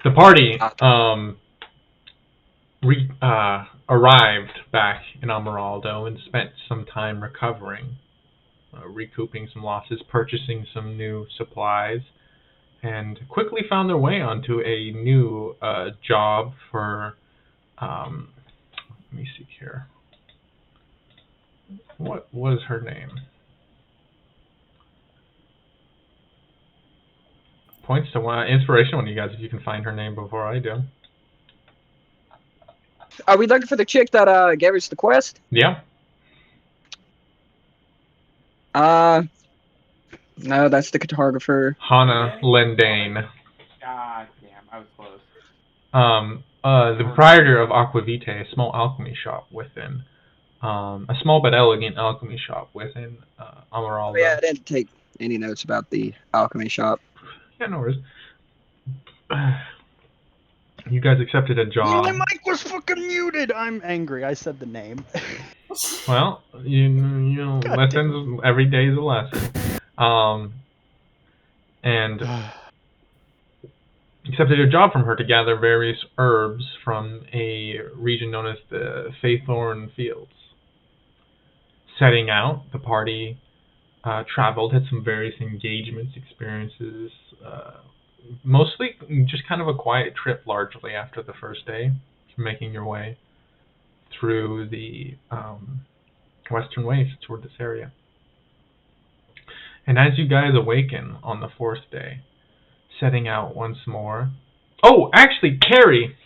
The party arrived back in Amaraldo and spent some time recovering, recouping some losses, purchasing some new supplies, and quickly found their way onto a new job for, let me see here. What was her name? Points to inspiration on you guys if you can find her name before I do. Are we looking for the chick that gave us the quest? Yeah. No, that's the cartographer. Hannah Lendane. Ah, damn, I was close. The proprietor of Aquavite, a small alchemy shop within, a small but elegant alchemy shop within Amaraldo. Oh, yeah, I didn't take any notes about the alchemy shop. Yeah, no worries. You guys accepted a job. My mic was fucking muted. I'm angry. I said the name. Well, you know, lessons every day is a lesson. And accepted a job from her to gather various herbs from a region known as the Feythorn Fields. Setting out, the party traveled, had some various engagements, experiences, mostly just kind of a quiet trip largely after the first day, making your way through the western wastes toward this area. And as you guys awaken on the fourth day, setting out once more. Oh, actually, Carrie,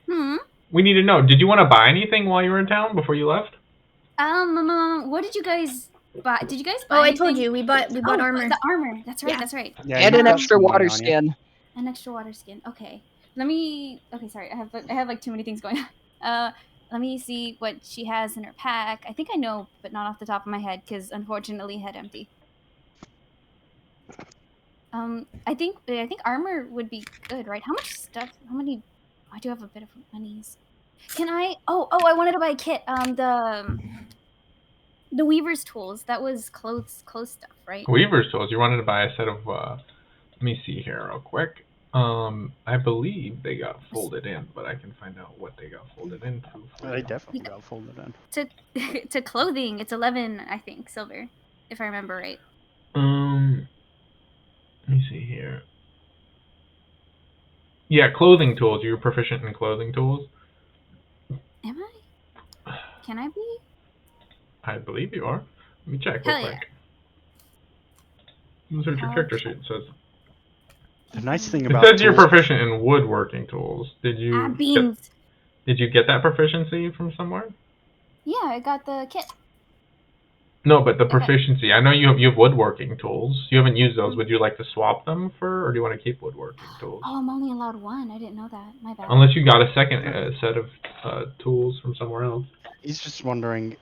we need to know, did you want to buy anything while you were in town before you left? What did you guys buy? Did you guys buy anything? I told you, we bought armor. The armor, that's right, that's right. Yeah, and an extra water skin. An extra water skin, okay. Okay, sorry, I have like too many things going on. Let me see what she has in her pack. I think I know, but not off the top of my head, because unfortunately head empty. I think armor would be good, right? How much stuff? How many? I do have a bit of monies. Can I? Oh! I wanted to buy a kit. The weaver's tools. That was clothes stuff, right? Weaver's tools. You wanted to buy a set of. Let me see here real quick. I believe they got folded in, but I can find out what they got folded into. They definitely got folded in. To clothing, it's 11, I think, silver, if I remember right. Let me see here. Yeah, clothing tools. You're proficient in clothing tools? Am I? Can I be? I believe you are. Let me check Hell real quick. Search your character sheet. It says. The nice thing about it says you're proficient in woodworking tools. Did you? Beans. Did you get that proficiency from somewhere? Yeah, I got the kit. No, but the proficiency. I know you have woodworking tools. You haven't used those. Would you like to swap them or do you want to keep woodworking tools? Oh, I'm only allowed one. I didn't know that. My bad. Unless you got a second set of tools from somewhere else. He's just wondering,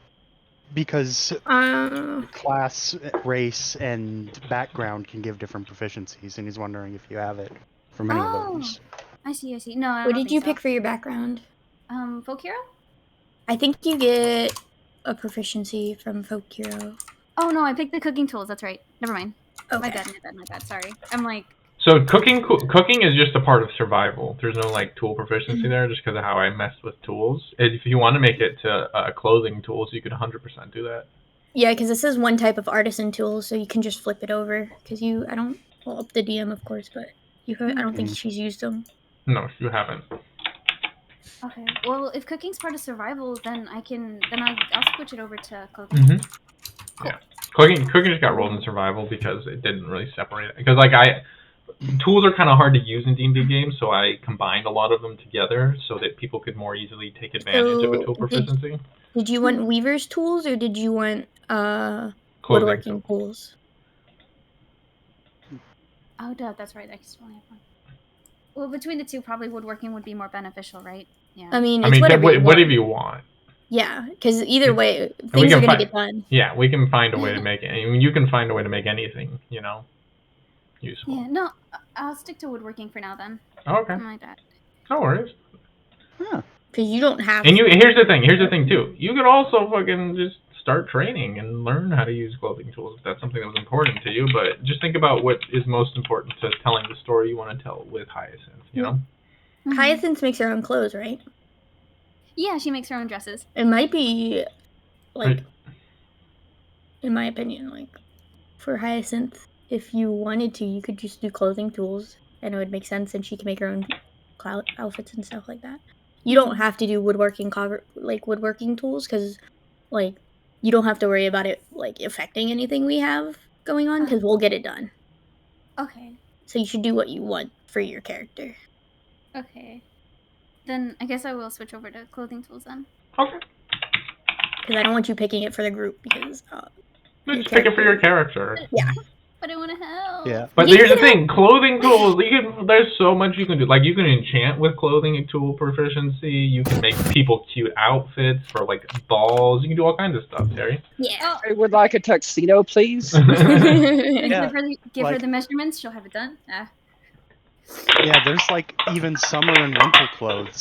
because class, race, and background can give different proficiencies, and he's wondering if you have it from any of those. I see. No, I don't What did you think pick for your background? Folk hero? I think you get a proficiency from Folk Hero. Oh no, I picked the cooking tools. That's right. Never mind. Okay. My bad. Sorry. I'm like. So cooking is just a part of survival. There's no like tool proficiency there, just because of how I messed with tools. If you want to make it to clothing tools, you could 100% do that. Yeah, because this is one type of artisan tool, so you can just flip it over. Because up the DM of course, but I don't think she's used them. No, you haven't. Okay. Well, if cooking's part of survival, then I'll switch it over to clothing. Cool. Yeah, cooking just got rolled in survival because it didn't really separate it. Because tools are kind of hard to use in D&D games, so I combined a lot of them together so that people could more easily take advantage of a tool proficiency. Did you want weaver's tools or did you want woodworking tools? Oh, duh, that's right. I just only have one. Well, between the two, probably woodworking would be more beneficial, right? Yeah. I mean, whatever you want. Yeah, because either way, things are going to get done. Yeah, we can find a way to make it. I mean, you can find a way to make anything, useful. Yeah, no, I'll stick to woodworking for now then. Oh, okay. My bad. No worries. Because you don't have. And here's the thing too. You could also fucking just start training and learn how to use clothing tools if that's something that was important to you. But just think about what is most important to telling the story you want to tell with Hyacinth, you know? Mhm. Hyacinth makes her own clothes, right? Yeah, she makes her own dresses. It might be, like, Right. in my opinion, like, for Hyacinth, if you wanted to, you could just do clothing tools, and it would make sense, and she can make her own outfits and stuff like that. You don't have to do woodworking tools, because, like, you don't have to worry about it, like, affecting anything we have going on, because we'll get it done. Okay. So you should do what you want for your character. Okay. Then I guess I will switch over to clothing tools then. Okay. Because I don't want you picking it for the group, because Just pick it for your character. Yeah. But I want to help. Yeah. But You here's the can thing, clothing tools, there's so much you can do. Like, you can enchant with clothing tool proficiency, you can make people cute outfits for, like, balls, you can do all kinds of stuff, Terry. Yeah. Oh, I would like a tuxedo, please. Yeah, give her like- the measurements. She'll have it done. Yeah, there's like even summer and winter clothes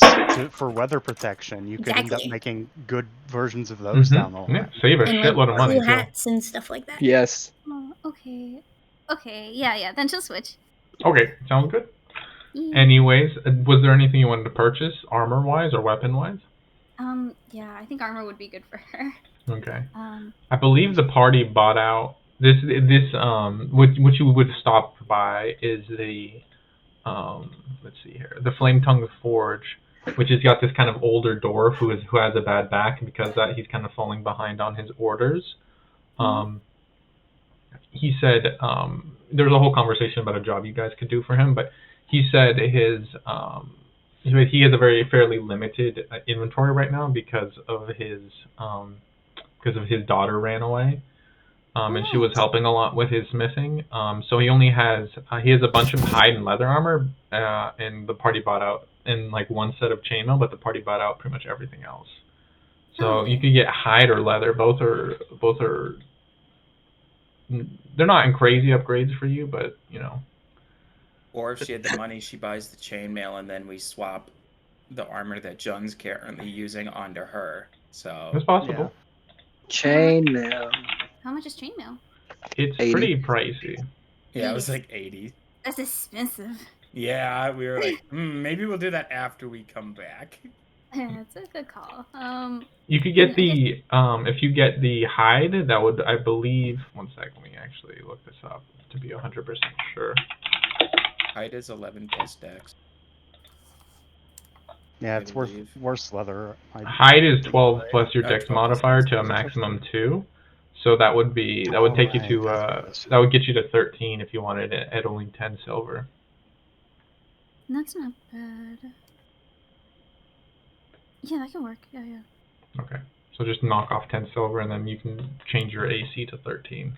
for weather protection. You could end up Exactly. making good versions of those down the line. Yeah, save a And, shitload of money, cool too. hats and stuff like that. Yes. Oh, okay. Okay. Yeah. Then she'll switch. Okay, sounds good. Yeah. Anyways, was there anything you wanted to purchase, armor-wise or weapon-wise? Yeah. I think armor would be good for her. Okay. Um. I believe the party bought out this what you would stop by is the let's see here, the Flame Tongue Forge, which has got this kind of older dwarf who has a bad back, and because of that he's kind of falling behind on his orders. He said there was a whole conversation about a job you guys could do for him, but he said he has a fairly limited inventory right now because of his daughter ran away. And she was helping a lot with his smithing. So he only has a bunch of hide and leather armor, and the party bought out, and like one set of chainmail, but the party bought out pretty much everything else. So you could get hide or leather. Both are. They're not in crazy upgrades for you, but you know. Or if she had the money, she buys the chainmail, and then we swap the armor that Jung's currently using onto her. So It's possible. Chainmail. How much is chainmail? It's 80. pretty pricey. yeah, it was like 80. That's expensive. Yeah, we were like, maybe we'll do that after we come back. That's a good call. You could get the if you get the hide, that would, I believe, one second, let me actually look this up to be 100% sure. Height is 11 plus dex. Yeah, I it's believe. worse leather. Hide is 12 plus your dex 12 plus modifier dex. to a maximum 2. So that would take you to that would get you to 13 if you wanted it at only 10 silver. That's not bad. Yeah, that can work. Yeah. Okay. So just knock off 10 silver and then you can change your AC to 13.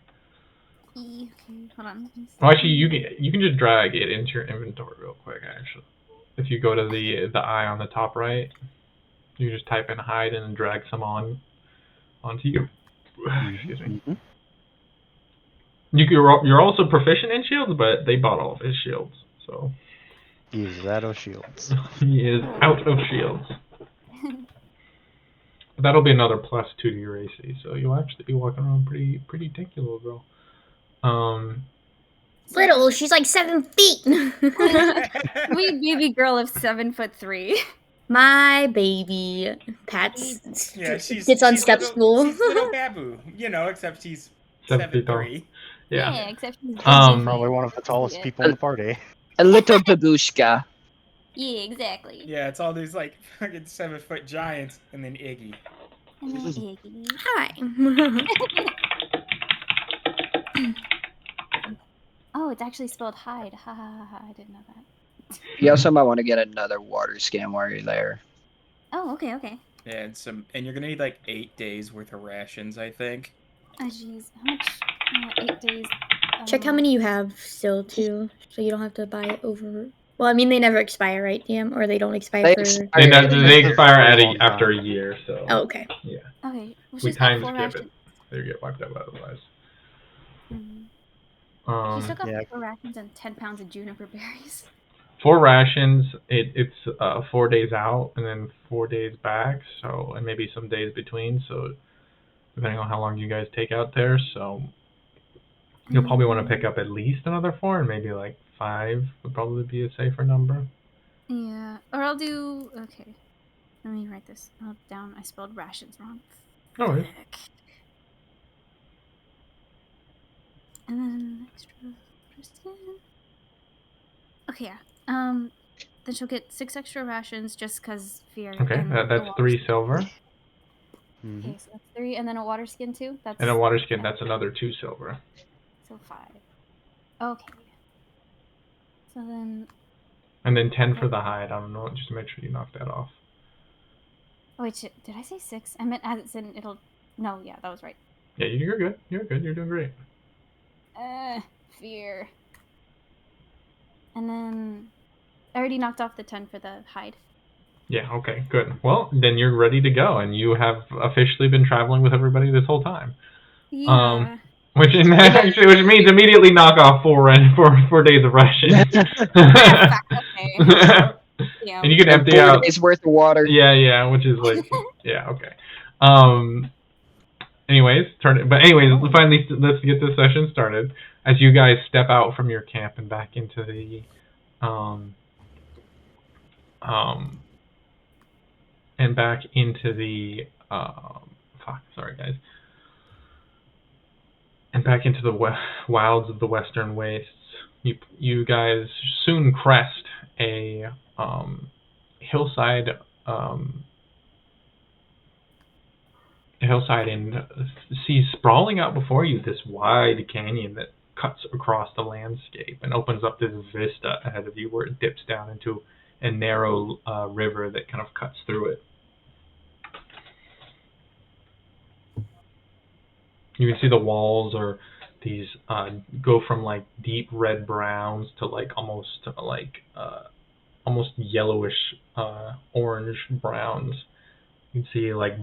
Okay, hold on. Well, actually, you can just drag it into your inventory real quick. Actually, if you go to the eye on the top right, you just type in hide and then drag some onto you. Excuse me. Mm-hmm. You're also proficient in shields, but they bought all of his shields, so He's out of shields. he is out of shields. But that'll be another +2 to your AC, so you'll actually be walking around pretty dinky, little girl. Little, she's like 7 feet. Wee baby girl of 7'3". My baby. Pat's Yeah, she's gets on she's step little, stool. She's little Babu, except she's 7 feet tall. 7'3". Yeah. Except she's Probably one of the tallest Yeah. people in the party. A little babushka. Yeah, exactly. Yeah, it's all these like fucking 7-foot giants, and then Iggy. And then Iggy. Hi. Oh, it's actually spelled hide. Ha ha ha ha. I didn't know that. You also might want to get another water skin while you're there. Oh, okay. Yeah, and you're gonna need like 8 days worth of rations, I think. Oh, jeez. How much? 8 days. Check how many you have still, too, so you don't have to buy it over. Well, I mean, they never expire, right, DM? Or they don't expire They for... expire. They expire Long time. after a year, so Oh, okay. yeah. Okay. Well, We she's got time 4 skip it. rations. They get wiped out otherwise. She's still got Yeah. 4 rations and 10 pounds of juniper berries. 4 rations. It's 4 days out and then 4 days back. So, and maybe some days between. So depending on how long you guys take out there. So you'll probably want to pick up at least another 4, and maybe like 5 would probably be a safer number. Yeah, or I'll do. Okay, let me write this down. I spelled rations wrong. No worries. Frick. And then extra person. Okay, yeah. Then she'll get 6 extra rations just because fear. Okay, and that's a 3 water silver. Mhm. Okay, so that's 3, and then a water skin too. That's And a water skin, that's another 2 silver. so 5. Okay. So then, And then 10 for the hide. I don't know, just to make sure you knock that off. oh wait, shit, did I say 6? I meant as in it'll. No, yeah, that was right. Yeah, you're good. You're good. You're doing great. Fear. And then I already knocked off the 10 for the hide. Yeah, okay, good. Well, then you're ready to go, and you have officially been traveling with everybody this whole time. Yeah. Which means immediately knock off 4 days of rations. Okay. Yeah. And you can empty 4 out. days worth of water. Yeah, which is like, yeah, okay. Anyways, finally, let's get this session started. As you guys step out from your camp and back into the, sorry guys. And back into the wilds of the Western Wastes. You guys soon crest a hillside and see sprawling out before you this wide canyon that cuts across the landscape and opens up this vista ahead of you where it dips down into a narrow river that kind of cuts through it. You can see the walls are these go from like deep red browns to like almost yellowish orange browns. You can see like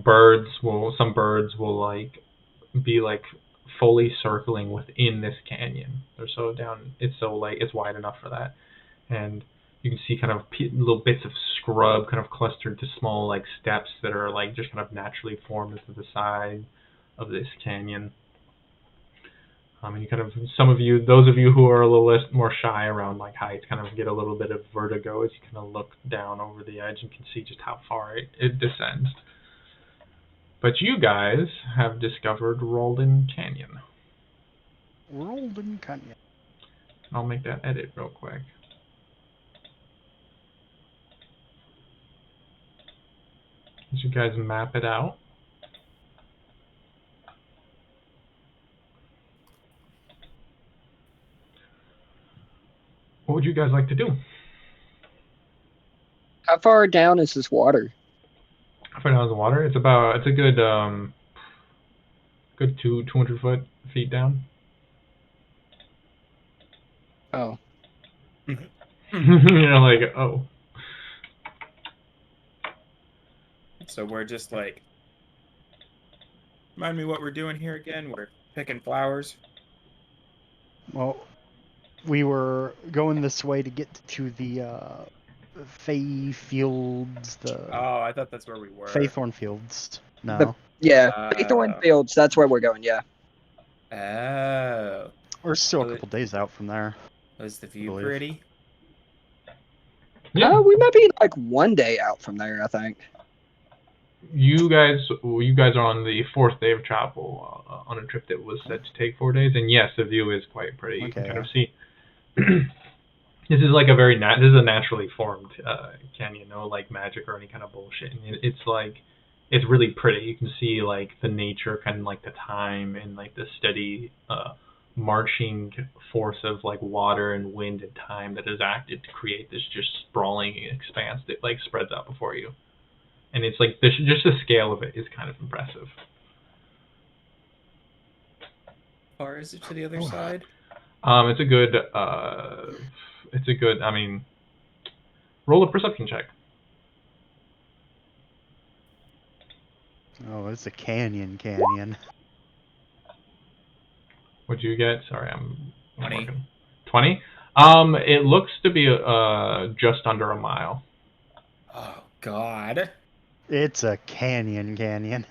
some birds will like be like fully circling within this canyon. They're so down, it's wide enough for that. And you can see kind of little bits of scrub kind of clustered to small like steps that are like just kind of naturally formed into the side of this canyon. And you kind of, those of you who are a little more shy around like heights kind of get a little bit of vertigo as you kind of look down over the edge and can see just how far it descends. But you guys have discovered Roldan Canyon. Roldan Canyon. I'll make that edit real quick. As you guys map it out. What would you guys like to do? How far down is this water? How far down is the water? It's a good 200 feet down. Oh. You're like, oh. So we're just like, remind me what we're doing here again? We're picking flowers. Well, we were going this way to get to the Fey Fields. Oh, I thought that's where we were. Feythorn Fields. No. Feythorn Fields. That's where we're going. Yeah. Oh. We're still a couple days out from there. Was the view pretty? Yeah. We might be like 1 day out from there, I think. You guys are on the 4th day of travel on a trip that was set to take 4 days, and yes, the view is quite pretty. You can kind of see. This is like this is a naturally formed canyon, no like magic or any kind of bullshit. And it's really pretty. You can see like the nature, kind of like the time and like the steady marching force of like water and wind and time that has acted to create this just sprawling expanse that like spreads out before you. And it's like just the scale of it is kind of impressive. How far is it to the other side? It's a good. I mean, roll a perception check. Oh, it's a canyon. What'd you get? Sorry, I'm 20. working. 20? It looks to be just under a mile. Oh God. It's a canyon.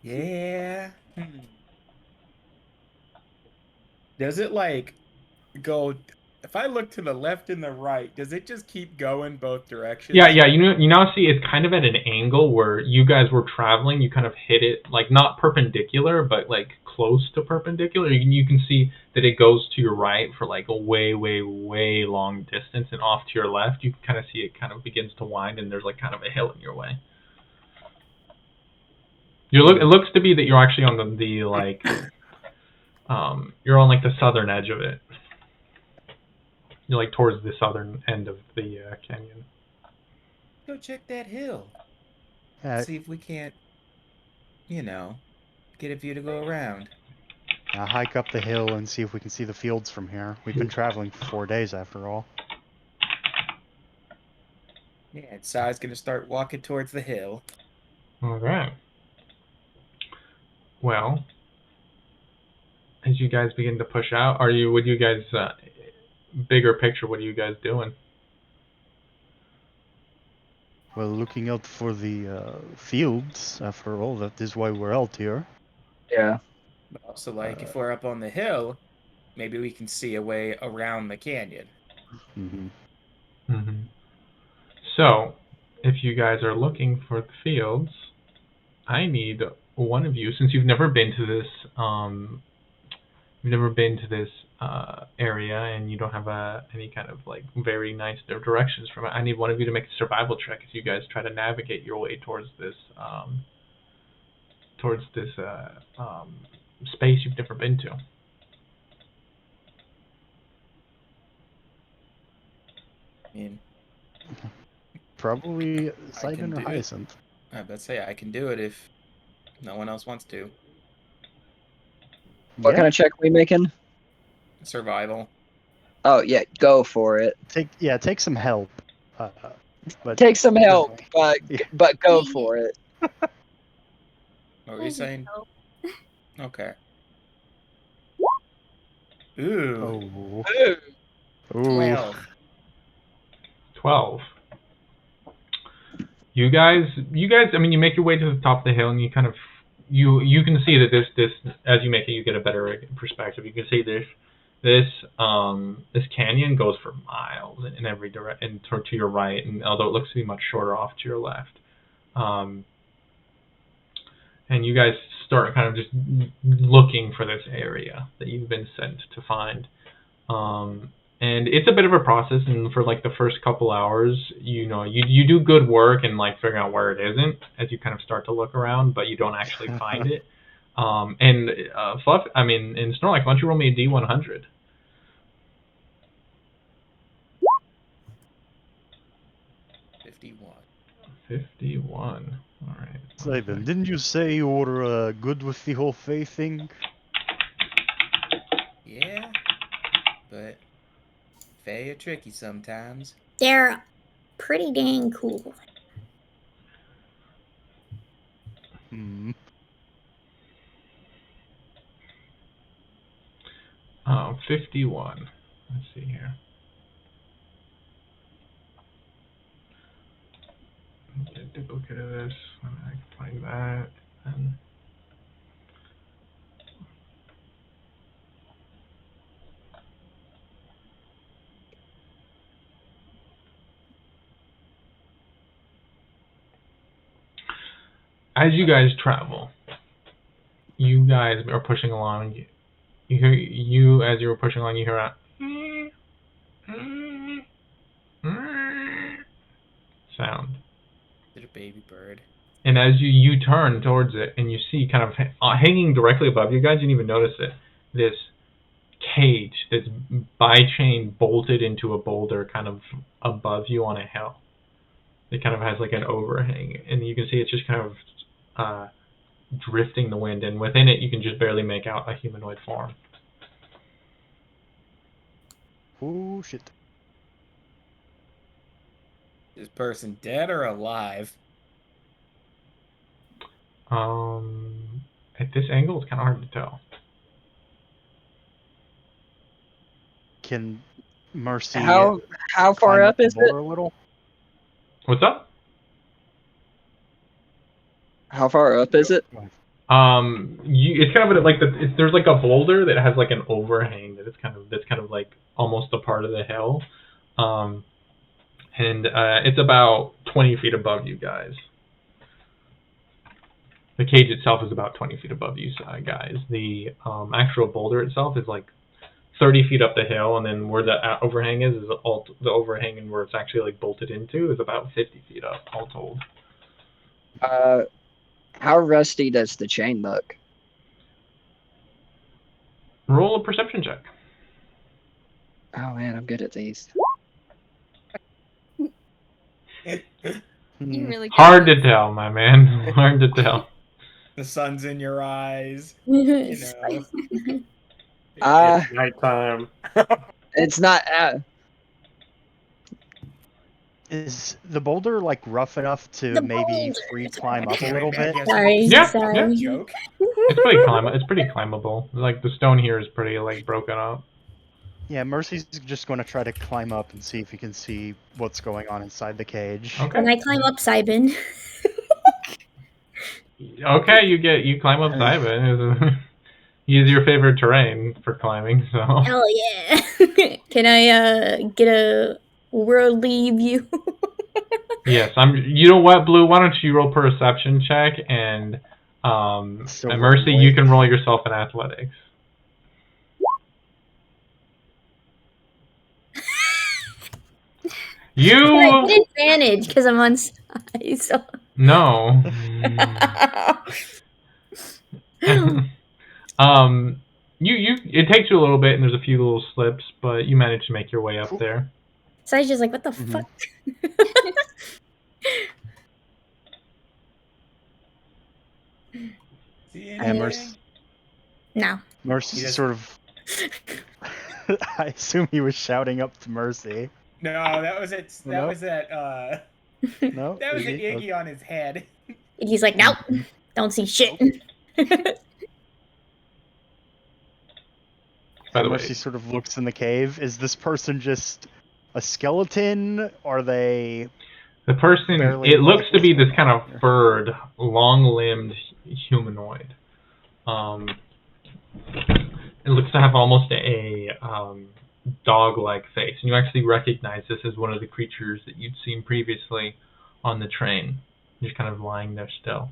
Yeah. Does it like go? If I look to the left and the right, does it just keep going both directions? Yeah. You now see it's kind of at an angle where you guys were traveling. You kind of hit it like not perpendicular, but like close to perpendicular. You can see that it goes to your right for like a way long distance, and off to your left, you can kind of see it kind of begins to wind, and there's like kind of a hill in your way. It looks to be that you're actually on the like, you're on like the southern edge of it. You're like towards the southern end of the canyon. Go check that hill. See if we can't, get a view to go around. Now hike up the hill and see if we can see the fields from here. We've been traveling for 4 days after all. Yeah, and Sai's gonna start walking towards the hill. Okay. Well, as you guys begin to push out, would you guys, bigger picture, what are you guys doing? Well, looking out for the fields, after all, that is why we're out here. Yeah. But also, like, if we're up on the hill, maybe we can see a way around the canyon. So, if you guys are looking for the fields, I need one of you, since you've never been to this, area, and you don't have any kind of like very nice directions from it. I need one of you to make a survival check as you guys try to navigate your way towards this space you've never been to. I mean, probably Simon or Hyacinth. I was about to say I can do it if no one else wants to. What kind of check are we making? Survival. Oh yeah, go for it. Take some help. But take some help, but go for it. What were you saying? Okay. Ooh. Oh. Ooh. 12. You guys, I mean, you make your way to the top of the hill, and you kind of, you can see that this as you make it, you get a better perspective. You can see this canyon goes for miles in every direction, to your right, and although it looks to be much shorter off to your left. And you guys start kind of just looking for this area that you've been sent to find. And it's a bit of a process, and for like the first couple hours, you do good work in like figuring out where it isn't as you kind of start to look around, but you don't actually find it. And Fluff, I mean, in Snorlax, why don't you roll me a D100? $51. All right. Simon, didn't you say you were good with the whole Fey thing? Yeah, but Fey are tricky sometimes. They're pretty dang cool. 51. Let's see here. Get a duplicate of this. I can find that. And as you guys travel, you guys are pushing along. As you were pushing along, you hear a sound. Is it a baby bird? And as you turn towards it, and you see kind of hanging directly above you guys, you didn't even notice it, this cage that's bi-chain bolted into a boulder kind of above you on a hill. It kind of has like an overhang, and you can see it's just kind of drifting the wind, and within it you can just barely make out a humanoid form. Oh shit. Is this person dead or alive? At this angle, it's kind of hard to tell. Can Mercy How far up is it? A little? What's up? How far up is it? It's kind of like there's like a boulder that has like an overhang that's kind of like almost a part of the hill, and it's about 20 feet above you guys. The cage itself is about 20 feet above you guys. The actual boulder itself is like 30 feet up the hill, and then where the overhang is all the overhang, and where it's actually like bolted into is about 50 feet up all told. How rusty does the chain look? Roll a perception check. Oh man, I'm good at these. You really Hard to tell, my man. Hard to tell. The sun's in your eyes. You know. It's nighttime. It's not. Is the boulder like rough enough to maybe free climb up a little bit? Sorry, Yeah, sorry. Joke. It's pretty climbable. Like the stone here is pretty like broken up. Yeah, Mercy's just going to try to climb up and see if he can see what's going on inside the cage. Okay. When I climb up Cybin. Okay, you climb up Cybin. Use your favorite terrain for climbing, so. Hell yeah. Can I get a worldly view? Yes, You know what, Blue? Why don't you roll perception check and So Mercy, you can roll yourself in athletics. You. I get advantage because I'm on side. So. No. It takes you a little bit, and there's a few little slips, but you manage to make your way up there. So I was just like, what the fuck? And Mercy. No. Mercy sort of. I assume he was shouting up to Mercy. No, that was it. That was that. No. That was an Iggy on his head. And he's like, nope, don't see shit. By the way, Mercy sort of looks in the cave. Is this person just a skeleton? Are they? the person, barely it looks to be this kind of here. furred, long-limbed humanoid. It looks to have almost a dog-like face, and you actually recognize this as one of the creatures that you'd seen previously on the train. Just kind of lying there still.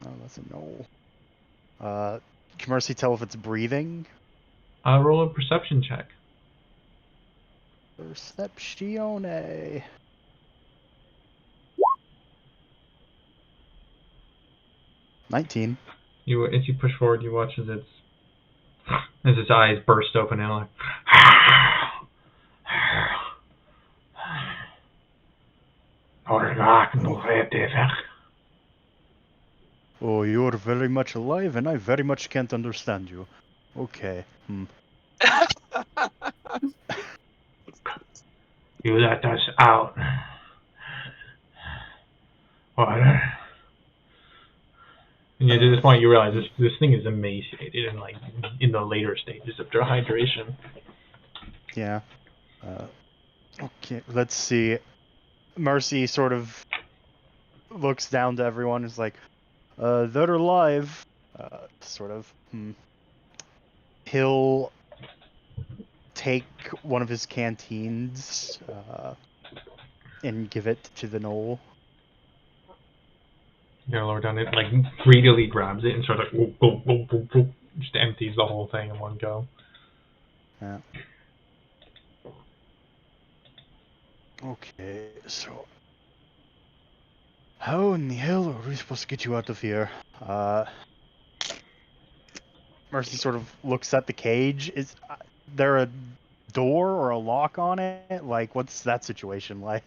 Oh, that's a no. Can Mercy tell if it's breathing? Roll a perception check. Perceptione. $19. As you push forward, you watch as its eyes burst open and like. Oh, you're very much alive, and I very much can't understand you. Okay. You let us out. What? And at this point, you realize this thing is emaciated and like in the later stages of dehydration. Yeah. Okay, let's see. Mercy sort of looks down to everyone. Is like, they're alive. Sort of. He'll take one of his canteens and give it to the gnoll. You lower down, it like greedily grabs it and sort of like just empties the whole thing in one go. Yeah. Okay, so how in the hell are we supposed to get you out of here? Mercy sort of looks at the cage. Is there a door or a lock on it? Like, what's that situation like?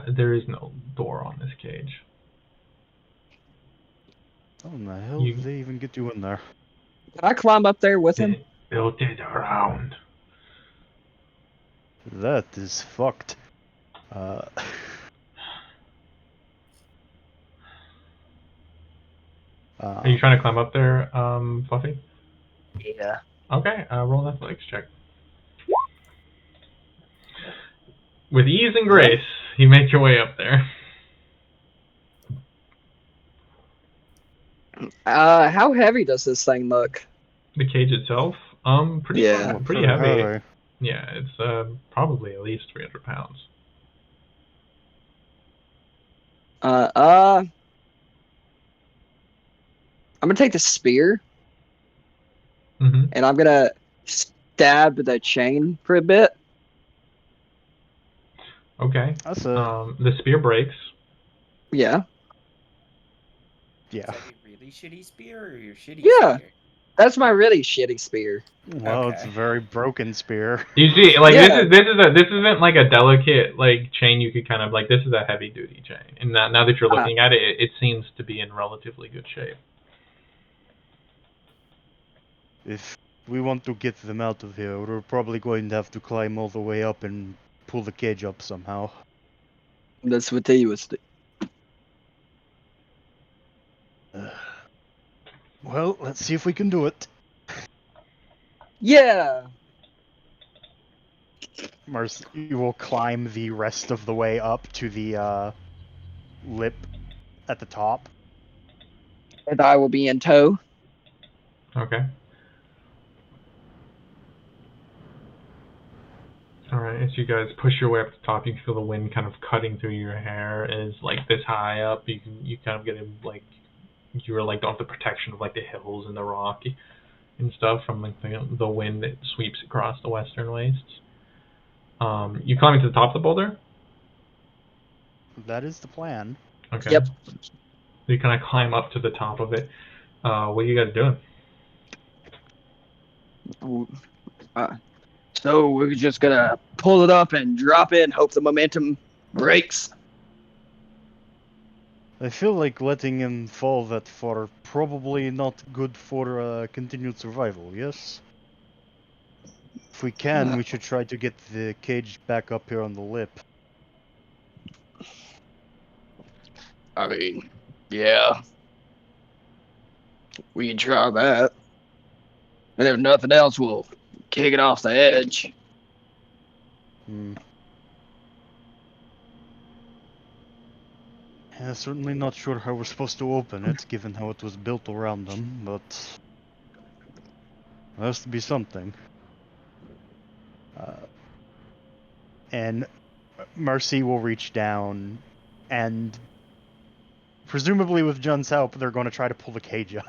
There is no door on this cage. How in the hell did they even get you in there? Can I climb up there with him? They built it around. That is fucked. Are you trying to climb up there, Fluffy? Yeah. Okay, roll an athletics check. With ease and grace, you make your way up there. How heavy does this thing look? The cage itself, pretty Yeah. pretty heavy. Yeah, it's probably at least 300 pounds. I'm gonna take the spear Mm-hmm. and I'm gonna stab the chain for a bit. Okay. That's The spear breaks. Yeah. Is that your really shitty spear or your shitty Yeah. spear? That's my really shitty spear. Well, it's a Okay. very broken spear. You see, like Yeah. this isn't like a delicate like chain you could kind of like. This is a heavy duty chain, and now that you're looking at it, it seems to be in relatively good shape. If we want to get them out of here, we're probably going to have to climb all the way up and pull the cage up somehow. That's what they was. Well, let's see if we can do it. Yeah. Mercy, you will climb the rest of the way up to the lip at the top. And I will be in tow. Okay. All right. As you guys push your way up to the top, you can feel the wind kind of cutting through your hair. Is like this high up, you kind of get like you're like don't have the protection of like the hills and the rock and stuff from like the wind that sweeps across the western wastes. You climbing to the top of the boulder? That is the plan. Okay. Yep. So you kind of climb up to the top of it. What are you guys doing? So we're just gonna pull it up and drop it and hope the momentum breaks. I feel like letting him fall that far probably not good for continued survival, yes? If we can, we should try to get the cage back up here on the lip. I mean, yeah. We can try that. And if nothing else, we'll kick it off the edge. Yeah, certainly not sure how we're supposed to open it, given how it was built around them, but there has to be something. And Mercy will reach down, and presumably with Jun's help, they're going to try to pull the cage up.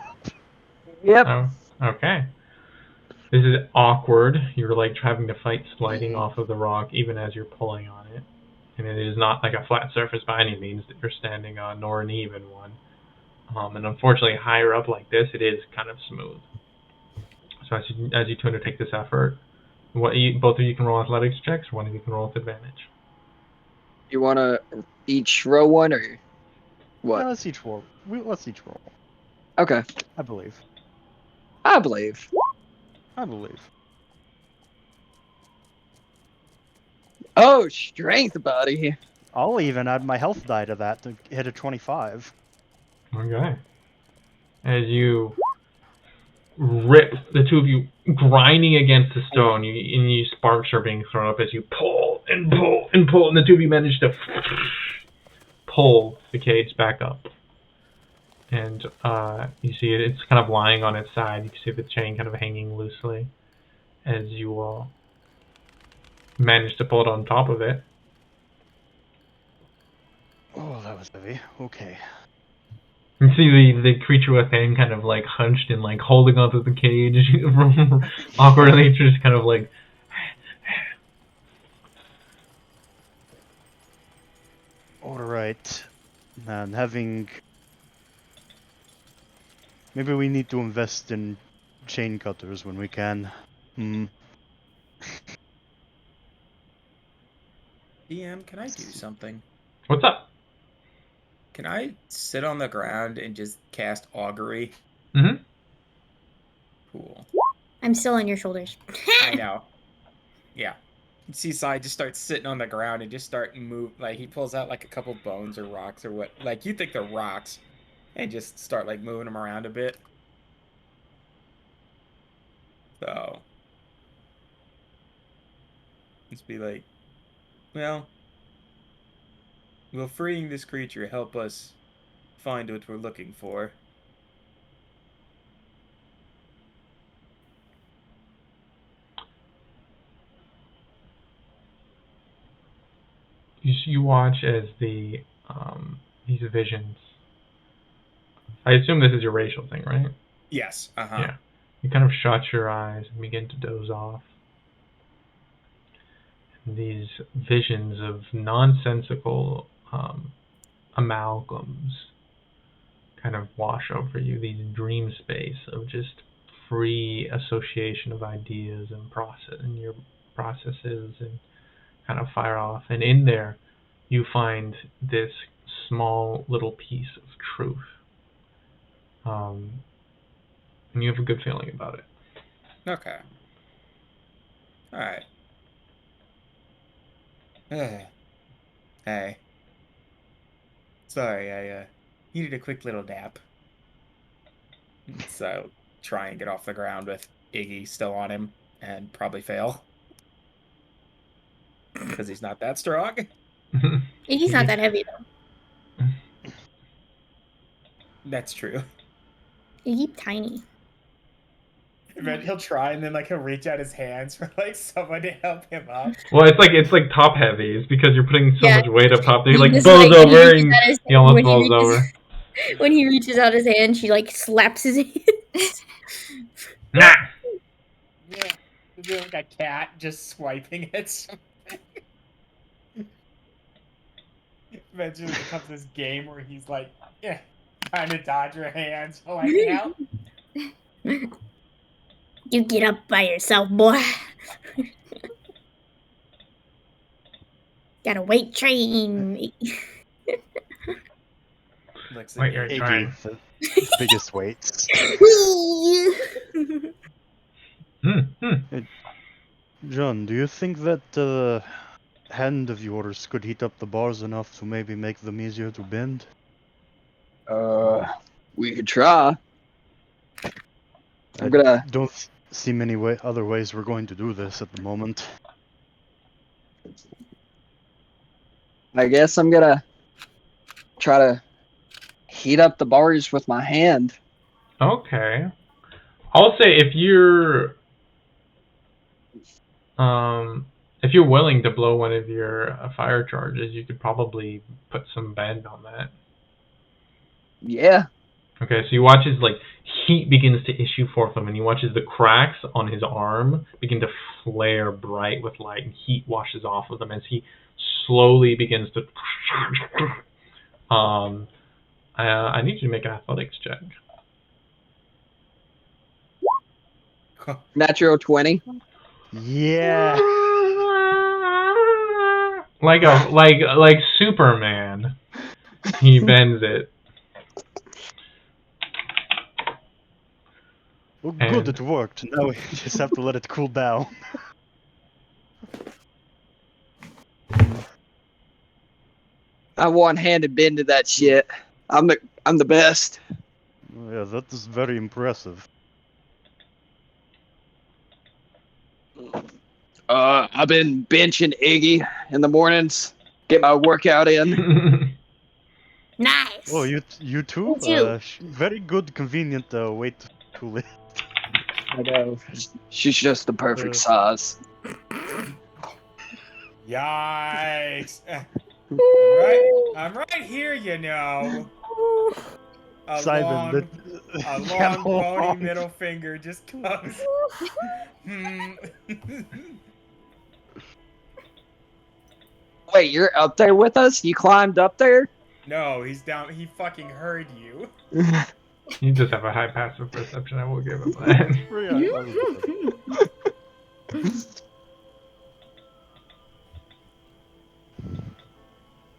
Yep. Oh, okay. This is awkward. You're like having to fight sliding off of the rock even as you're pulling on it. And it is not like a flat surface by any means that you're standing on, nor an even one. And unfortunately, higher up like this, it is kind of smooth. So as you two undertake this effort, both of you can roll athletics checks, or one of you can roll with advantage. You want to each roll one or what? Yeah, let's each roll. Let's each roll. Okay. I believe. I believe. Oh, strength, buddy. I'll even add my health die to that to hit a 25. Okay. As you rip, the two of you grinding against the stone, and sparks are being thrown up as you pull and pull and pull, and the two of you manage to pull the cage back up. And you see it's kind of lying on its side. You can see the chain kind of hanging loosely as you all manage to pull it on top of it. Oh, that was heavy. Okay. You see the creature within kind of like hunched and like holding onto the cage awkwardly, just kind of like. Alright. And having... Maybe we need to invest in chain cutters when we can. DM, can I do something? What's up? Can I sit on the ground and just cast augury? Mm-hmm. Cool. I'm still on your shoulders. I know. Yeah. Seaside just starts sitting on the ground and just start move. Like he pulls out like a couple bones or rocks or what. Like you think they're rocks, and just start like moving them around a bit. So just be like, well, will freeing this creature help us find what we're looking for? you watch as these visions. I assume this is your racial thing, right? Yes. Yeah. You kind of shut your eyes and begin to doze off. And these visions of nonsensical amalgams kind of wash over you. These dream space of just free association of ideas and your processes and kind of fire off. And in there, you find this small little piece of truth. And you have a good feeling about it. Okay. All right. Hey. Sorry, I needed a quick little nap. So try and get off the ground with Iggy still on him and probably fail. Because he's not that strong. Iggy's not that heavy though. That's true. Iggy tiny. But he'll try and then like he'll reach out his hands for like someone to help him up. Well, it's like top heavy. It's because you're putting so much weight up top. He He like just, falls like, over he and reaches out his he almost when he falls reaches- over. When he reaches out his hand, she like slaps his hands. Nah. Yeah. Is there like a cat just swiping at something? Eventually it becomes this game where he's like, yeah, trying to dodge your hands. Oh, I can help. You get up by yourself, boy. Gotta wait train. Looks Wait, at you're me. trying. Iggy, the biggest weights. John, do you think that hand of yours could heat up the bars enough to maybe make them easier to bend? We could try. I I'm gonna. don't see many other ways we're going to do this at the moment. I guess I'm gonna try to heat up the bars with my hand. Okay. I'll say if you're willing to blow one of your fire charges, you could probably put some bend on that. Yeah. Okay, so you watch as like heat begins to issue forth from him, and you watch as the cracks on his arm begin to flare bright with light, and heat washes off of them as he slowly begins to. I need you to make an athletics check. Natural 20. Yeah. Like Superman, he bends it. Well, good, it worked. Now we just have to let it cool down. I one-handed bended that shit. I'm the best. Yeah, that is very impressive. I've been benching Iggy in the mornings, get my workout in. Nice. Oh, you too? Me too. Very good, convenient weight to lift. I know. She's just the perfect size. Yikes. I'm right here, you know. A Simon, long bony middle finger just comes. Wait, you're up there with us? You climbed up there? No, he's down. He fucking heard you. You just have a high passive perception. I will give him that.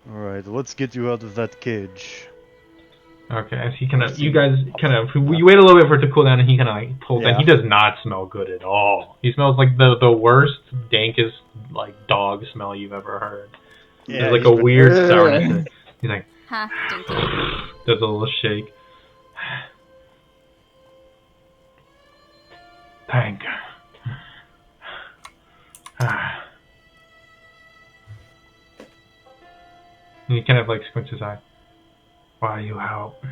Alright, let's get you out of that cage. Okay, as he you guys you wait a little bit for it to cool down, and he kind of like pulls down. He does not smell good at all. He smells like the worst, dankest like dog smell you've ever heard. Yeah, There's like a weird sourness to it. He's like, Ha, stinky. does a little shake. Thank. And he kind of like squints his eye. Why you help?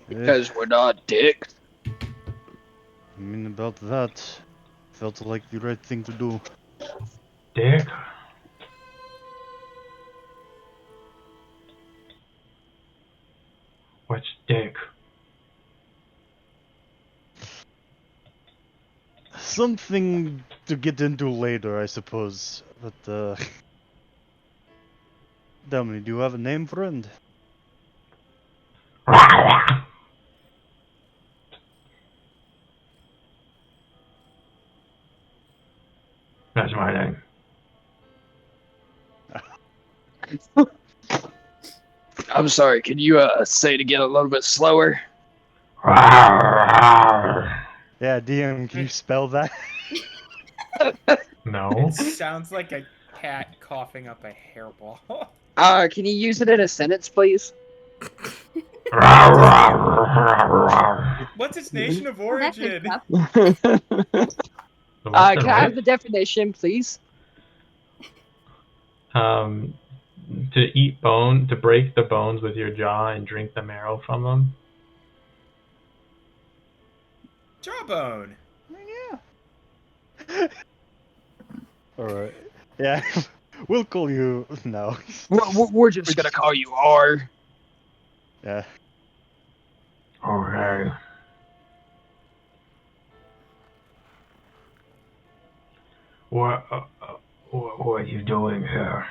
Because we're not dicks. I mean, about that, felt like the right thing to do. Dick? What's dick? Something to get into later, I suppose. But, tell me, do you have a name, friend? That's my name. I'm sorry. Can you say it again a little bit slower? Yeah, DM, can you spell that? No. It sounds like a cat coughing up a hairball. Can you use it in a sentence, please? What's its nation of Oh, that's good origin? stuff. So what's Can the I have right? the definition, please? To eat bone, to break the bones with your jaw and drink the marrow from them. Jawbone. Yeah. Alright. Yeah, we'll call you... No. We're just gonna call you R. Yeah. Okay. What are you doing here?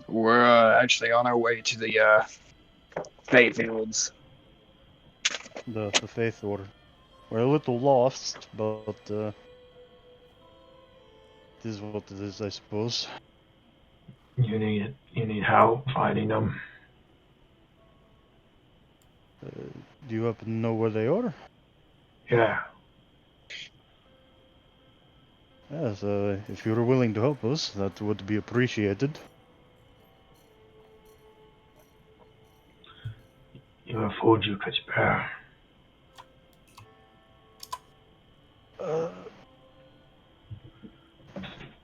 We're actually on our way to the Feythorn Fields. The Feythorn. We're a little lost, but, it is what it is, I suppose. You need help finding them. Do you happen to know where they are? Yeah. Yes, if you're willing to help us, that would be appreciated. You have food you could spare.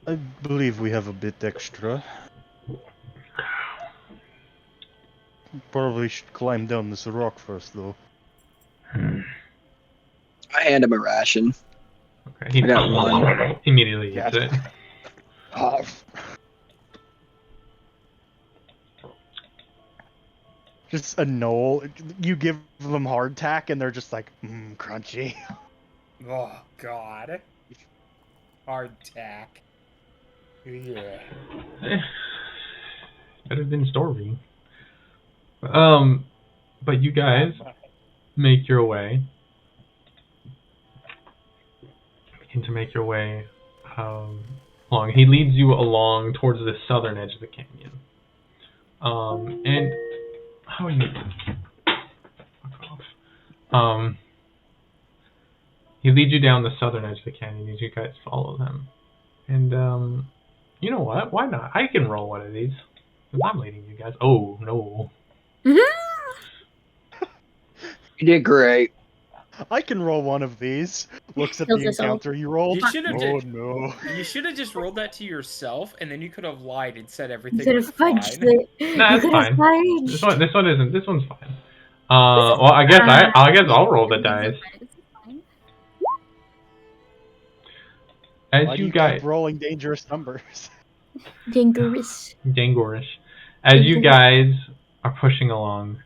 I believe we have a bit extra. Probably should climb down this rock first, though. I hand him a ration. Okay. He I got one. immediately Yeah. eats it. Oh, Just a knoll. You give them hardtack, and they're just like, crunchy. Oh God. Hardtack. Yeah. Better than Stormy. But you guys make your way. Begin to make your way along. He leads you along towards the southern edge of the canyon. And how are you? Fuck off. He leads you down the southern edge of the canyon as you guys follow him. And you know what? Why not? I can roll one of these. I'm leading you guys. Oh no. you did great. I can roll one of these. Looks at Kills the us all. encounter you rolled. You should have Oh no. You should have just rolled that to yourself, and then you could have lied and said everything You could was have fine. fudged it. Nah, You it's could have fine. This fudged. one isn't. This one's fine. Well, I guess I'll roll the dice. As Why do you you guys, keep rolling dangerous numbers? Dangerous. Dangorish, as you guys are pushing along,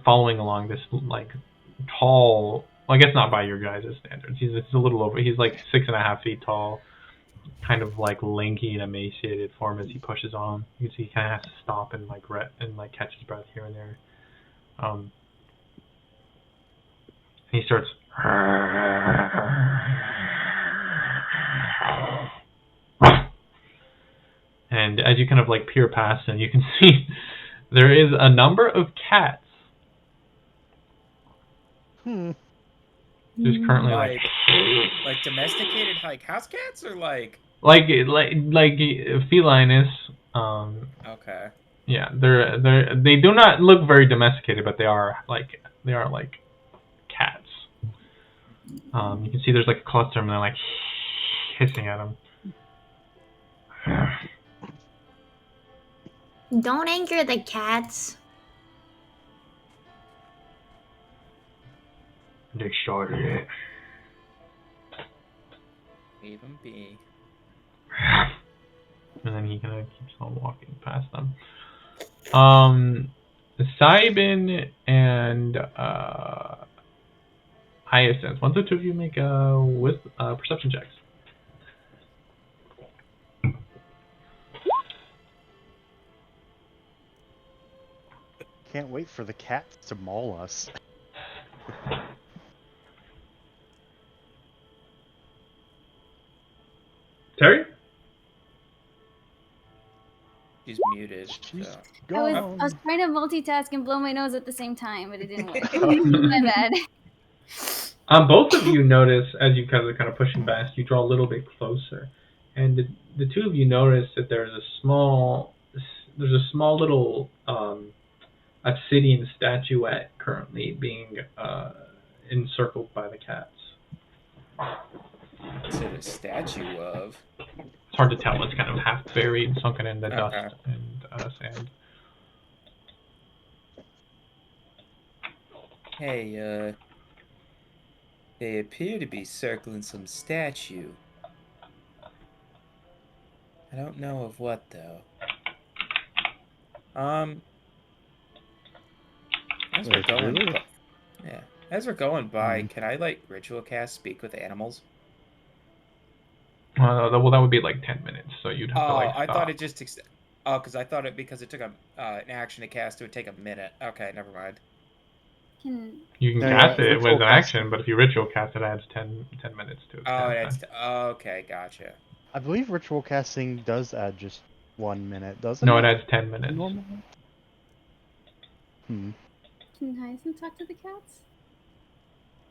following along this like tall. Well, I guess not by your guys' standards. He's a little over. He's like 6.5 feet tall, kind of like lanky and emaciated form as he pushes on. You can see he kind of has to stop and like catch his breath here and there. He starts. And as you kind of like peer past him, you can see there is a number of cats just currently like domesticated like house cats or like felinus. okay. Yeah, they do not look very domesticated, but they are like cats. You can see there's like a cluster of them, and they're like hissing at him. Don't anger the cats. They started it. Leave them be. And then he kind of keeps on walking past them. Cybin and Hyacinth. Why don't the two of you make perception checks? Can't wait for the cats to maul us. Terry? She's muted. She's So. I was trying to multitask and blow my nose at the same time, but it didn't work. Oh. My bad. Both of you notice, as you guys are kind of pushing past, you draw a little bit closer, and the two of you notice that there's a small little obsidian statuette currently being encircled by the cats. What's it a statue of? It's hard to tell. It's kind of half buried, sunken in the dust and sand. Hey, they appear to be circling some statue. I don't know of what, though. As we're going, as we're going by, can I like ritual cast speak with animals? Well, that would be like 10 minutes, so you'd have to like stop. I thought it just because I thought because it took an action to cast, it would take a minute. Okay, never mind. You can cast it with an action, but if you ritual cast it, adds 10 minutes to it. Okay, gotcha. I believe ritual casting does add just 1 minute, doesn't it? No, it adds 10 minutes. Hmm. Can Hyacinth talk to the cats?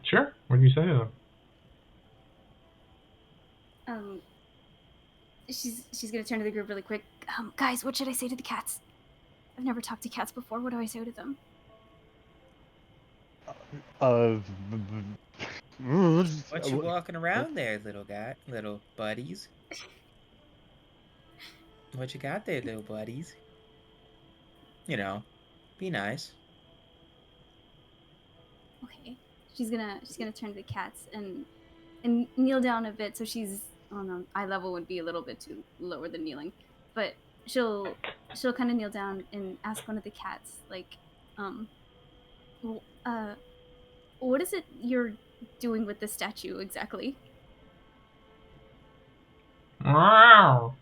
Sure. What do you say to them? She's gonna turn to the group really quick. Guys, what should I say to the cats? I've never talked to cats before. What do I say to them? What you walking around there, little buddies? What you got there, little buddies? You know, be nice. Okay. She's gonna turn to the cats and kneel down a bit. So she's eye level would be a little bit too lower than kneeling, but she'll kind of kneel down and ask one of the cats like, what is it you're doing with the statue exactly? Wow.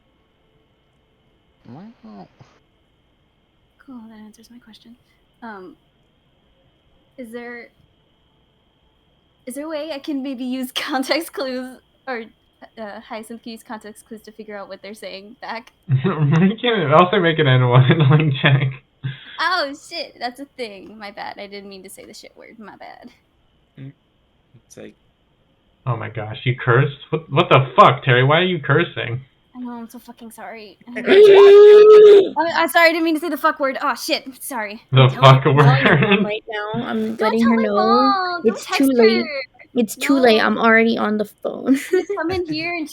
Cool, that answers my question. Is there a way I can maybe use context clues, or Hyacinth can use context clues to figure out what they're saying back? You can also make an animal handling check. Oh shit, that's a thing. My bad. I didn't mean to say the shit word. My bad. It's like, oh my gosh, you cursed? What the fuck, Terry? Why are you cursing? I know, I'm so fucking sorry. I'm sorry, I didn't mean to say the fuck word. Oh shit, sorry. The fuck word? Right now, I'm letting her know. Mom. It's too late. It's too late. I'm already on the phone. She's come in here and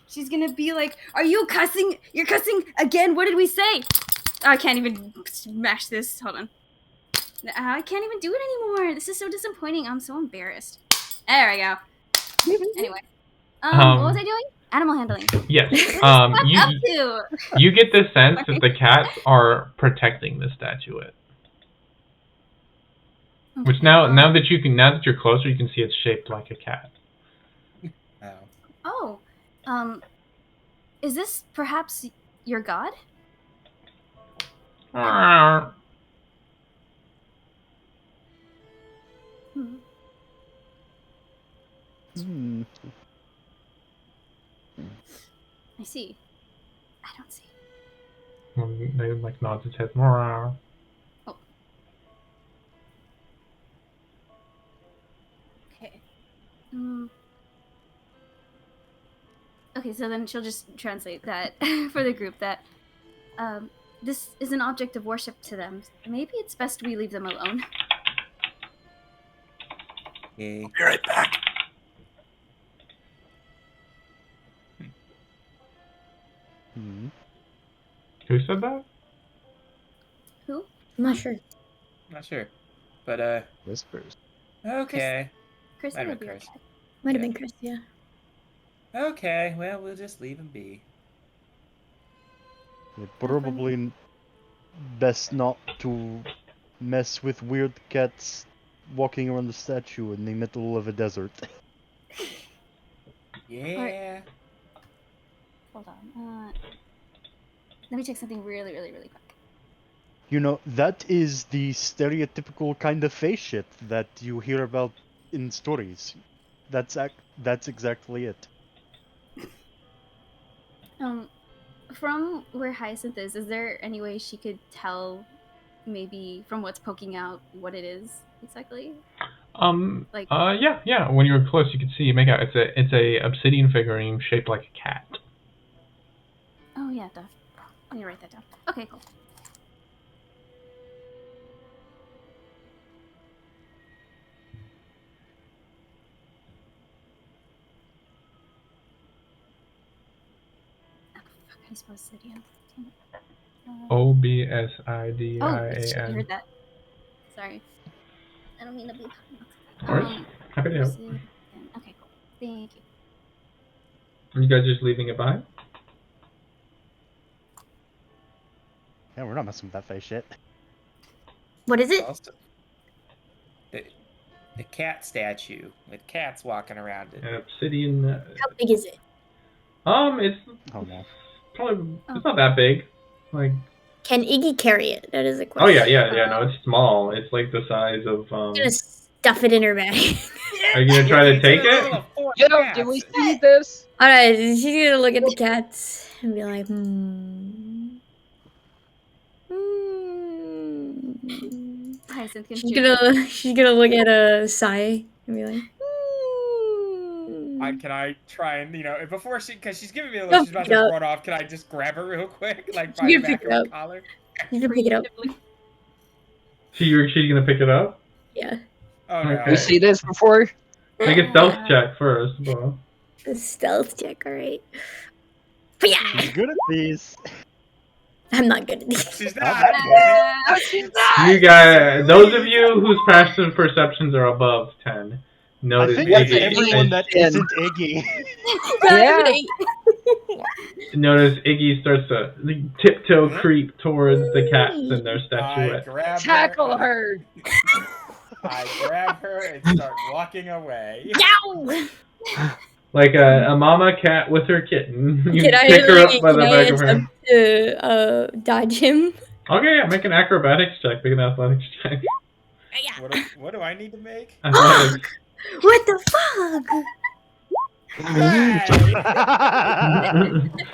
she's gonna be like, "Are you cussing? You're cussing again? What did we say?" Oh, I can't even smash this. Hold on. I can't even do it anymore. This is so disappointing. I'm so embarrassed. There we go. Anyway, what was I doing? Animal handling. Yes. You get the sense that the cats are protecting the statuette. Okay. Which now that you're closer, you can see it's shaped like a cat. Oh. Is this perhaps your god? I see. I don't see. They like nods his head. Oh. Okay. Okay, so then she'll just translate that for the group that this is an object of worship to them. Maybe it's best we leave them alone. Okay. I'll be right back. Who said that? Who? I'm not sure. Not sure. But, Whispers. okay. Chris Might will have be been Chris. okay. Might have been Chris, yeah. Okay, well, we'll just leave him be. Probably best not to mess with weird cats walking around the statue in the middle of a desert. Yeah. Hold on. Let me check something really, really, really quick. You know, that is the stereotypical kind of face shit that you hear about in stories. That's exactly it. From where Hyacinth is there any way she could tell, maybe from what's poking out, what it is exactly? Like, yeah. When you're close, you can see. You make out. It's a obsidian figurine shaped like a cat. oh yeah, duh. Let me write that down. Okay, cool. Oh, fuck, how do you spell obsidian? Damn it. Obsidian. Oh, shit, you heard that. Sorry. I don't mean to be talking about Alright, happy to help. obsidian. Okay, cool. Thank you. You guys just leaving it behind? Yeah, we're not messing with that face shit. What is it? Also, the cat statue with cats walking around it. An obsidian. How big is it? It's Oh no. probably it's not that big. Like. Can Iggy carry it? That is a Oh question. yeah. No, it's small. It's like the size of. I'm gonna stuff it in her bag. Are you gonna try to take it? Yo, did we see this? Alright, she's gonna look at the cats and be like, Hyacinth can She's choose. gonna look at Sai and be like, Can I try and, before because she's giving me a look, she's about to run off, can I just grab her real quick? Like, by the back of her collar? You can pick it up. She's gonna pick it up? Yeah. Oh, no. We see this before? Make a stealth check first, bro. A stealth check, alright. But yeah, She's good at these. I'm not good at these. She's Not not. that No, she's not. You guys, those of you whose passive perceptions are above 10, I notice think Iggy- that's everyone that Yeah. isn't Iggy. Yeah. Notice Iggy starts to tiptoe creep towards the cats and their I statuette. grab Tackle her. I grab her and start walking away. Yow! Like a mama cat with her kitten. You Can I, pick her up by the back of her. attempt to dodge him? Okay, yeah, make an acrobatics check. Make an athletics check. Yeah. What do I need to make? Athletics. What the fuck?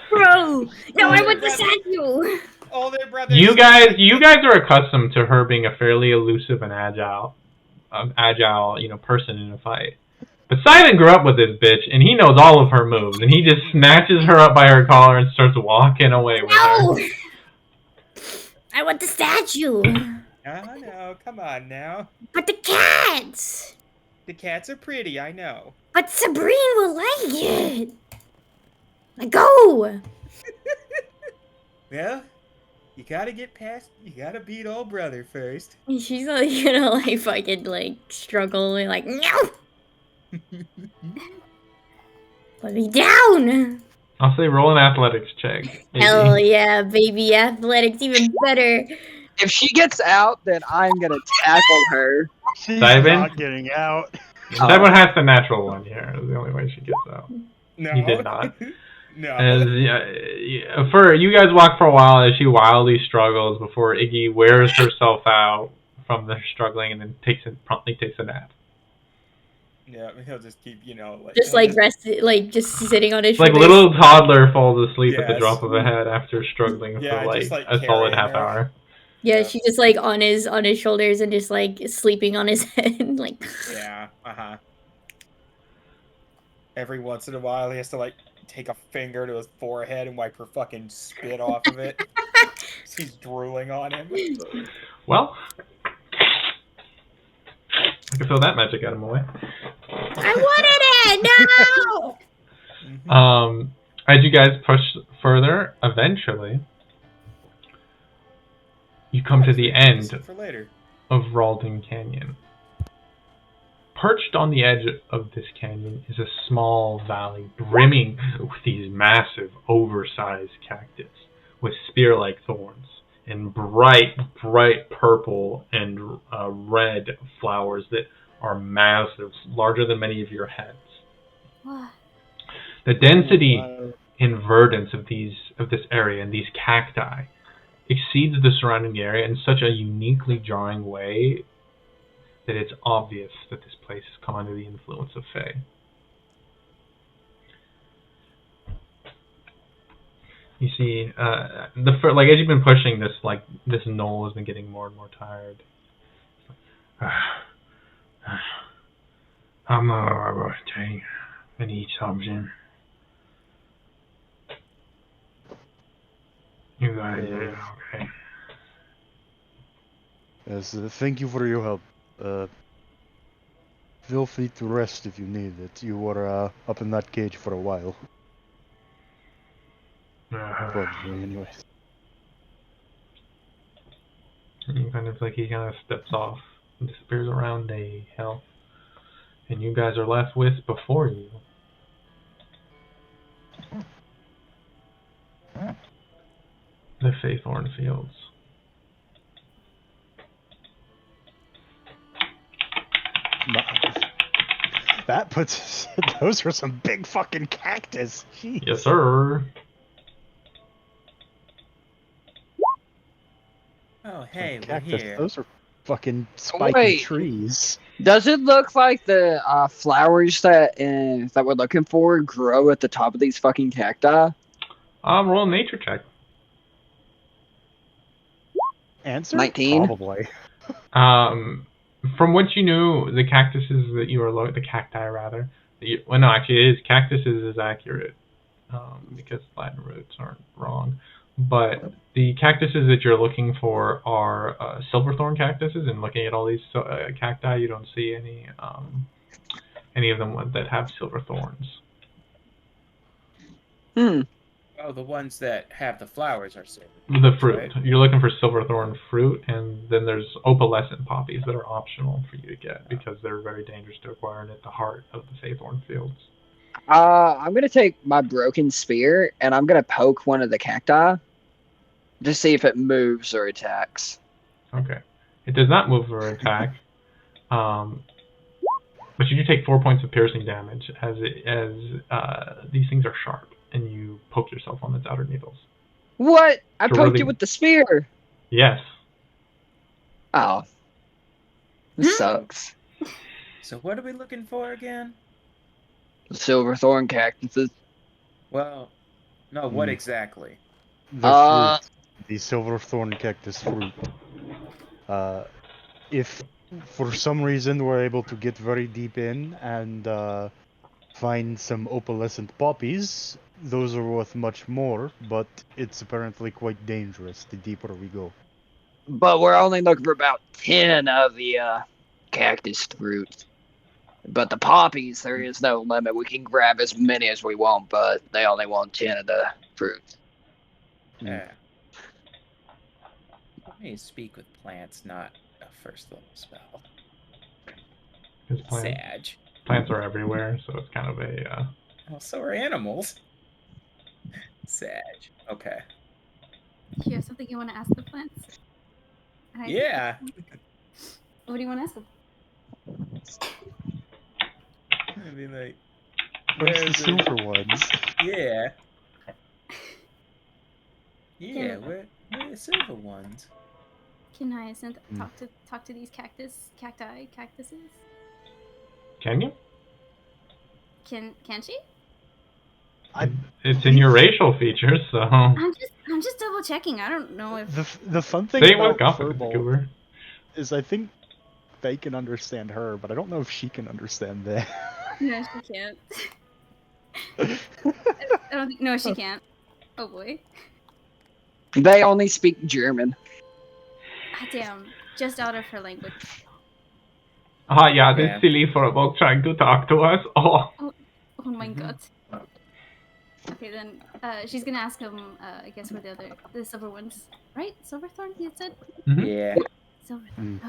Bro! No, I want the statue! Older brother. You guys are accustomed to her being a fairly elusive and agile, person in a fight. But Simon grew up with this bitch, and he knows all of her moves, and he just snatches her up by her collar and starts walking away with No! her. I want the statue! No, come on now. But the cats! The cats are pretty, I know. But Sabrine will like it! Like, go! Well, you gotta beat old brother first. And she's like, gonna, like, fucking, like, struggle and, like, no! Put me down! I'll say roll an athletics check. Hell yeah, baby. Athletics even better. If she gets out, then I'm gonna tackle her. She's Dive in? not getting out. Everyone has the natural one here. It's the only way she gets out. No. He did not. No. As for you guys walk for a while as she wildly struggles before Iggy wears herself out from the struggling and then promptly takes a nap. Yeah, he'll just keep, Just like rested, like just sitting on his Like shoulders. little toddler falls asleep at the Yes. drop of a head after struggling Yeah, for just, like, a solid carrying half her. hour. Yeah, she's just like on his shoulders and just like sleeping on his head, like. Yeah, Every once in a while, he has to, like, take a finger to his forehead and wipe her fucking spit off of it. She's drooling on him. Well, I can throw that magic at him away. I wanted it! No! As you guys push further, eventually, you come to the end For later. of Ralden Canyon. Perched on the edge of this canyon is a small valley brimming with these massive, oversized cactus, with spear-like thorns and bright, bright purple and red flowers that are massive, larger than many of your heads. What? The density Wow. and verdance of this area and these cacti exceeds the surrounding area in such a uniquely jarring way that it's obvious that this place has come under the influence of Fae. You see, as you've been pushing this, this knoll has been getting more and more tired. I'm gonna take and eat something. You guys are okay. Yes, thank you for your help. Feel free to rest if you need it. You were up in that cage for a while. Probably, anyway. And he kind of steps off and disappears around a hill. And you guys are left with before you the Feythorn Fields. That puts... Those were some big fucking cactus. Jeez. Yes, sir. Oh, hey, we're Cactus. here. Those are fucking spiky Wait. trees. Does it look like the flowers that we're looking for grow at the top of these fucking cacti? Roll a nature check. Answer? 19? Probably. From what you knew, the cactuses that you were the cacti rather. Well, no, actually, it is cactuses is accurate because Latin roots aren't wrong. But the cactuses that you're looking for are silverthorn cactuses, and looking at all these cacti, you don't see any of them that have silver thorns. Hmm. Oh, the ones that have the flowers are silver. The fruit. Right. You're looking for silverthorn fruit, and then there's opalescent poppies that are optional for you to get because they're very dangerous to acquire and at the heart of the Feythorn Fields. I'm gonna take my broken spear and I'm gonna poke one of the cacti to see if it moves or attacks. Okay. It does not move or attack, but you do take 4 points of piercing damage as these things are sharp, and you poke yourself on its outer needles. What? I To poked really- it with the spear. Yes. Oh, this sucks. So what are we looking for again? Silverthorn cactuses. Well, no, what exactly? The fruit. The silverthorn cactus fruit. If for some reason we're able to get very deep in and find some opalescent poppies, those are worth much more, but it's apparently quite dangerous the deeper we go. But we're only looking for about 10 of the cactus fruit. But the poppies, there is no limit. We can grab as many as we want, but they only want 10 of the fruit. Yeah. Let me speak with plants, not a first level spell. Because plants are everywhere, so it's kind of a... Well, so are animals. Sag. Okay. Do you have something you want to ask the plants? Yeah. What do you want to ask them? I mean, like... Where's the silver ones? Yeah. Yeah, where are the silver ones? Can Hyacinth talk to these cactuses? Can you? Can she? It's in your racial features, so... I'm just double checking. I don't know if The fun thing They about woke up in Furball Vancouver. is I think they can understand her, but I don't know if she can understand them. no, she can't. I don't think. No, she can't. Oh boy. They only speak German. Ah, damn. Just out of her language. Yeah, this silly Furball trying to talk to us. Oh my god. Okay, then she's gonna ask him. I guess where the silver ones, right? Silverthorn, you said. Mm-hmm. Yeah. Silverthorn.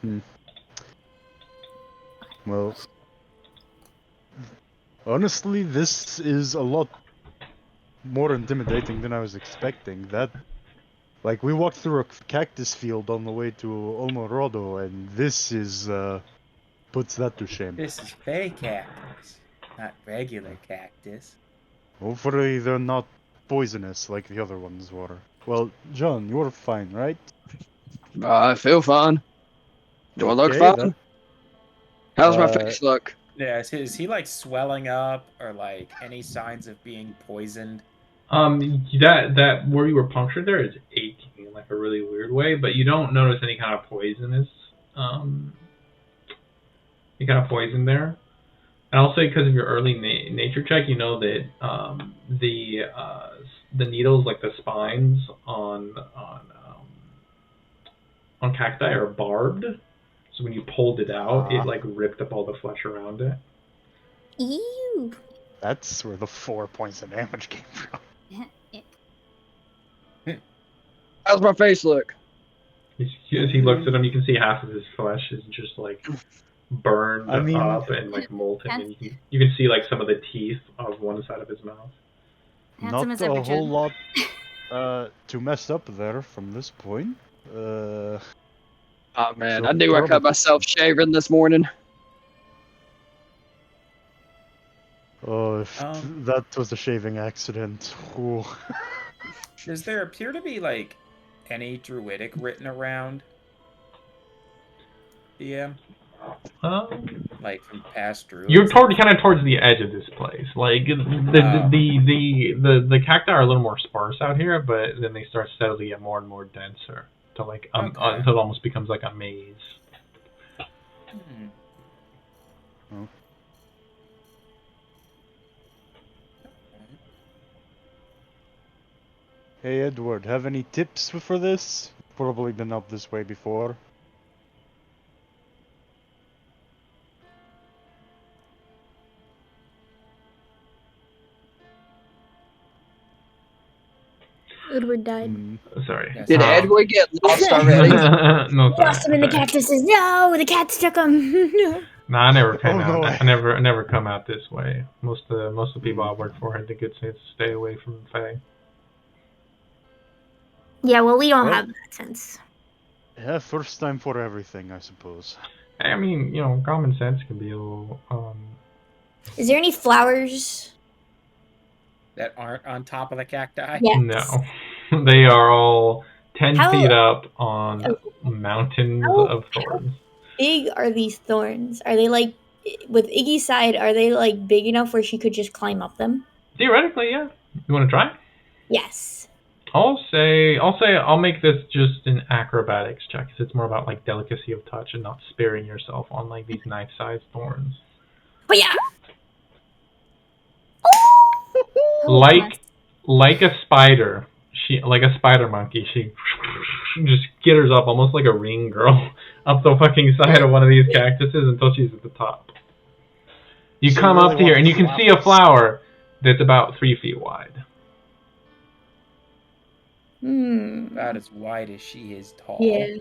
Okay. Well, honestly, this is a lot more intimidating than I was expecting. Like, we walked through a cactus field on the way to Olmorado, and this puts that to shame. This is fey cactus, not regular cactus. Hopefully they're not poisonous like the other ones were. Well, John, you're fine, right? I feel fine. Do I look Okay, fine? How's my face look? Yeah, is he like swelling up or like any signs of being poisoned? That where you were punctured there is aching in like a really weird way, but you don't notice any kind of poisonous, any kind of poison there. And also because of your early nature check, you know that the needles, like the spines on cacti, are barbed. So when you pulled it out, it like ripped up all the flesh around it. Ew. That's where the 4 points of damage came from. How's my face look? As he looks at him, you can see half of his flesh is just like burned up and like molten, and you can see like some of the teeth of one side of his mouth. Not a whole lot to mess up there from this point. Oh man, So I knew I cut myself shaving this morning. Oh, if that was a shaving accident. Ooh. Does there appear to be like any druidic written around? Yeah. Like from past druids. You're kind of towards the edge of this place. Like the cacti are a little more sparse out here, but then they start steadily get more and more denser to like until it almost becomes like a maze. Oh. Hey Edward, have any tips for this? Probably been up this way before. Edward died. Sorry. Did Edward get lost already? No, sorry. Lost him in the cactuses. No, the cats took him. No. No, I never came out. No. I never come out this way. Most of the people I work for had the good sense to stay away from Fae. Yeah, well, we don't have that sense. Yeah, first time for everything, I suppose. I mean, you know, common sense can be a little. Is there any flowers that aren't on top of the cacti? Yes. No, they are all 10 feet up on mountains of thorns. How big are these thorns? Are they like, with Iggy's side, are they like big enough where she could just climb up them? Theoretically, yeah. You want to try? Yes. I'll make this just an acrobatics check, because it's more about like delicacy of touch and not sparing yourself on like these knife-sized thorns. But yeah. Like a spider, like a spider monkey, she just skitters up almost like a ring girl up the fucking side of one of these cactuses until she's at the top. You come up here and you can see a flower that's about 3 feet wide. About as wide as she is tall. Yeah.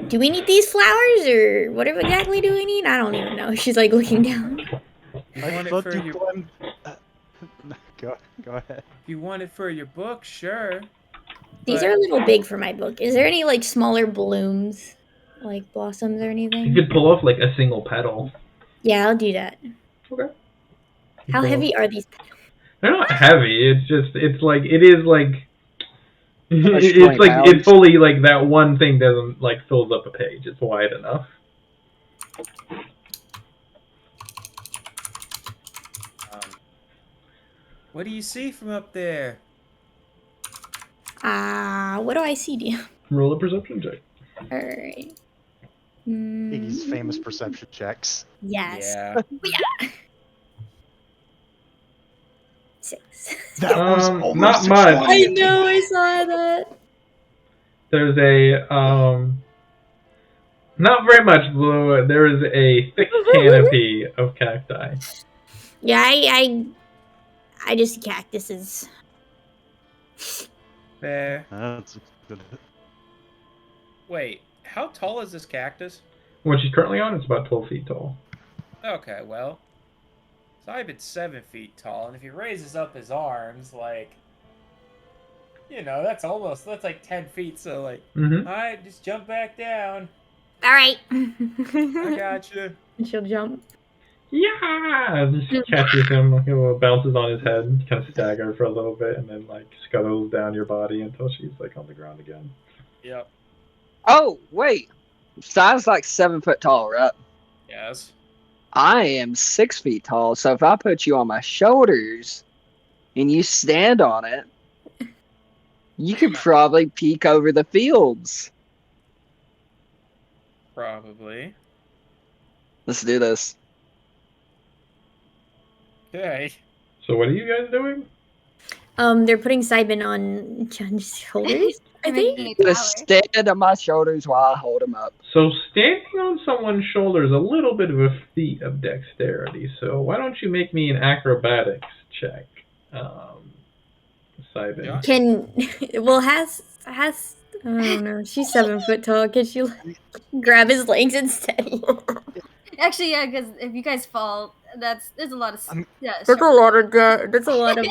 Do we need these flowers, or what exactly do we need? I don't even know. She's like looking down. I thought you planned... Go ahead. If you want it for your book, sure. These are a little big for my book. Is there any like smaller blooms, like blossoms or anything? You could pull off like a single petal. Yeah, I'll do that. Okay. How heavy are these petals? They're not heavy. It's like pounds. it's fully like that one thing doesn't like fills up a page. It's wide enough. What do you see from up there? What do I see, dear? Roll a perception check. Alright. Iggy's famous perception checks. Yes. Yeah. Yeah. 6. That was almost not much. I know, I saw that. There's a not very much blue. There is a thick canopy of cacti. Yeah, I just see cactuses. There. That's good. Wait, how tall is this cactus? What she's currently on is about 12 feet tall. Okay, well, Cybin's 7 feet tall, and if he raises up his arms, like, you know, that's like 10 feet, so, like, alright, just jump back down. Alright. I gotcha. She'll jump. Yeah! Just catches him, like, bounces on his head, kind of stagger for a little bit, and then, like, scuttles down your body until she's, like, on the ground again. Yep. Oh, wait. Simon's like 7 foot tall, right? Yes. I am 6 feet tall, so if I put you on my shoulders and you stand on it, you could probably peek over the fields. Probably. Let's do this. Okay. So what are you guys doing? They're putting Cybin on John's shoulders, I think. Making Gonna it power. stand on my shoulders while I hold him up. So standing on someone's shoulder is a little bit of a feat of dexterity, so why don't you make me an acrobatics check, Cybin? Yeah. Has I don't know. She's 7 foot tall. Can she grab his legs instead? Actually, yeah, because if you guys fall, there's a lot of There's a lot of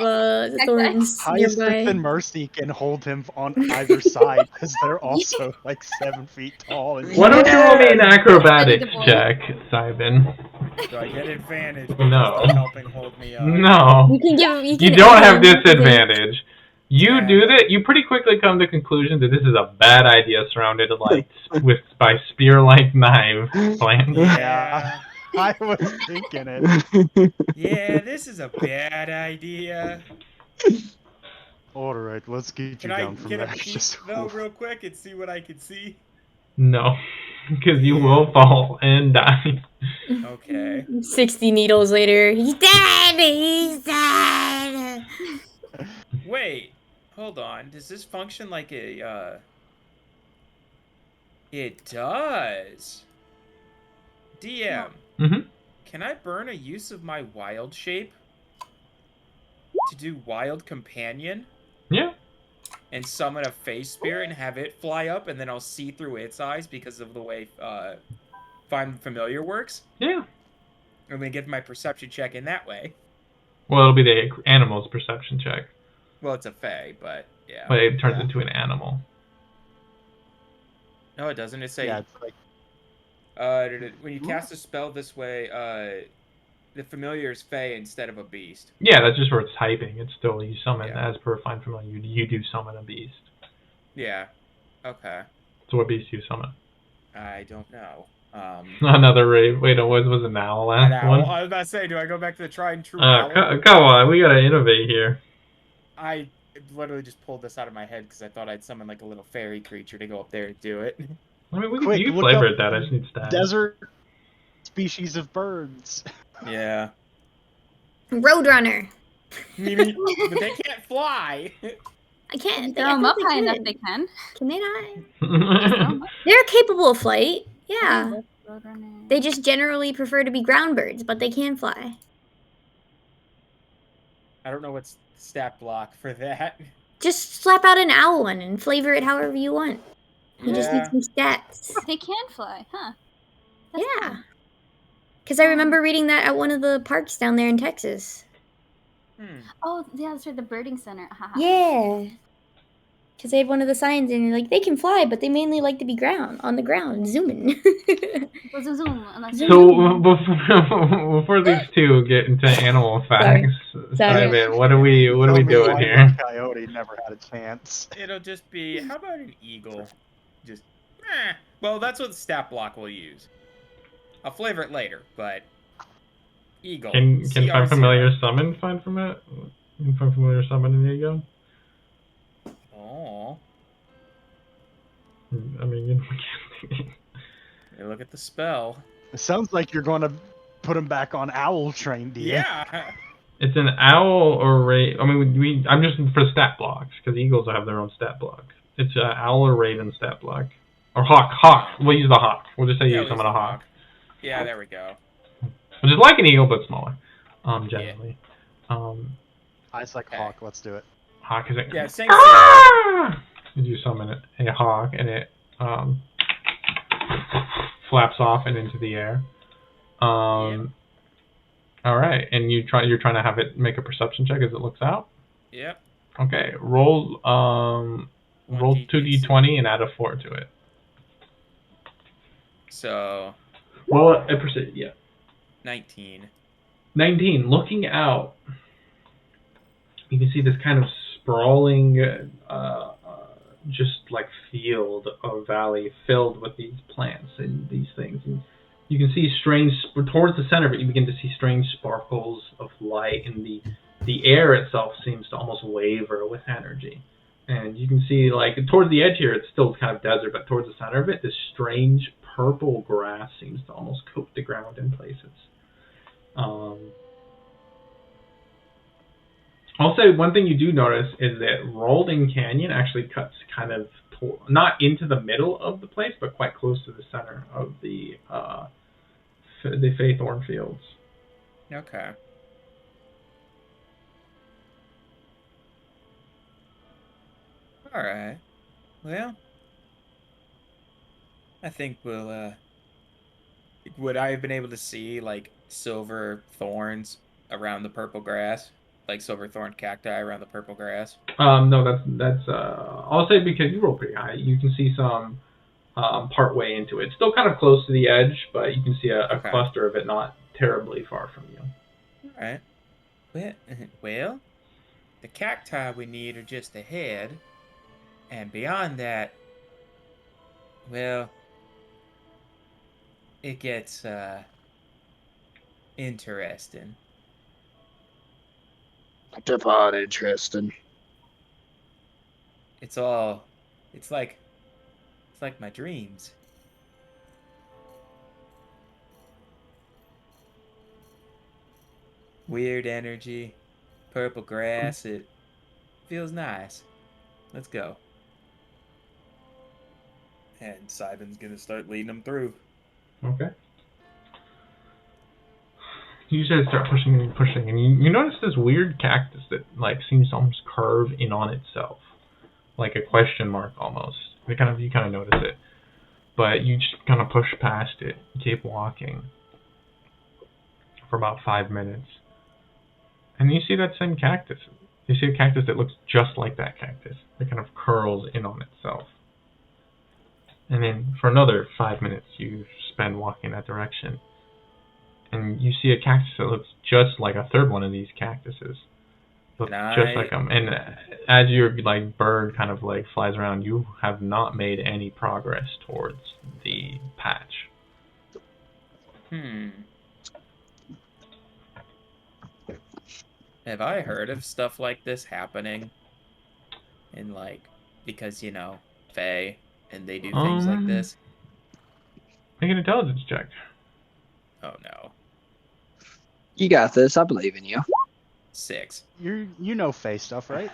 thorns Hyacinth nearby. and Mercy can hold him on either side because they're also like 7 feet tall. And Why don't you roll me an acrobatics check, Cybin? Do I get advantage? No. For helping hold me up? No. You don't have disadvantage. You do that. You pretty quickly come to the conclusion that this is a bad idea, surrounded like by spear-like knives. Yeah, I was thinking it. Yeah, this is a bad idea. Alright, let's get Can you I down from get a there. peek, Just though, real quick and see what I can see? No, because you will fall and die. Okay. 60 needles later. He's dead! He's dead! Wait, hold on. Does this function like a, It does! DM, can I burn a use of my wild shape to do Wild Companion? Yeah. And summon a face spear and have it fly up, and then I'll see through its eyes because of the way Find Familiar works? Yeah. And then get my perception check in that way. Well, it'll be the animal's perception check. Well, it's a fae, but yeah. But it turns into an animal. No, it doesn't. It say it's like when you cast a spell this way, the familiar is fae instead of a beast. Yeah, that's just where it's typing. It's still you summon as per Find Familiar. You do summon a beast. Yeah. Okay. So what beast do you summon? I don't know. Another rave. Wait, was an owl last one? I was about to say, do I go back to the tried and true owl? Come on, we gotta innovate here. I literally just pulled this out of my head because I thought I'd summon like a little fairy creature to go up there and do it. I mean, Quick, you can look flavor up it that. I just need stats. desert species of birds. Yeah. Roadrunner. But they can't fly. I can't. Throw them up high enough, they can. Can they not? They're capable of flight. Yeah. They just generally prefer to be ground birds, but they can fly. I don't know what's stat block for that. Just slap out an owl one and flavor it however you want. You just need some stats. They can fly, huh? Yeah. Because I remember reading that at one of the parks down there in Texas. Oh, yeah, that's right, the birding center. Yeah. Because they had one of the signs and like, they can fly, but they mainly like to be on the ground, zooming. So before these two get into animal facts, Simon, what are we doing here? Coyote never had a chance. It'll just be, how about an eagle? Just, well, that's what the stat block will use. I'll flavor it later, but eagle. Can Find Familiar summon Find Familiar? Can Find Familiar summon an eagle? Oh. I mean, Hey, look at the spell. It sounds like you're going to put him back on owl train, do you? Yeah. It's an owl or raven. I mean, I'm just for stat blocks because eagles have their own stat block. It's an owl or raven stat block, or hawk. Hawk. We'll use the hawk. We'll just say you summon a hawk. Yeah, there we go. Which is like an eagle but smaller, generally. It's like hawk. Let's do it. Hawk is it? Yeah, same. You summon a hawk and it flaps off and into the air. All right, and you're trying to have it make a perception check as it looks out. Yep. Okay, roll 2d20 and add a 4 to it. So. Well, yeah. 19. 19. Looking out, you can see this kind of sprawling, just like field or valley filled with these plants and these things. And you can see towards the center of it, you begin to see strange sparkles of light, and the air itself seems to almost waver with energy. And you can see, like, towards the edge here, it's still kind of desert, but towards the center of it, this strange purple grass seems to almost coat the ground in places. I'll say one thing you do notice is that Rolling Canyon actually cuts kind of not into the middle of the place, but quite close to the center of the Feythorn Fields. Okay. All right. Well, I think we'll. Would I have been able to see like silver thorns around the purple grass? Like silver thorn cacti around the purple grass? No, that's I'll say because you roll pretty high, you can see some part way into it. Still kind of close to the edge, but you can see a cluster of it not terribly far from you. All right. Well, the cacti we need are just ahead, and beyond that, well, it gets interesting. Define interesting. It's like my dreams. Weird energy, purple grass, it feels nice. Let's go. And Simon's gonna start leading them through. Okay. You guys start pushing and pushing, and you notice this weird cactus that like seems to almost curve in on itself, like a question mark almost. You kind of notice it, but you just kind of push past it, keep walking for about 5 minutes, and you see that same cactus. You see a cactus that looks just like that cactus. It kind of curls in on itself, and then for another 5 minutes you spend walking in that direction. And you see a cactus that looks just like a third one of these cactuses. Looks just like them. And as your like bird kind of like flies around, you have not made any progress towards the patch. Have I heard of stuff like this happening? And like, because you know, Fae, and they do things like this. Make an intelligence check. Oh no. You got this. I believe in you. 6. You know Fae stuff, right?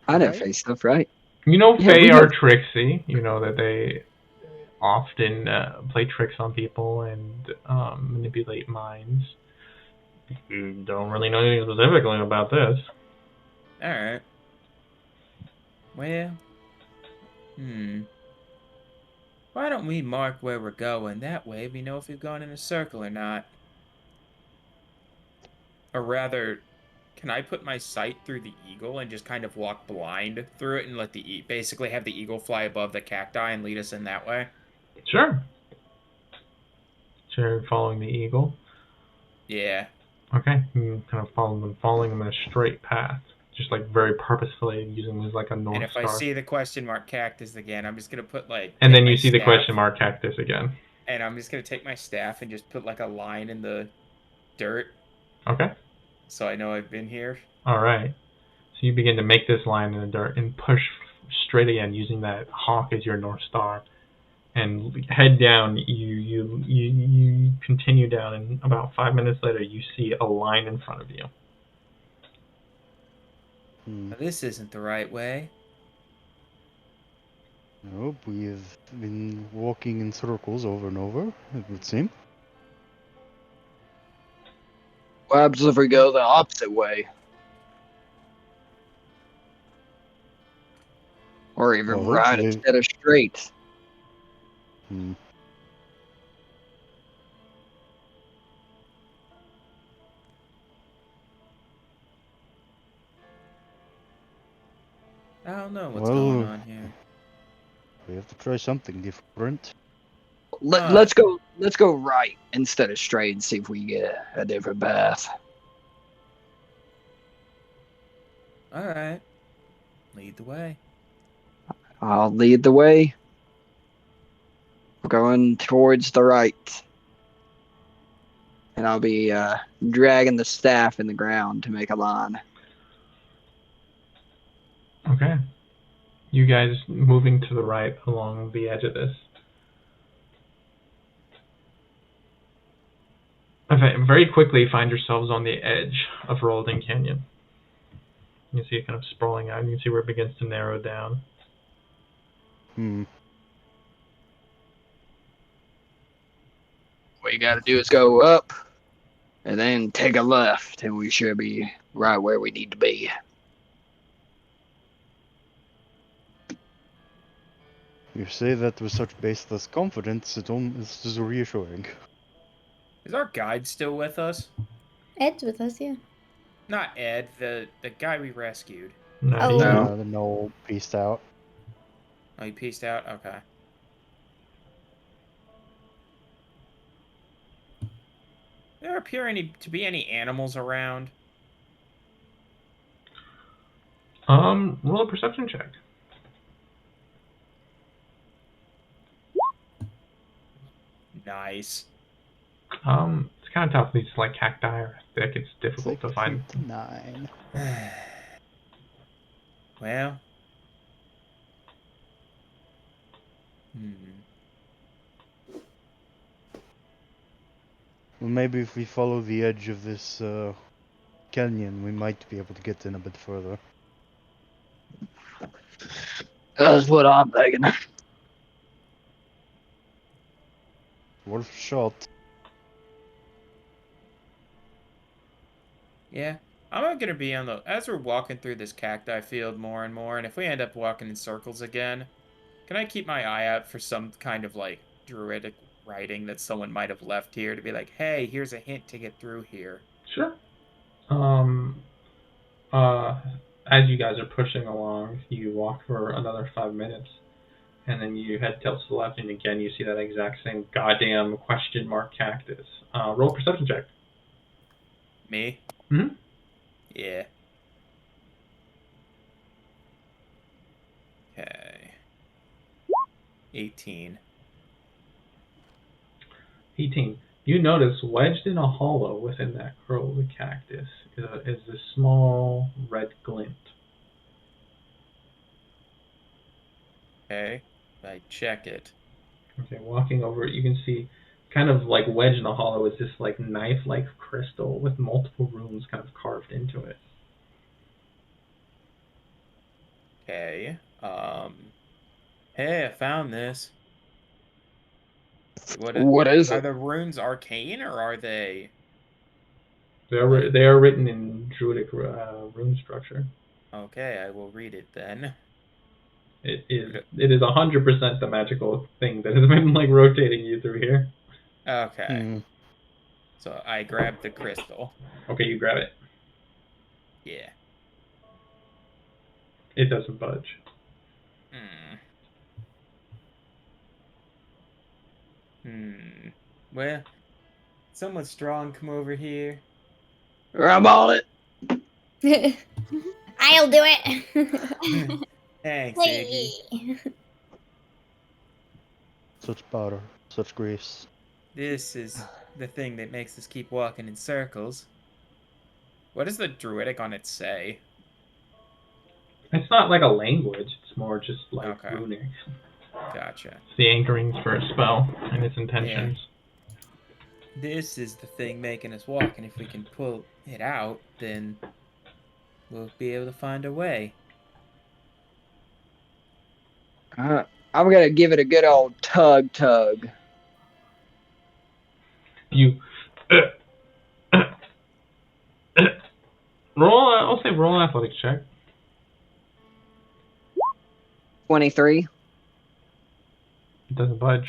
I know Fae stuff, right? You know Fae are tricksy. You know that they often play tricks on people and manipulate minds. You don't really know anything specifically about this. Alright. Well, why don't we mark where we're going? That way we know if we've gone in a circle or not. Or rather, can I put my sight through the eagle and just kind of walk blind through it and let basically have the eagle fly above the cacti and lead us in that way? Sure. So you're following the eagle? Yeah. Okay. You kind of following them in a straight path. Just like very purposefully using this like a north star. And if star. I see the question mark cactus again, I'm just going to put like... And then you see the question mark cactus again. And I'm just going to take my staff and just put like a line in the dirt. Okay. So I know I've been here. Alright. So you begin to make this line in the dirt and push straight again using that hawk as your north star. And head down, you continue down, and about 5 minutes later you see a line in front of you. Now, this isn't the right way. Nope, we've been walking in circles over and over, it would seem. What happens if we go the opposite way? Or even right instead of straight? I don't know what's going on here. We have to try something different. Let's go right instead of straight and see if we get a different path. All right. Lead the way. I'll lead the way. We're going towards the right. And I'll be dragging the staff in the ground to make a line. Okay. You guys moving to the right along the edge of this. Okay, very quickly find yourselves on the edge of Rolling Canyon. You can see it kind of sprawling out. You can see where it begins to narrow down. What you gotta do is go up and then take a left, and we should be right where we need to be. You say that with such baseless confidence, it's just reassuring. Is our guide still with us? Ed's with us, yeah. Not Ed, the guy we rescued. No. Oh. No. No, peaced out. Oh, he pieced out? Okay. There appear to be any animals around? Roll a perception check. Nice. It's kind of tough. These like cacti are thick. It's difficult to find. 9. Well. Well, maybe if we follow the edge of this canyon, we might be able to get in a bit further. That's what I'm thinking. Worth a shot. Yeah. I'm gonna be on the... As we're walking through this cacti field more and more, and if we end up walking in circles again, can I keep my eye out for some kind of, like, druidic writing that someone might have left here to be like, hey, here's a hint to get through here? Sure. As you guys are pushing along, you walk for another 5 minutes, and then you head tilts to the left, and again you see that exact same goddamn question mark cactus. Roll a perception check. Me? Mm-hmm. Yeah. Okay. 18. 18. You notice wedged in a hollow within that curled cactus is a small red glint. Okay. I check it. Okay, walking over it, you can see kind of like wedged in the hollow is this like knife-like crystal with multiple runes kind of carved into it. Okay. Hey, I found this. What is Are it? the runes arcane or are they? They are written in druidic rune structure. Okay, I will read it then. It is 100% the magical thing that has been like rotating you through here. Okay. So I grab the crystal. Okay, you grab it. Yeah. It doesn't budge. Well, someone strong come over here. I'm on it. I'll do it. Thanks, Iggy. Such power, such grace. This is the thing that makes us keep walking in circles. What does the druidic on it say? It's not like a language. It's more just like runic. Gotcha. It's the anchorings for a spell and its intentions. Yeah. This is the thing making us walk, and if we can pull it out, then we'll be able to find a way. I'm gonna give it a good old tug. You roll. I'll say roll an athletics check. 23. It doesn't budge.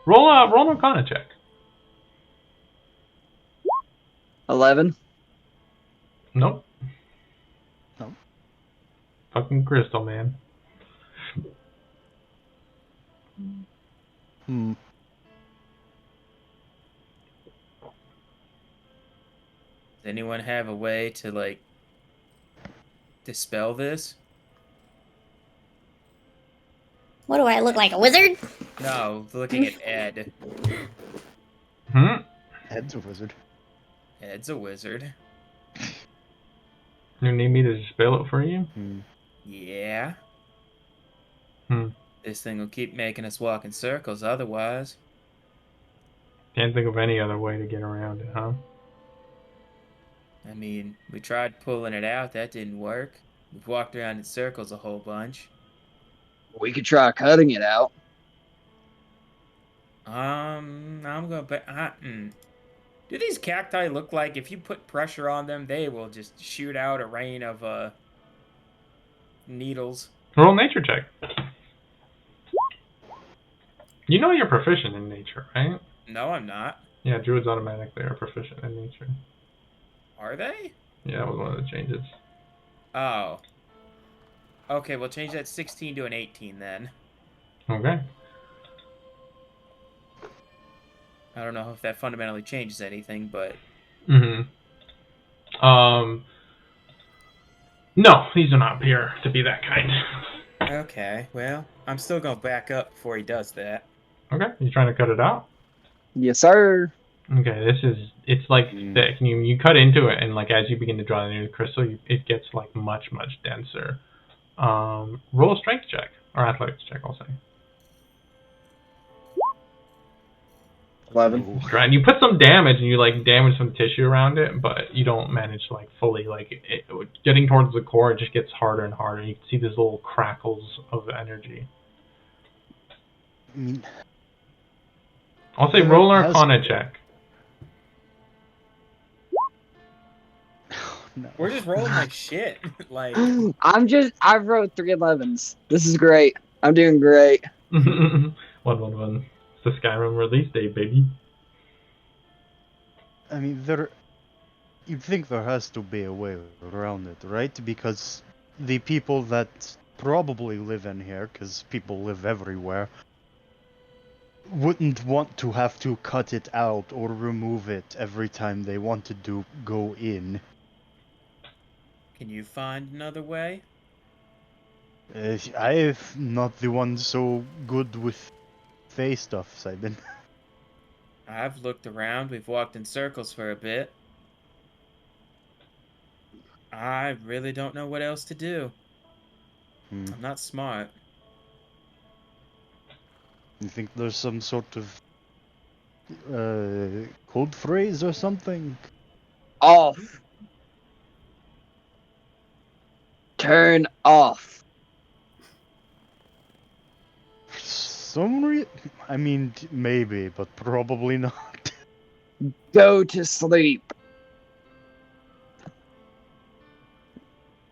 Roll an Arcana check. 11. Nope. No. Fucking crystal, man. Hmm. Does anyone have a way to, like, dispel this? What do I look like, a wizard? No, looking at Ed. Ed's a wizard. Ed's a wizard. You need me to dispel it for you? Hmm. Yeah. Hmm. This thing will keep making us walk in circles otherwise. Can't think of any other way to get around it, huh? I mean, we tried pulling it out, that didn't work. We've walked around in circles a whole bunch. We could try cutting it out. I'm gonna bet. Do these cacti look like if you put pressure on them, they will just shoot out a rain of needles? Roll nature check. You know you're proficient in nature, right? No, I'm not. Yeah, druids automatically are proficient in nature. Are they? Yeah, that was one of the changes. Oh. Okay, we'll change that 16 to an 18 then. Okay. I don't know if that fundamentally changes anything, but... No, these do not appear to be that kind. Okay, well, I'm still gonna back up before he does that. Okay, you trying to cut it out? Yes, sir. Okay, it's like thick. You cut into it, and like as you begin to draw near the crystal, it gets like much denser. Roll a strength check or athletics check, I'll say. 11. Right, and you put some damage, and you like damage some tissue around it, but you don't manage to like fully getting towards the core. It just gets harder and harder. You can see these little crackles of energy. I'll say roll an Arcana check. No. We're just rolling like shit. Like, I wrote 3 11s. This is great. I'm doing great. 111. It's the Skyrim release date, baby. I mean, you'd think there has to be a way around it, right? Because the people that probably live in here, because people live everywhere, wouldn't want to have to cut it out or remove it every time they wanted to go in. can you find another way? I'm not the one so good with Fey stuff, Simon. I've looked around. We've walked in circles for a bit. I really don't know what else to do. I'm not smart. You think there's some sort of code phrase or something? Off. Turn off. I mean, maybe, but probably not. Go to sleep.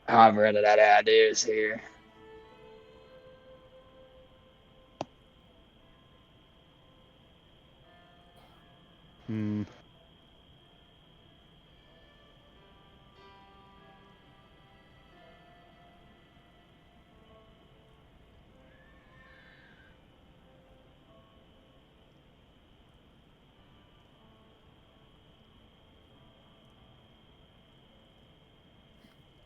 I'm running out of ideas here.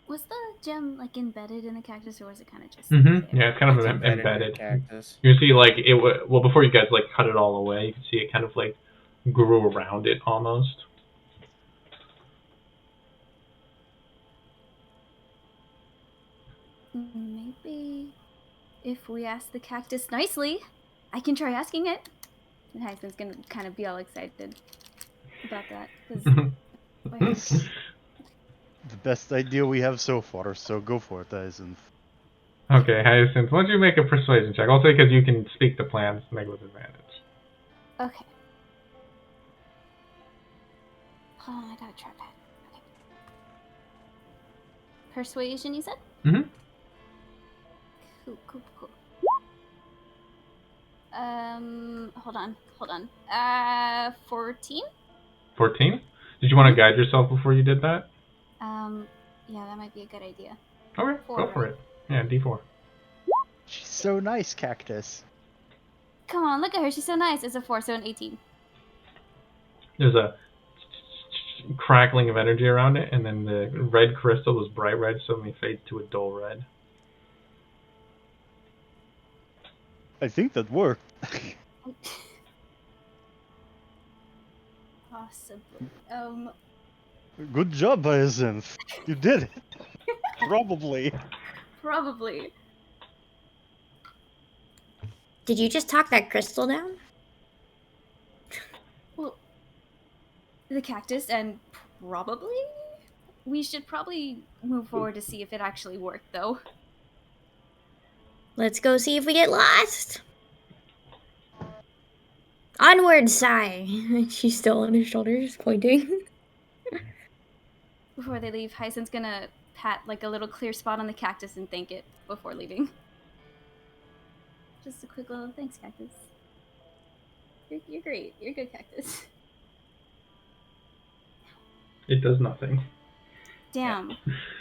Was the gem like embedded in the cactus, or was it kind of just? Yeah, it's kind of embedded. Cactus. You see, like well, before you guys like cut it all away, you can see it kind of like grew around it almost. Maybe if we ask the cactus nicely, I can try asking it. And Hyacinth's gonna kind of be all excited about that. The best idea we have so far, so go for it, Hyacinth. Okay, Hyacinth, why don't you make a persuasion check? I'll say because you can speak the plans, make it with advantage. Okay. Hold on, I gotta try that. Okay. Persuasion, you said? Mm-hmm. Cool. Hold on. 14? 14? Did you want to guide yourself before you did that? Yeah, that might be a good idea. Okay, go for it. Yeah, D4. She's so nice, Cactus. Come on, look at her. She's so nice. It's a 4, so an 18. There's a crackling of energy around it, and then the red crystal was bright red, suddenly fades to a dull red. I think that worked. Possibly. Good job, Hyacinth. You did it. Probably. Probably. Did you just talk that crystal down? Well, the cactus, and probably? We should probably move forward to see if it actually worked, though. Let's go see if we get lost. Onward, Sai. She's still on his shoulders, pointing. Before they leave, Hyacinth's gonna pat like a little clear spot on the cactus and thank it before leaving. Just a quick little thanks, cactus. You're great. You're good, cactus. It does nothing. Damn.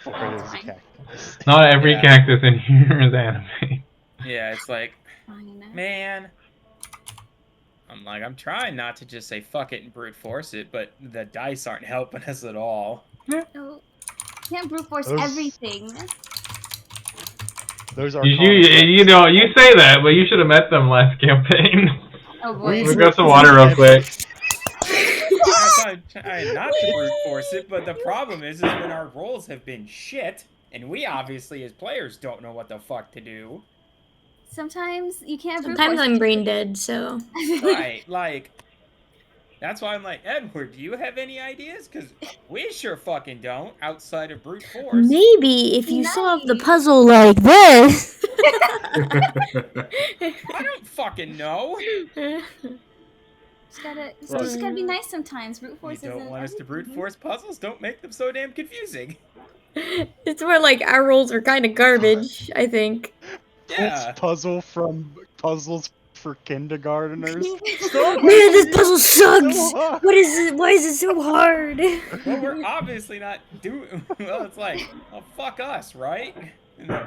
Always Fine. Cactus. Not every Yeah. cactus in here is anime. Yeah, it's like, Fine. man. I'm trying not to just say fuck it and brute force it, but the dice aren't helping us at all. No. Can't brute force Those- everything. Those are You know, you say that, but you should have met them last campaign. Oh boy. We'll grab some water real quick. I'm trying not to brute force it, but the problem is when our rolls have been shit, and we obviously as players don't know what the fuck to do. Sometimes you can't brute Sometimes force I'm brain dead, so. Right, like, that's why I'm like, Edward, do you have any ideas? Because we sure fucking don't, outside of brute force. Maybe if you solve the Nice. puzzle like this. I don't fucking know. Just gotta be nice sometimes. Brute You force don't isn't want us to brute everything. force puzzles? Don't make them so damn confusing. It's where like our rolls are kind of garbage, I think. Yeah. Puzzles for kindergarteners. Man, this puzzle sucks. So hard. What is it? Why is it so hard? Well, we're obviously not doing. Well, it's like, well, fuck us, right? And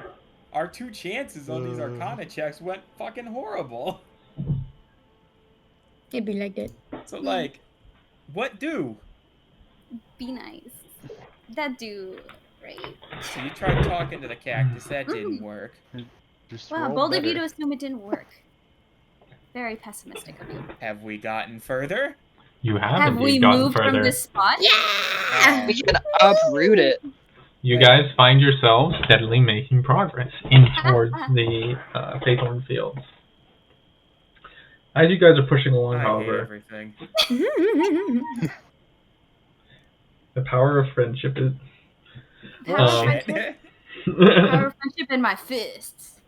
our 2 chances on these Arcana checks went fucking horrible. It'd be like that. So, like, what do? Be nice. That do, right? So you tried talking to the cactus, that didn't work. Just Wow, roll bold of you better. to assume it didn't work. Very pessimistic of you. Have we gotten further? You Have haven't we gotten moved further. from this spot? Yeah. We can uproot it. You guys find yourselves steadily making progress in towards the Feythorn Fields. As you guys are pushing along, I hate however, everything. the power of friendship is... Power of Um, friendship? Power of friendship in my fists.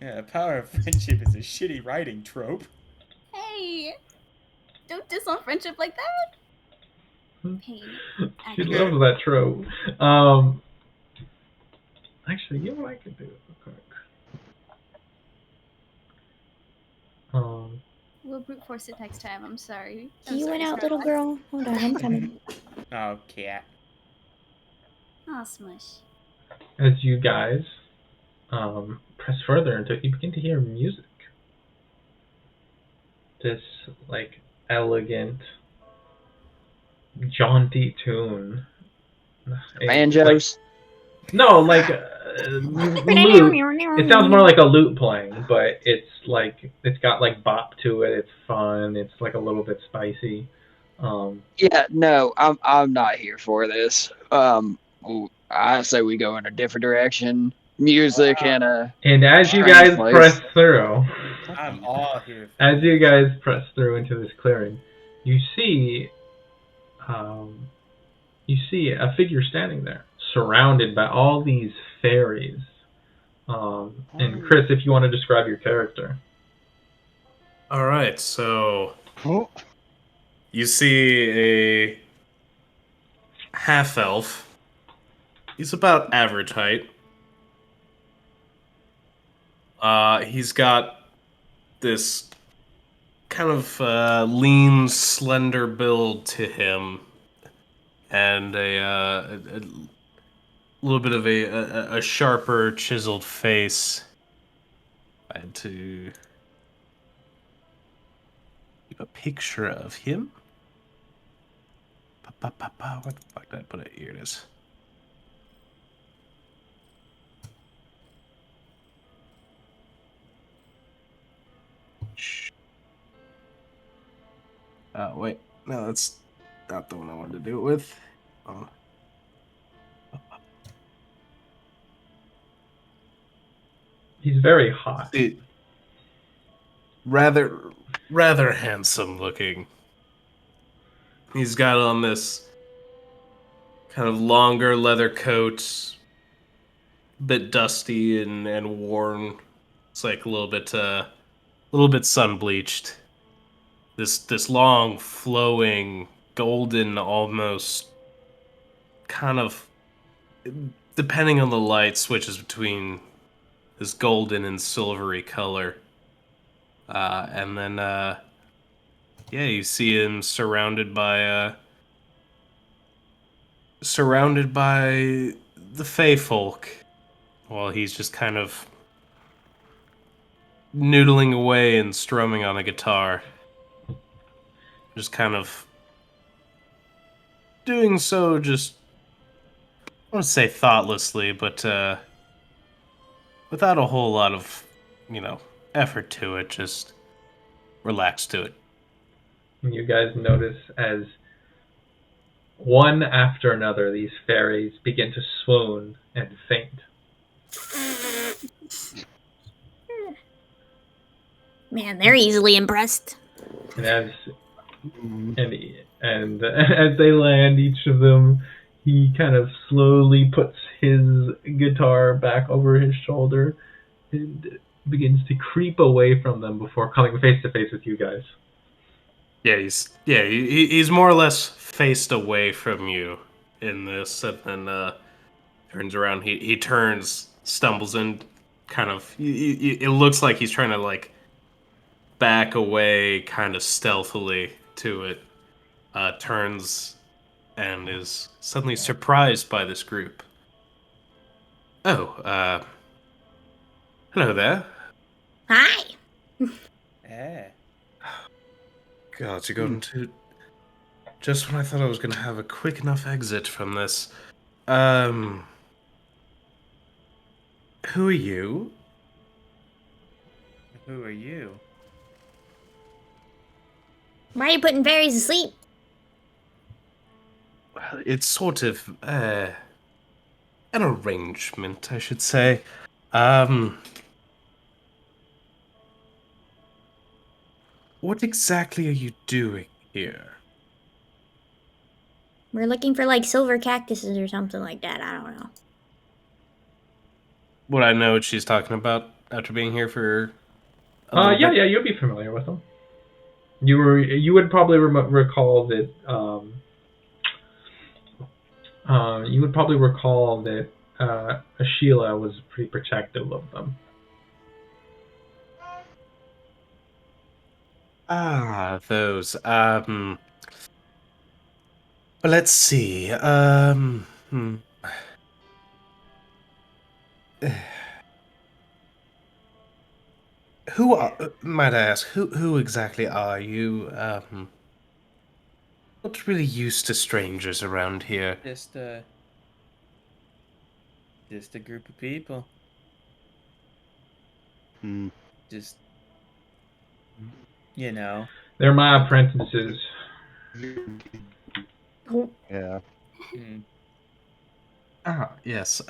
Yeah, the power of friendship is a shitty writing trope. Hey! Don't diss on friendship like that. Pain. She Actually. loves that trope. Actually, you know what I could do real quick? We'll brute force it next time. I'm sorry. You went out, little girl. Hold on, I'm coming. Oh, cat. Aw, smush. As you guys press further into it, you begin to hear music. This, like, elegant, jaunty tune. Banjos. No, like lute. It sounds more like a lute playing, but it's like it's got like bop to it. It's fun. It's like a little bit spicy. Yeah, no, I'm not here for this. I say we go in a different direction. Music and And as you Strange guys place. press through, I'm all here. as you guys press through into this clearing, you see a figure standing there, surrounded by all these fairies. And Chris, if you want to describe your character. All right, so Oh, you see a half elf. He's about average height. He's got this kind of lean, slender build to him, and a little bit of a sharper, chiseled face. I had to keep a picture of him. Where the fuck did I put it? Here it is. Wait. No, that's not the one I wanted to do it with. Oh. He's very hot. Rather handsome looking. He's got on this kind of longer leather coat, bit dusty and worn. It's like a little bit sun bleached. This long, flowing, golden, almost kind of, depending on the light, switches between this golden and silvery color. And then, yeah, you see him surrounded by the Fey folk, while he's just kind of noodling away and strumming on a guitar. Just kind of doing so, just, I want to say thoughtlessly, but without a whole lot of, effort to it, just relax to it. And you guys notice as one after another, these fairies begin to swoon and faint. Man, they're easily impressed. And as they land, each of them, he kind of slowly puts his guitar back over his shoulder and begins to creep away from them before coming face to face with you guys. Yeah, he's more or less faced away from you in this, and then turns around. He turns, stumbles in, kind of. It looks like he's trying to back away, kind of stealthily to it. Turns and is suddenly surprised by this group. Oh, hello there. Hi. Yeah. God, you're going to... Just when I thought I was going to have a quick enough exit from this. Who are you? Who are you? Why are you putting fairies to sleep? Well, it's sort of, an arrangement, I should say. What exactly are you doing here? We're looking for silver cactuses or something like that. I don't know. Would I know what she's talking about after being here for a little bit? Yeah, you'll be familiar with them. You would probably recall that. You would probably recall that Sheila was pretty protective of them. Ah, those. Well, let's see. Who are, might I ask, who exactly are you? Not really used to strangers around here. Just a group of people. Just, They're my apprentices. Yeah. Ah, yes.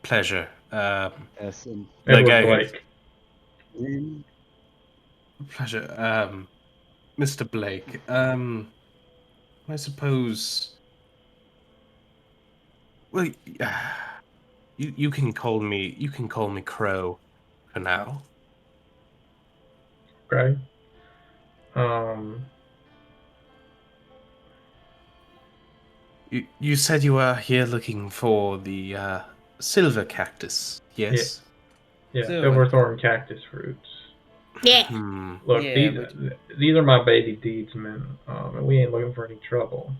Pleasure. Yes. Edward Blake. Pleasure. Mr. Blake. I suppose. Well, you can call me. You can call me Crow, for now. Right. You said you were here looking for the silver cactus. Yes. Yeah, Silver. Feythorn cactus fruits. Yeah. Look, Yeah, these are my baby deeds, man. And we ain't looking for any trouble.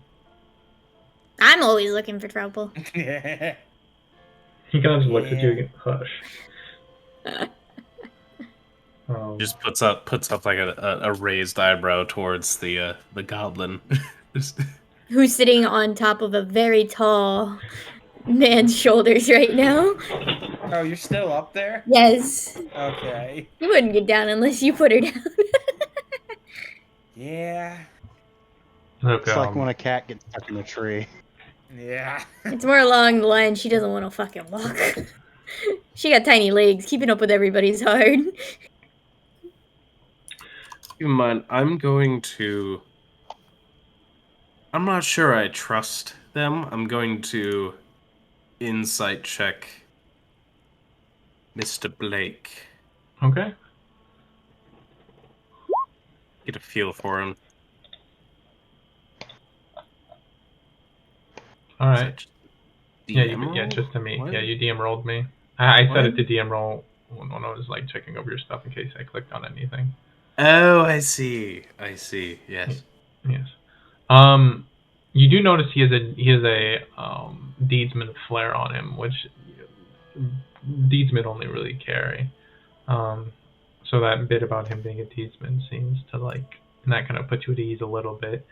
I'm always looking for trouble. He kind of just looks at you Yeah. and hush. Just puts up like a raised eyebrow towards the goblin. Who's sitting on top of a very tall man's shoulders right now. Oh, you're still up there? Yes. Okay. You wouldn't get down unless you put her down. Yeah. Look, It's like when a cat gets stuck in a tree. Yeah. It's more along the line she doesn't want to fucking walk. She got tiny legs. Keeping up with everybody's hard. Keep in mind, I'm not sure I trust them. I'm going to insight check Mr. Blake. okay. Get a feel for him. All Is right. that just Yeah, DM roll? just to me. What? Yeah, you DM rolled me. I set it What? to DM roll when I was like checking over your stuff in case I clicked on anything. Oh, I see. Yes. Yes. You do notice he has a deedsman flare on him, which deedsmen only really carry. So that bit about him being a deedsman seems to and that kind of puts you at ease a little bit.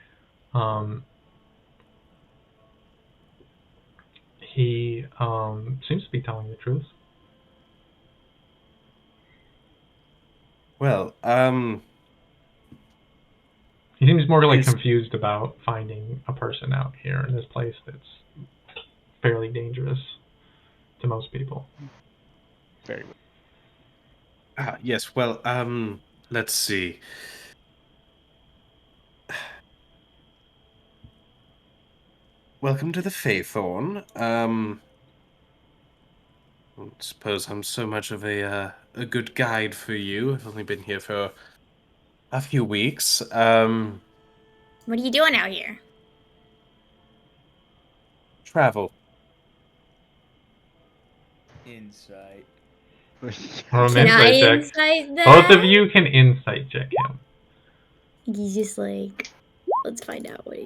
He seems to be telling the truth. Well, He seems more Is- confused about finding a person out here in this place that's fairly dangerous to most people. Very well. yes, well, let's see. Welcome to the Feythorn. I don't suppose I'm so much of a good guide for you. I've only been here for a few weeks. What are you doing out here? Travel. Insight. Roll an Can I insight check. insight that? Both of you can insight check him. He's just like, let's find out what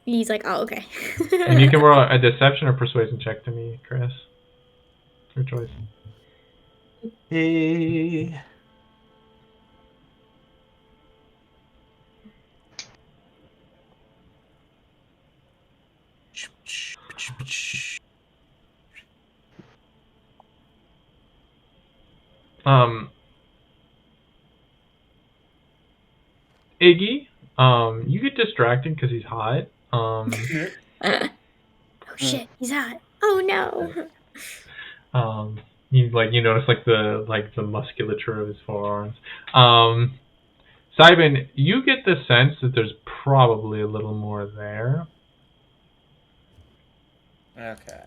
he's like, oh, okay. And you can roll a deception or persuasion check to me, Chris. Your choice. Hey. Iggy, you get distracted because he's hot. Oh shit, he's hot. Oh no. You notice the musculature of his forearms. Simon, you get the sense that there's probably a little more there. Okay.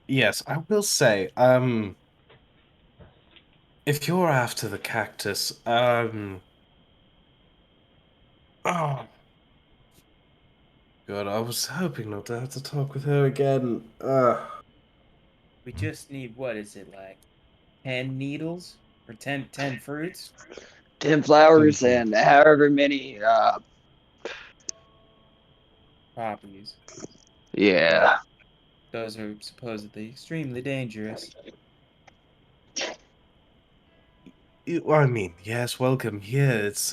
Yes, I will say, if you're after the cactus, oh, God, I was hoping not to have to talk with her again. We just need, what is it, like 10 needles? Or 10 fruits? 10 flowers Something. and however many, Poppies. yeah. Those are supposedly extremely dangerous. I mean, yes, welcome here. It's,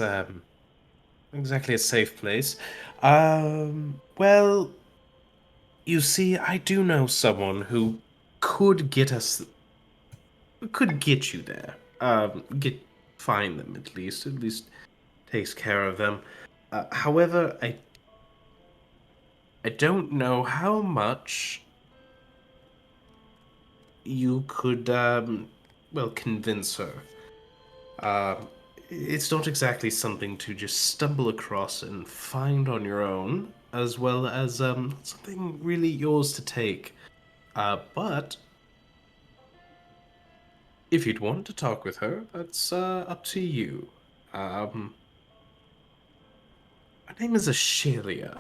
exactly a safe place. Well, you see, I do know someone who could could get you there. Find them at least takes care of them. However, I don't know how much you could, convince her. It's not exactly something to just stumble across and find on your own, as well as something really yours to take. But if you'd want to talk with her, that's up to you. Her name is Ashelia.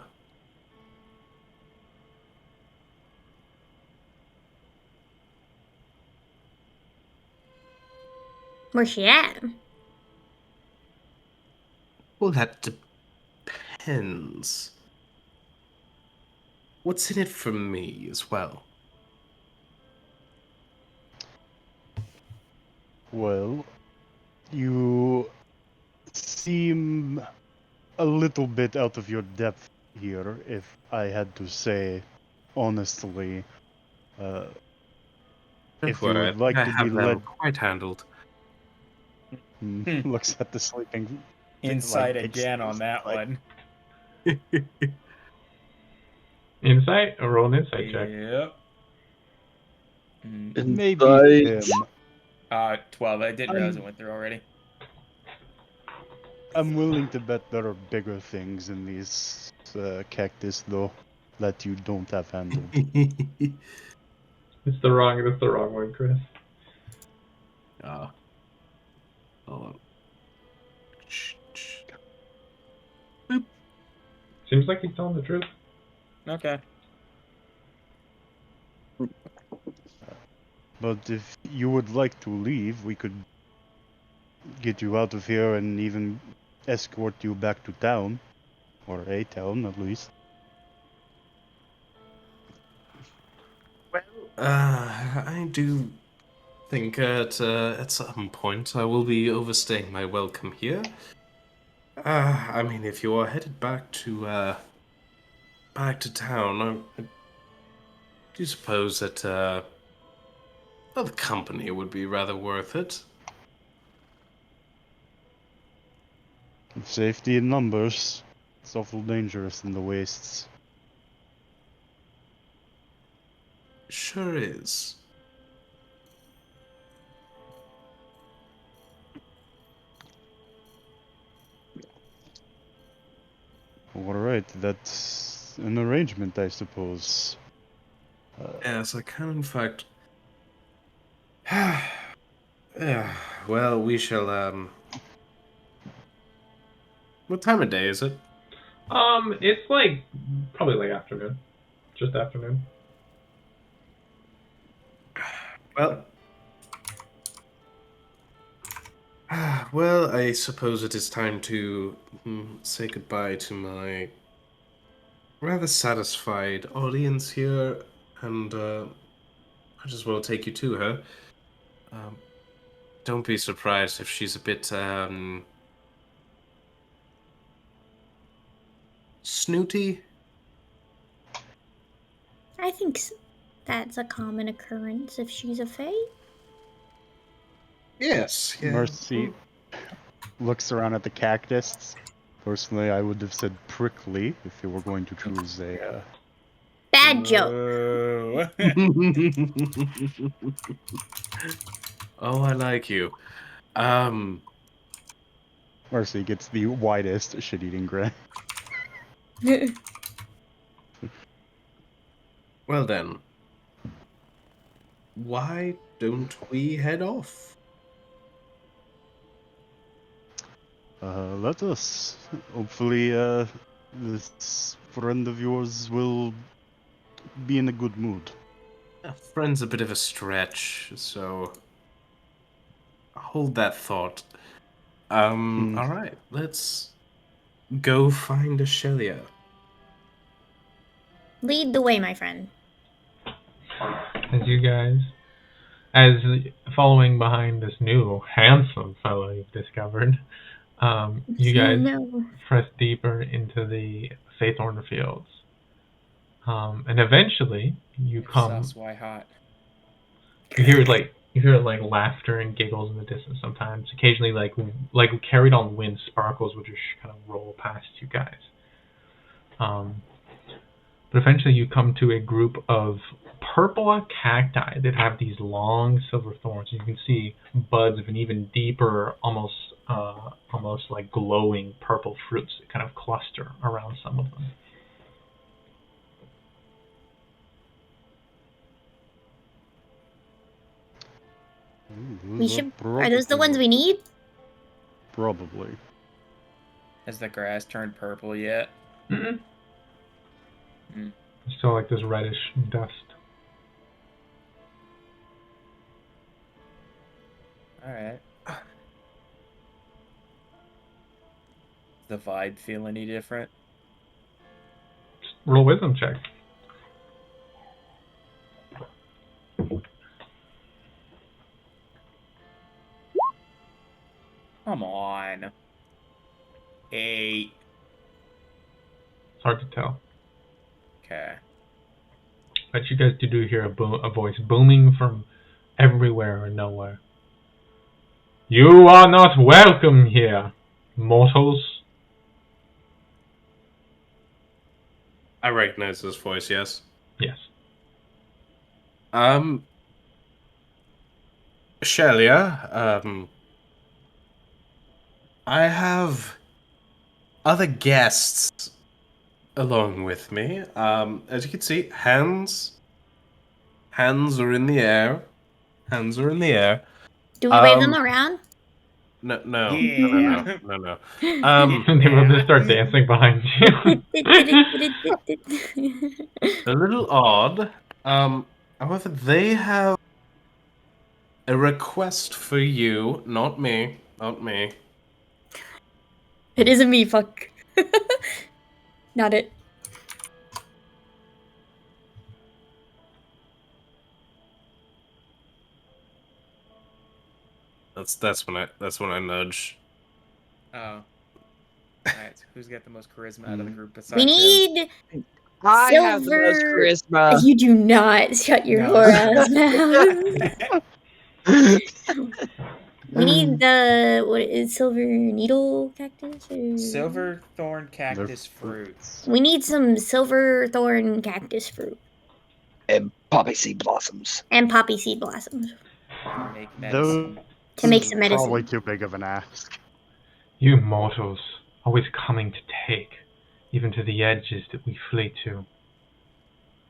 Where's she at? Well, that depends. what's in it for me as well? Well, you seem a little bit out of your depth here, if I had to say honestly. If you Don't worry, I would think like I to be have them led, quite handled. looks at the sleeping. Insight it again on seems that like- one. Insight? Or roll an insight check. Yep. Maybe him. 12. I didn't realize it went through already. I'm willing to bet there are bigger things in these cactus, though, that you don't have handled. It's the wrong one, Chris. Hold on. Seems like he's telling the truth. Okay. But if you would like to leave, we could get you out of here and even escort you back to town. Or a town, at least. I do think at some point I will be overstaying my welcome here. I mean, if you are headed back to town, I do suppose that well, the company would be rather worth it. Safety in numbers. It's awful dangerous in the wastes. Sure is. Alright, that's an arrangement, I suppose. Yes, I can, in fact. Yeah, well, we shall, What time of day is it? It's like probably like afternoon, just afternoon. Well, well, I suppose it is time to say goodbye to my rather satisfied audience here, and might as well take you to her. Don't be surprised if she's a bit snooty. I think that's a common occurrence if she's a fae. Yes, yeah. Mercy looks around at the cactus. Personally, I would have said prickly if you were going to choose a. Bad joke. Whoa. Oh, I like you. Mercy gets the widest shit-eating grin. Well then, why don't we head off? Let us. Hopefully, this friend of yours will be in a good mood. A friend's a bit of a stretch, so hold that thought. Alright, let's go find Ashelia. Lead the way, my friend. As following behind this new handsome fellow you've discovered, you guys press deeper into the Feythorn Fields, and eventually you come. Sus, why hot? You hear laughter and giggles in the distance sometimes. Occasionally, like carried on wind, sparkles will just kind of roll past you guys. But eventually you come to a group of purple cacti that have these long silver thorns. You can see buds of an even deeper, almost like glowing purple fruits that kind of cluster around some of them. Are those the ones we need? Probably. Has the grass turned purple yet? Mm-mm. It's still like this reddish dust. Alright. Does the vibe feel any different? Just roll wisdom check. Come on. 8. It's hard to tell. Okay. But you guys do hear a voice booming from everywhere and nowhere. You are not welcome here, mortals. I recognize this voice, yes. Yes. Shelia, I have other guests along with me. As you can see, hands are in the air. Hands are in the air. Do we wave them around? No. Yeah. No. They will just start dancing behind you. A little odd. However, they have a request for you, not me. It isn't me, fuck. Not it. That's when I nudge. Oh. Alright, who's got the most charisma out of the group besides We him? need I have the most silver. charisma. You do not shut your No. whore ass mouth. We need the what is silver needle cactus? Or... Silver thorn cactus fruit. We need some silver thorn cactus fruit And poppy seed blossoms. and poppy seed blossoms Make Those medicine. to make some medicine. probably too big of an ask. You mortals, always coming to take, even to the edges that we flee to.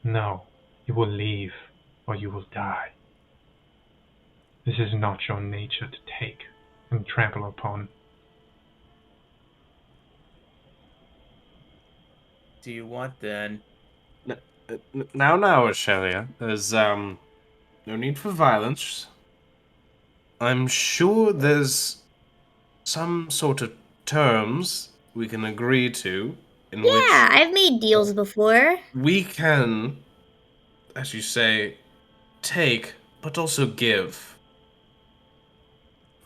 No, you will leave, or you will die. This is not your nature to take and trample upon. Do you want then? Now, Shelia, there's no need for violence. I'm sure there's some sort of terms we can agree to in which I've made deals before. we can, as you say, take, but also give.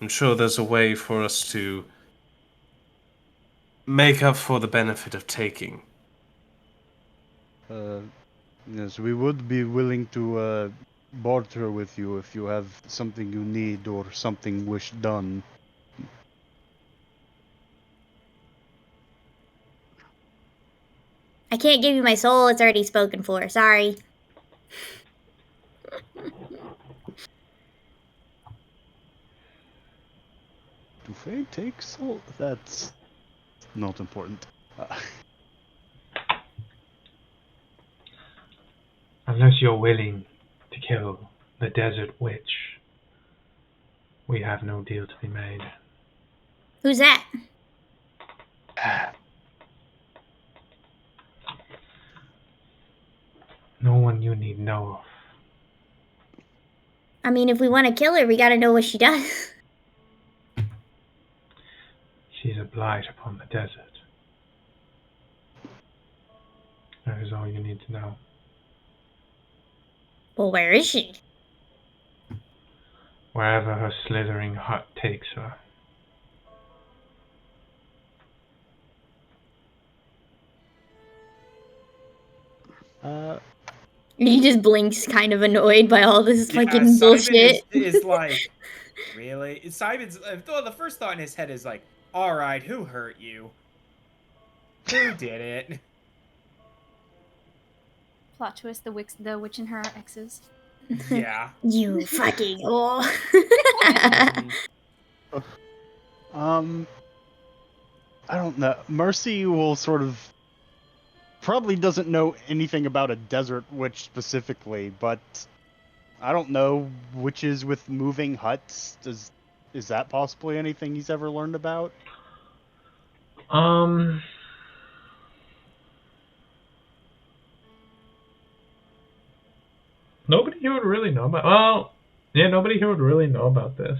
I'm sure there's a way for us to make up for the benefit of taking. Yes, we would be willing to barter with you if you have something you need or something wish done. I can't give you my soul, it's already spoken for. Sorry. Do Faye take soul? That's not important. Unless you're willing to kill the desert witch, we have no deal to be made. Who's that? No one you need know of. I mean, if we want to kill her, we gotta know what she does. She's a blight upon the desert. That is all you need to know. Well, where is she? Wherever her slithering hut takes her. He just blinks, kind of annoyed by all this fucking bullshit. Simon is like, really? Simon's the first thought in his head is like, all right, who hurt you? Who did it? Plot twist: the witch and her are exes. Yeah. You fucking whore. I don't know. Mercy will sort of probably doesn't know anything about a desert witch specifically, but I don't know witches with moving huts. Is that possibly anything he's ever learned about? Nobody here would really know about. Well, yeah, nobody here would really know about this.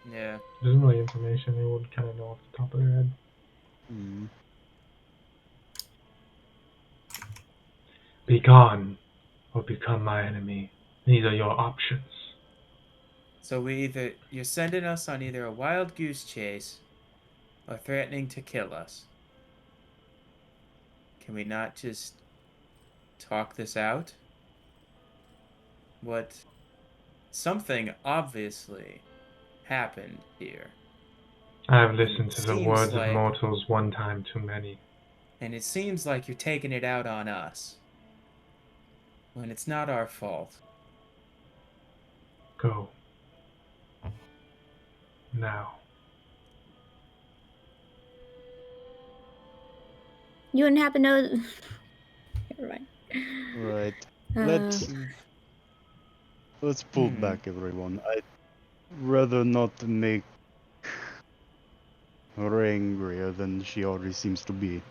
Yeah. There isn't really information they would kind of know off the top of their head. Be gone, or become my enemy. These are your options. So you're sending us on either a wild goose chase or threatening to kill us. Can we not just talk this out? Something obviously happened here. I have listened to the seems words of like- mortals one time too many. And it seems like you're taking it out on us. When it's not our fault. Go. Now. You wouldn't happen to. Never mind. Right. Uh, Let's pull back, everyone. I'd rather not make her angrier than she already seems to be.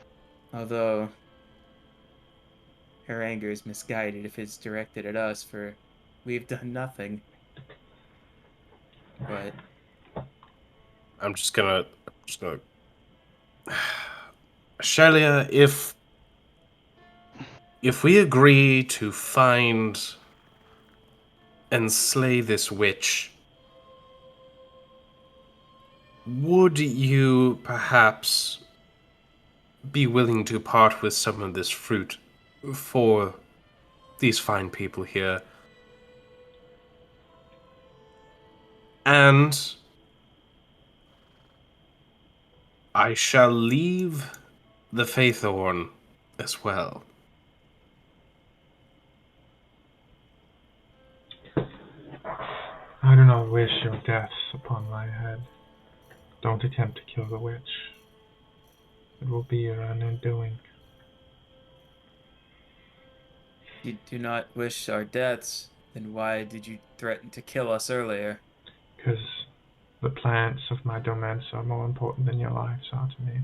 Although her anger is misguided if it's directed at us, for we've done nothing. But I'm just gonna. Shelia, if we agree to find and slay this witch, would you perhaps be willing to part with some of this fruit for these fine people here? And I shall leave the Feythorn as well. I do not wish your deaths upon my head. Don't attempt to kill the witch. It will be your undoing. you do not wish our deaths, then why did you threaten to kill us earlier? Because the plants of my domain are more important than your lives are to me.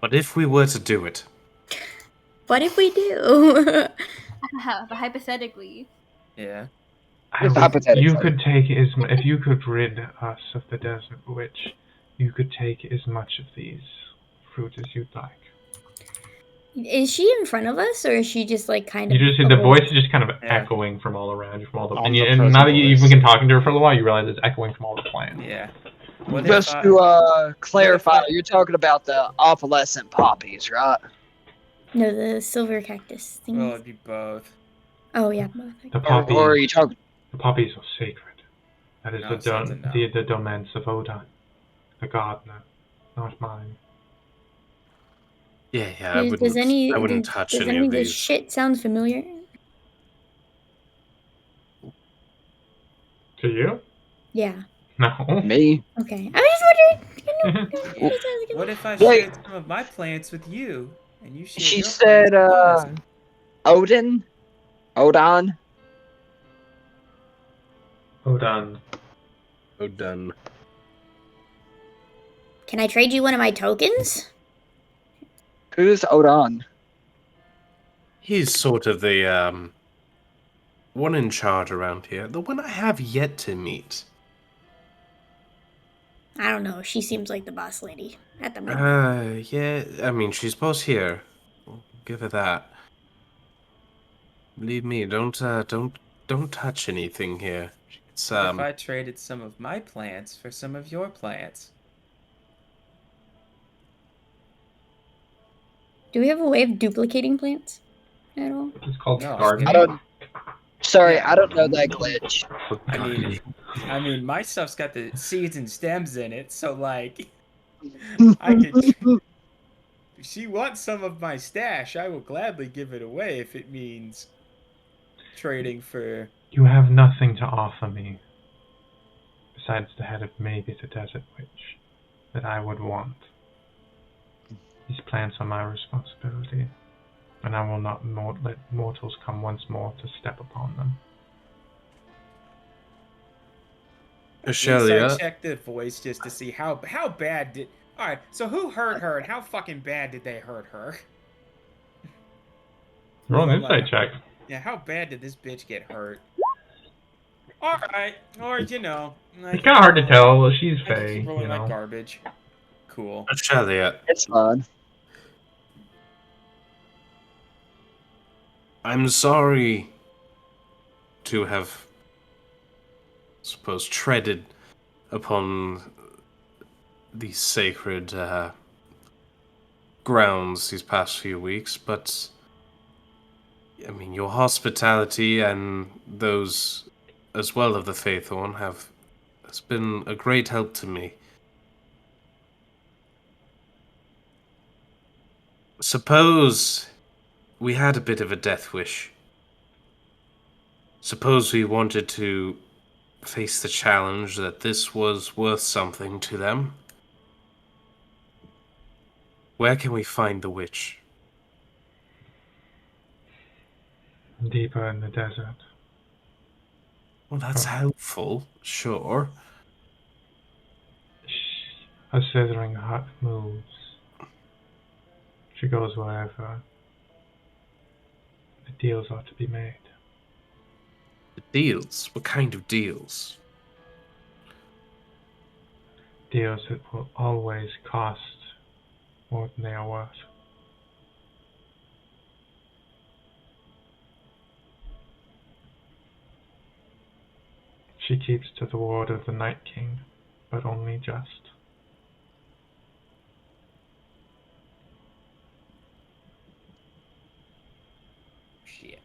But if we were to do it, what if we do? But hypothetically. Yeah. Just hypothetically. You could take if you could rid us of the desert witch, you could take as much of these fruit as you'd like. Is she in front of us, or is she just like kind of? You just the voice is just kind of echoing from all around you, from all the and now that you've been talking to her for a little while, you realize it's echoing from all the plants. Yeah. Just to clarify, you're talking about the opalescent poppies, right? No, the silver cactus thing. Well, it'd be both. Oh yeah, both. The poppies. Or are you talking? The poppies are sacred. That is No, the domains of Odin, the gardener, not mine. yeah, I wouldn't touch does any of this these. shit sounds familiar? To you? Yeah. No. Me? Okay. I was just wondering. What if I shared some of my plants with you, and you shared She your said, plants with us? Odin? Odin? Odin. Can I trade you one of my tokens? Who's Odin? He's sort of the one in charge around here. The one I have yet to meet. I don't know. She seems like the boss lady at the moment. Yeah. I mean, she's boss here. We'll give her that. Believe me, don't touch anything here. It's If I traded some of my plants for some of your plants. Do we have a way of duplicating plants at all? It's called No, gardening. I don't know that glitch. I mean, my stuff's got the seeds and stems in it, so like, I could. If she wants some of my stash, I will gladly give it away if it means trading for. You have nothing to offer me besides the head of maybe the desert witch that I would want. These plants are my responsibility, and I will not let mortals come once more to step upon them. Shelia. I checked the voice just to see how bad did. All right, so who hurt her, and how fucking bad did they hurt her? Roll an insight check. Yeah, how bad did this bitch get hurt? All right, or you know, It's kind of hard to tell. She's I can fey, keep rolling you my know. garbage. cool. Australia, It's fun. I'm sorry to have, suppose, treaded upon these sacred grounds these past few weeks, but I mean, your hospitality and those as well of the Feythorn has been a great help to me. Suppose we had a bit of a death wish. Suppose we wanted to face the challenge that this was worth something to them. Where can we find the witch? Deeper in the desert. Well, that's helpful, sure. A slithering hut moves. She goes wherever the deals are to be made. The deals? What kind of deals? Deals that will always cost more than they are worth. She keeps to the word of the Night King, but only just. Shit.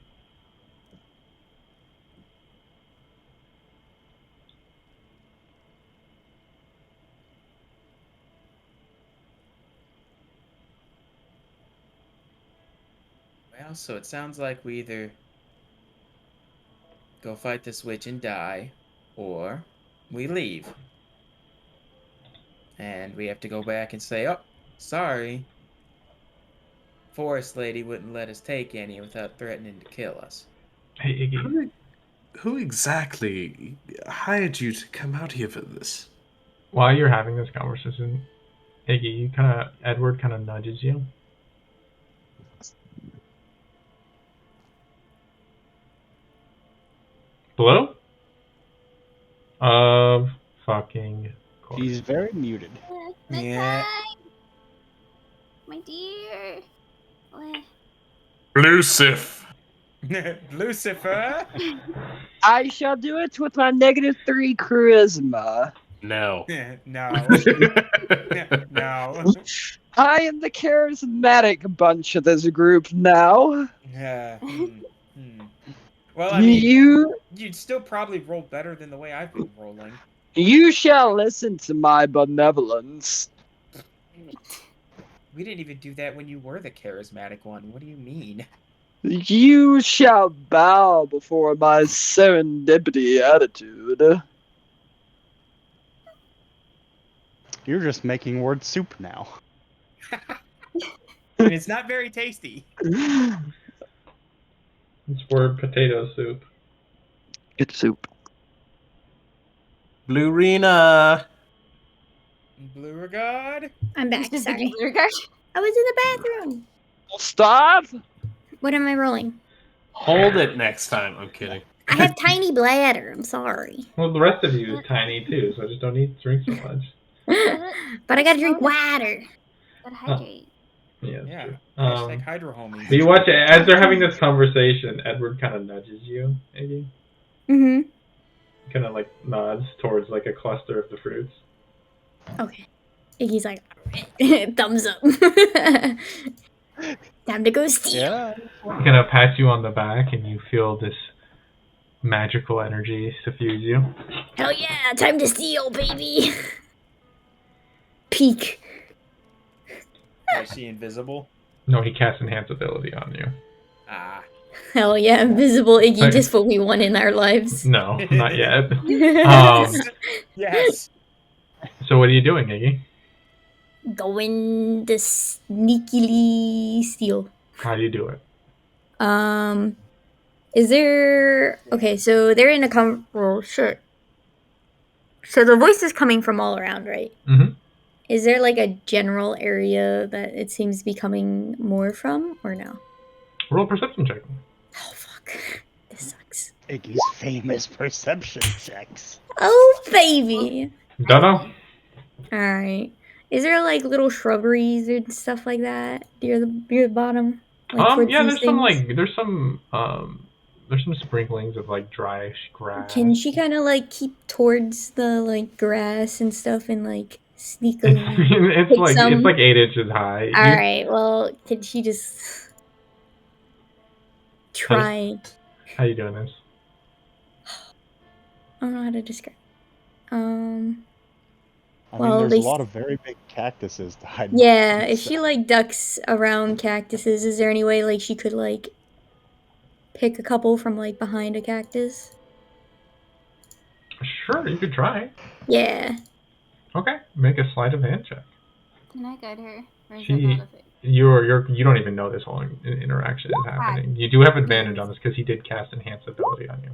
Well, so it sounds like we either go fight this witch and die, or we leave. And we have to go back and say, oh, sorry. Forest lady wouldn't let us take any without threatening to kill us. Hey, Iggy. Who exactly hired you to come out here for this? While you're having this conversation, Iggy, Edward kind of nudges you. Hello? Of fucking course. He's very muted. Yeah. My dear. What? Lucifer! Lucifer? I shall do it with my -3 charisma. No. No. No. I am the charismatic bunch of this group now. Yeah. Well, I mean, you'd still probably roll better than the way I've been rolling. You shall listen to my benevolence. We didn't even do that when you were the charismatic one. What do you mean? You shall bow before my serendipity attitude. You're just making word soup now. And it's not very tasty. It's word potato soup. It's soup. Blue Rena! Blue Regard? I'm back. Just Sorry. regard. I was in the bathroom. Stop! What am I rolling? Hold it next time. I'm kidding. I have tiny bladder. I'm sorry. Well, the rest of you is tiny too, so I just don't need to drink so much. But I gotta drink water. Gotta hydrate. Yeah, that's Yeah. true. Hashtag Hydro Homies. But you watch it, as they're having this conversation, Edward kind of nudges you, maybe. Mm-hmm. Kind of like nods towards like a cluster of the fruits. Okay. Iggy's like, thumbs up. Time to go steal. Yeah. Kind of pat you on the back, and you feel this magical energy suffuse you. Hell yeah, time to steal, baby. Peek. Is she invisible? No, he casts enhance ability on you. Ah. Hell yeah, invisible Iggy, Okay. just what we want in our lives. No, not yet. Yes. So what are you doing, Iggy? Going to sneakily steal. How do you do it? Is there... Okay, so they're in a well, shit. So the voice is coming from all around, right? Mm-hmm. Is there like a general area that it seems to be coming more from, or no? Roll a perception check. Oh, fuck. This sucks. Iggy's famous perception checks. Oh, baby. Don't know. Alright. Is there like little shrubberies and stuff like that near the bottom? Like towards Yeah, these things? there's some sprinklings of like dry grass. Can she kind of like keep towards the like grass and stuff and like It's sneakily it's take some? like 8 inches high. All right. Well, can she just try? How you doing this? I don't know how to describe. I mean, Well, there's they a lot of very big cactuses to hide Yeah, behind, if so- she like ducks around cactuses, is there any way like she could like pick a couple from like behind a cactus? Sure, you could try. Yeah. Okay, make a sleight of hand check. Can I guide her? Or is that She, not a thing? you don't even know this whole interaction is happening. You do have advantage on this because he did cast enhance ability on you.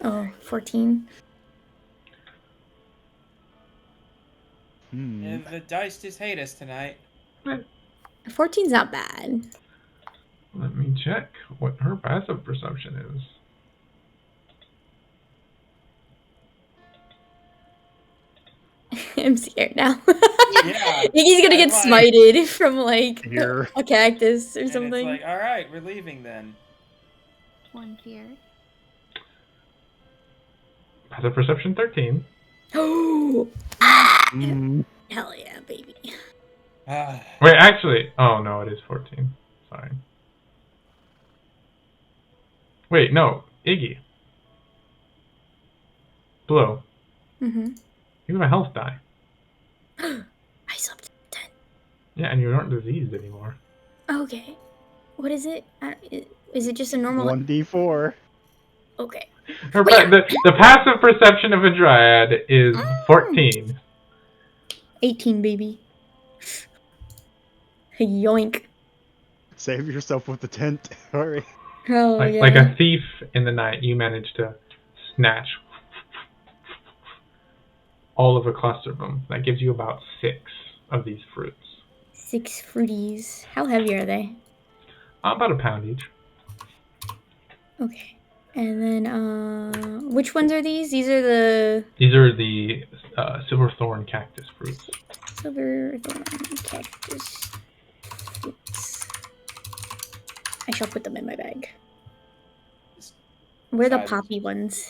Oh, 14. And the dice just hate us tonight. 14's not bad. Let me check what her passive perception is. I'm scared now. Yeah, He's gonna get I'm like- smited from like Here. a cactus or And something. it's like, all right, we're leaving then. 1 fear. Passive perception 13. Oh, Mm, hell yeah, baby. Ah, Wait, actually, oh no, it is 14. Sorry. Wait, no, Iggy. Blue, Mm-hmm. you have a health die. I slept 10. Yeah, and you aren't diseased anymore. Okay. What is it? Is it just a normal? 1d4. Okay. The passive perception of a dryad is 14. 18, baby. Yoink. Save yourself with the tent. Hurry. Oh yeah. Like a thief in the night, you manage to snatch all of a cluster of them. That gives you about 6 of these fruits. 6 fruities. How heavy are they? About a pound each. Okay. And then, which ones are these? These are the These are the silver thorn cactus fruits. silver thorn cactus fruits. I shall put them in my bag. Where are the Size. poppy ones?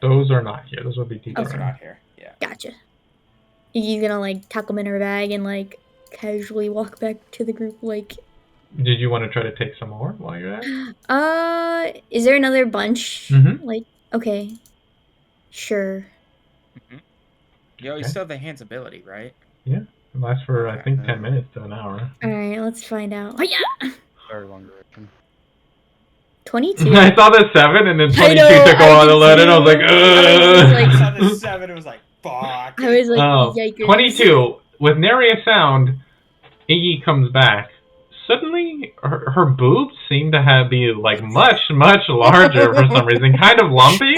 Those are not here. Those will be deeper. those are in. not here. Yeah. Gotcha. You gonna like tuck them in her bag and like casually walk back to the group like Did you want to try to take some more while you're there? is there another bunch? Mhm. Like, okay. Sure. Yo, you Okay. still have the hands ability, right? It lasts for, I Okay. think, 10 minutes to an hour. Alright, let's find out. Oh yeah! Very long direction. 22. I saw the 7 and then 22 know, took a I while to did load in. I was like, too. I was like- I saw the 7, it was like, fuck. I was like, Oh, yikers. 22. With nary a sound, Iggy comes back. Suddenly, her boobs seem to be like much, much larger for some reason. Kind of lumpy.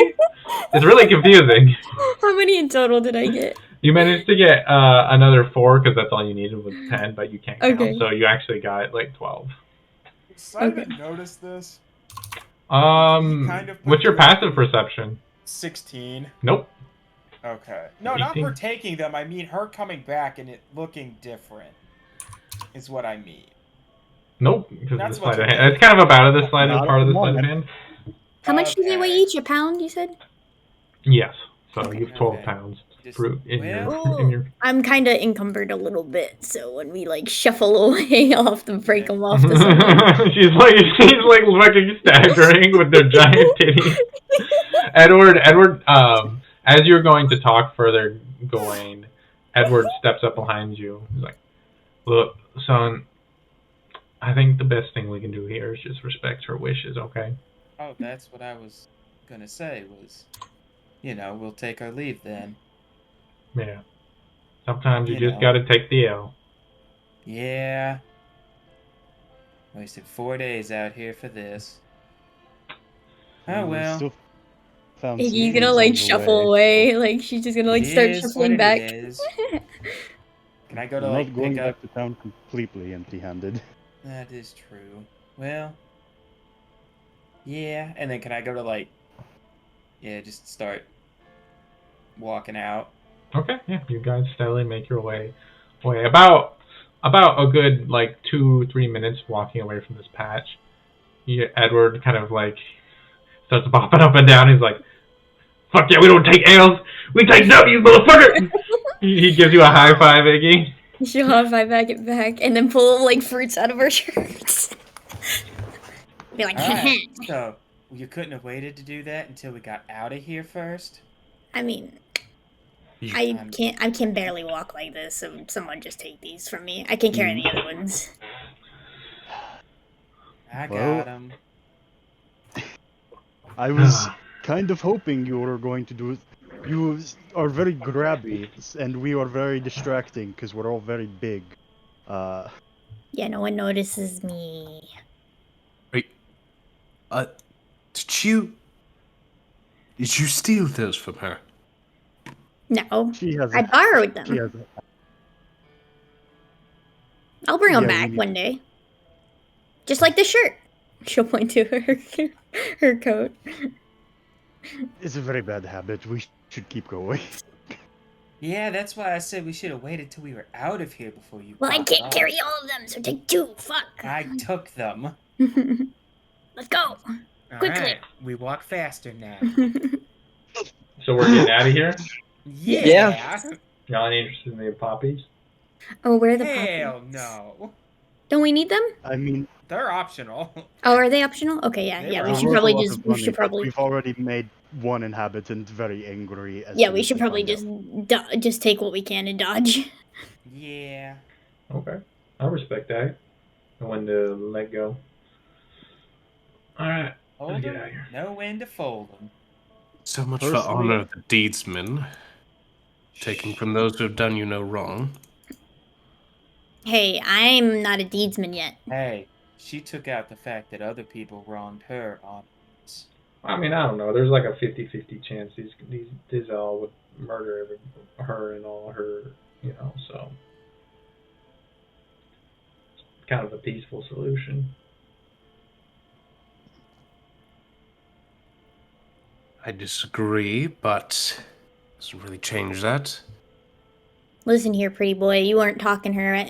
It's really confusing. How many in total did I get? You managed to get another 4 because that's all you needed was 10, but you can't count. Okay. So you actually got like 12. Did Simon notice this? kind of What's your put the- passive perception? 16. Nope. Okay. No, not 18. her taking them. I mean her coming back and it looking different. Is what I mean. Nope. Because of That's the sleight of what's hand. It's kind of about the sleight of Not part of at the the sleight of moment. hand. How much do they weigh Okay. each? A pound, you said? Yes. So Okay. you have 12 Okay. pounds Just- fruit in well- your. I'm kind of encumbered a little bit, so when we like shuffle away, I'll have to break them off to someone. she's like fucking staggering with their giant titties. Edward, as you're going to talk further, Gawain, Edward steps up behind you. He's like, "Look, son, I think the best thing we can do here is just respect her wishes, okay?" Oh, that's what I was gonna say was, we'll take our leave then. Yeah. Sometimes you You just know. gotta take the L. Yeah. Wasted 4 days out here for this. Oh We well. still found Iggy's some gonna things like on the shuffle way, away, like she's just gonna like It start is shuffling what back. it is. Can I go So to we're like not going pick up? back to town completely empty-handed. That is true. Well. Yeah, and then can I go to like? Yeah, just start walking out. Okay, yeah, you guys steadily make your way about a good like 2-3 minutes walking away from this patch. Edward kind of like starts bopping up and down. He's like, "Fuck yeah, we don't take L's, we take W's, motherfucker!" He gives you a high five, Iggy. She'll high five back and then pull like fruits out of her shirts. Be like, Alright, so you couldn't have waited to do that until we got out of here first? I mean, I can barely walk like this, so someone just take these from me. I can carry the other ones. I got them. I was kind of hoping you were going to do it. You are very grabby, and we are very distracting because we're all very big. Yeah, no one notices me. Wait. Did you steal those from her? No, She has. I borrowed them. She has. I'll bring them Yeah, back we- one day. Just like the shirt. She'll point to her coat. It's a very bad habit. We should keep going. Yeah, that's why I said we should have waited till we were out of here before you. Well, I popped can't off. carry all of them, so take 2. Fuck. I took them. Let's go. Quickly. Alright, we walk faster now. So we're getting out of here. Yeah. Y'all ain't interested in the poppies? Oh, where are the Hell poppies? no. Don't we need them? I mean, They're optional. Oh, are they optional? Okay, yeah, They yeah. were We should worth probably a lot just. of We money, should but probably. We've already made one inhabitant very angry. As Yeah, soon we as should they probably find just out. just take what we can and dodge. Yeah. Okay, I respect that. Know when to let go. Alright, Hold let's get them. out of here. Know when to fold them. So much Personally- for honor of the deedsman. Taking from those who have done you no wrong. Hey, I'm not a deedsman yet. Hey, she took out the fact that other people wronged her on us. I mean, I don't know. There's like a 50-50 chance these all would murder her and all her, so it's kind of a peaceful solution. I disagree, but doesn't really change that. Listen here, pretty boy. You weren't talking her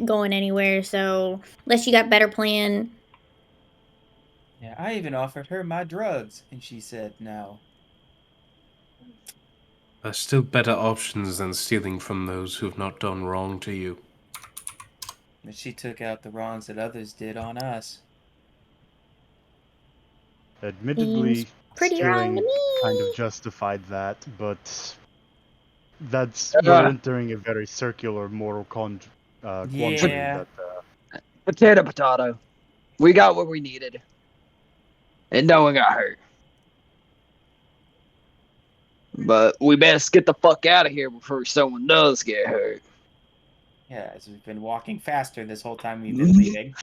going anywhere, so unless you got better plan. Yeah, I even offered her my drugs, and she said no. There's still better options than stealing from those who have not done wrong to you. But she took out the wrongs that others did on us. Admittedly, Seems pretty wrong to stealing me. kind of justified that, but we're entering a very circular moral quandary. Yeah. That, Potato. We got what we needed. And no one got hurt. But we best get the fuck out of here before someone does get hurt. Yeah, as we've been walking faster this whole time we've been leaving.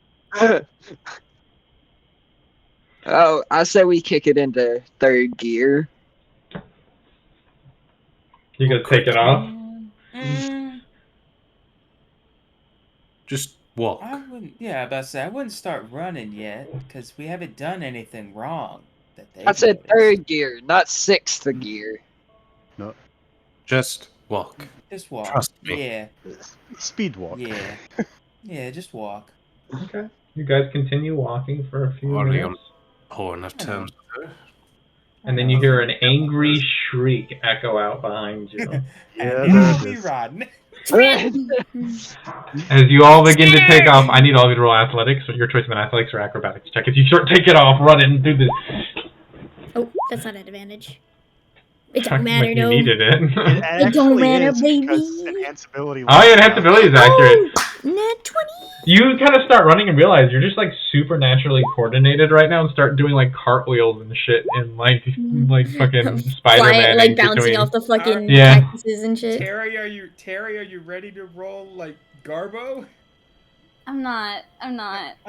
Oh, I say we kick it into 3rd gear. You gonna take it off? Just walk. I wouldn't. Yeah, about to say I wouldn't start running yet because we haven't done anything wrong. That they I said noticed. 3rd gear, not 6th gear. Just walk. Just walk. Trust me. Yeah, speed walk. yeah, yeah. Just walk. Okay. You guys continue walking for a few Already minutes, Poor enough terms with her. and then you hear an angry shriek echo out behind you. Yeah, and there it we is. run. As you all begin to take off, I need all of you to roll athletics. So your choice of an athletics or acrobatics check. As you start take it off, run and do this. Oh, that's not an advantage. It Like don't matter, you though. needed it. It don't matter, is baby. because enhanceability. Oh yeah, enhanceability is accurate. Net 20. You kind of start running and realize you're just like supernaturally coordinated right now and start doing like cartwheels and shit and like fucking Spider-Man. Like bouncing off the fucking Yeah. cactuses and shit. Terry, are you ready to roll like Garbo? I'm not. Oh,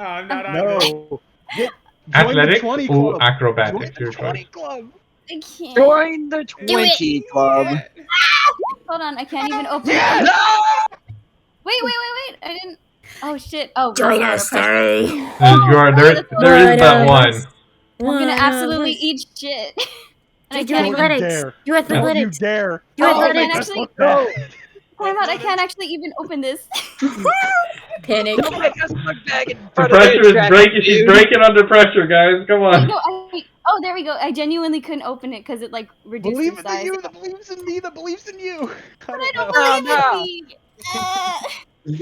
I'm not either. No. Join the Athletics 20 or club. acrobatics, Join the your 20 choice. club. I can't. Join the 20 club. Hold on, I can't even open Yes! it. Wait. I didn't. Oh shit. Oh, Join right, us, okay. Terry. There is but one. I'm gonna absolutely eat shit. And I Do can't Don't even. you athletics. dare! Do Don't you athletics. dare! Do Oh, I athletics. can't That actually. look bad. Time out! I can't actually even open this. Panic. Don't make us look back in The front of pressure the is track, breaking. She's dude. breaking under pressure, guys. Come Wait, on. no, oh, there we go. I genuinely couldn't open it because it like reduced Believe in in size. you that believes in me that believes in you. I But I don't don't know. Oh, believe no. in me.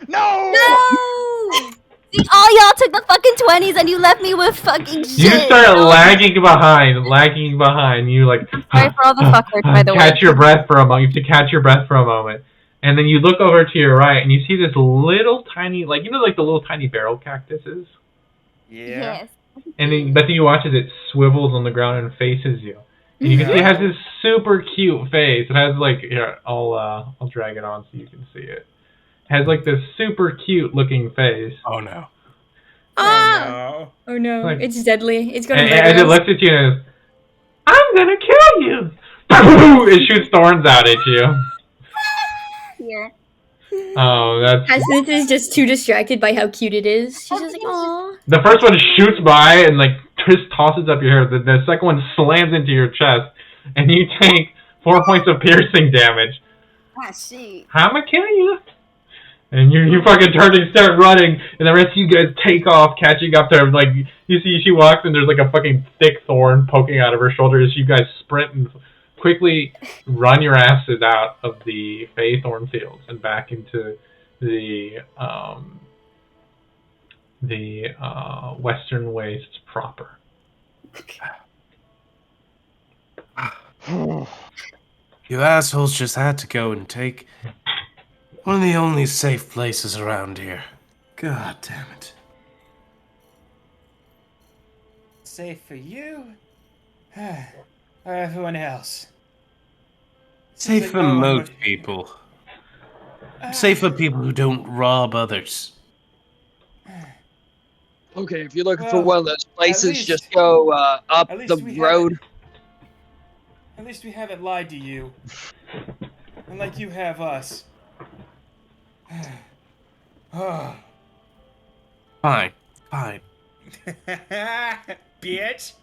No! No! See, all y'all took the fucking 20s and you left me with fucking shit. You start No. lagging behind. You like Sorry for all the fuckwork, by the way. catch your breath for a moment. You have to catch your breath for a moment, and then you look over to your right and you see this little tiny, like the little tiny barrel cactuses. Yeah. Yes. But then you watch as it swivels on the ground and faces you. And you can see it has this super cute face. It has like here, I'll drag it on so you can see it. It has like this super cute looking face. Oh no. Ah! Oh Oh no, Like- it's deadly. It's gonna And murder as it us. looks at you and says, "I'm gonna kill you!" It shoots thorns out at you. Here. Oh, that's Essence is just too distracted by how cute it is. She's just like, aw. the first one shoots by and like just tosses up your hair. The second one slams into your chest, and you take 4 points of piercing damage. Ah, shit. I'm gonna kill you. And you fucking turn and start running, and the rest of you guys take off, catching up to her. Like, you see she walks, and there's like a fucking thick thorn poking out of her shoulder as you guys sprint and quickly run your asses out of the Feythorn Fields and back into the Western Wastes proper. You assholes just had to go and take one of the only safe places around here. God damn it. safe for you? Or everyone else? Safe like for no one most would- people. Safe for people who don't rob others. Okay, if you're looking for Well, one of those places, least- just go up at least the we road. At least we haven't lied to you. Unlike you have us. Oh. Fine, fine. Bitch!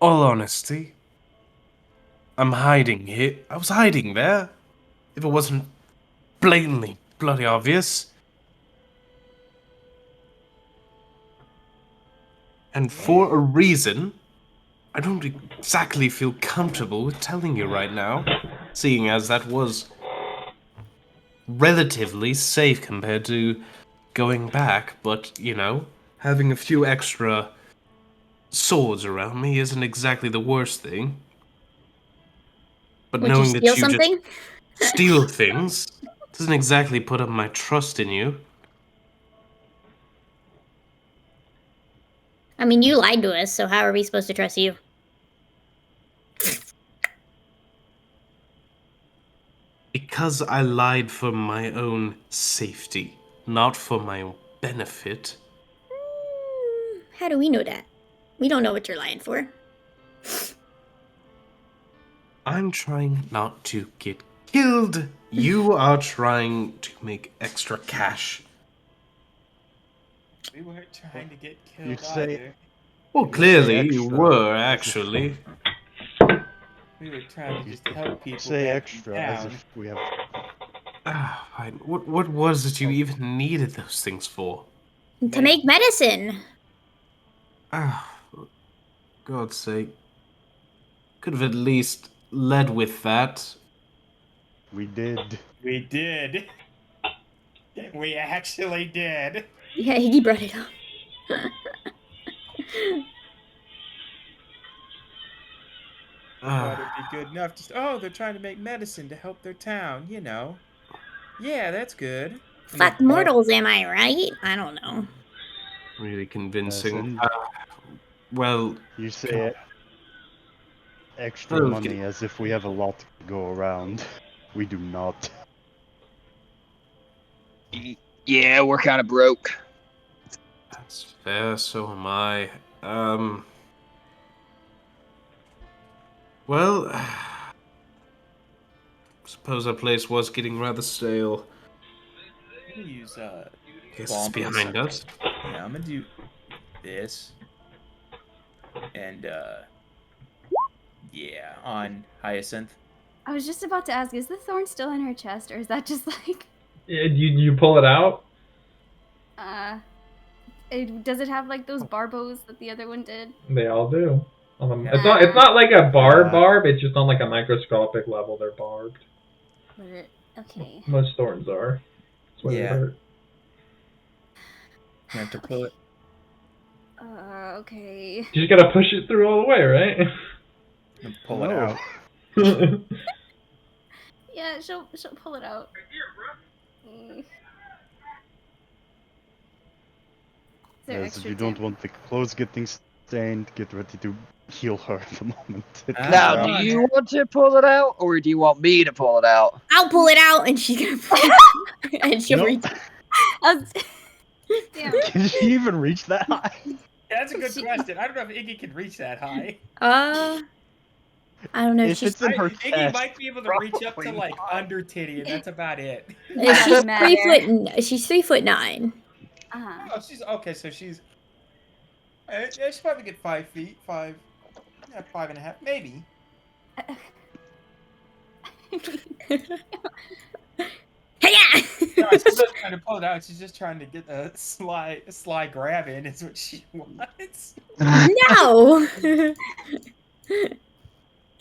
All honesty, I'm hiding here. I was hiding there. If it wasn't blatantly bloody obvious. And for a reason, I don't exactly feel comfortable with telling you right now, seeing as that was relatively safe compared to going back, but, you know, having a few extra swords around me isn't exactly the worst thing. But Would you knowing that steal you something? just steal things doesn't exactly put up my trust in you. I mean, you lied to us, so how are we supposed to trust you? Because I lied for my own safety, not for my own benefit. How do we know that? We don't know what you're lying for. I'm trying not to get killed. You are trying to make extra cash. We weren't trying to get killed You'd say- either. Well, say clearly you extra. were, actually. We were trying to just help people Say back extra in as town. if we have. Ah, fine. What was it you even needed those things for? To make medicine. Ah, for God's sake. Could have at least led with that. We did. We did. We actually did. Yeah, he brought it up. Thought it'd Ah, be good enough. Just they're trying to make medicine to help their town. You know. Yeah, that's good. Fuck mortals, am I right? I don't know. really convincing. Yes, Well, You say extra Okay. money as if we have a lot to go around. We do not. Yeah, we're kind of broke. that's fair, so am I. Well, suppose our place was getting rather stale. I'm gonna use Guess it's bomb behind us. Yeah, I'm gonna do this. And Yeah, on Hyacinth. I was just about to ask, is the thorn still in her chest, or is that just like, You pull it out? does it have like those barbos that the other one did? They all do. Yeah. It's not like a barb Yeah. barb. It's just on like a microscopic level. They're barbed. Okay. Most thorns are. That's why they Yeah. hurt. You have to pull it. Okay. You just gotta push it through all the way, right? And pull it out. Yeah, she'll pull it out. Mm. Is there Yes, if extra you don't damage? want the clothes getting stained, get ready to heal her at the moment. Now, Well, do you want to pull it out, or do you want me to pull it out? I'll pull it out, and she's gonna pull it out, and she'll Nope. reach. I was- Damn. Can she even reach that high? That's a good question. I don't know if Iggy can reach that high. I don't know. If She's it's in her Iggy chest, might be able to reach up to probably like not. under titty, and that's about it. she's matter. 3'9". Uh-huh. Oh, she's okay. So she's. Yeah, she's probably get 5 feet, 5, yeah, 5.5, maybe. Hey-ya! No, she's not trying to pull it out. She's just trying to get a sly grab in. Is what she wants. No.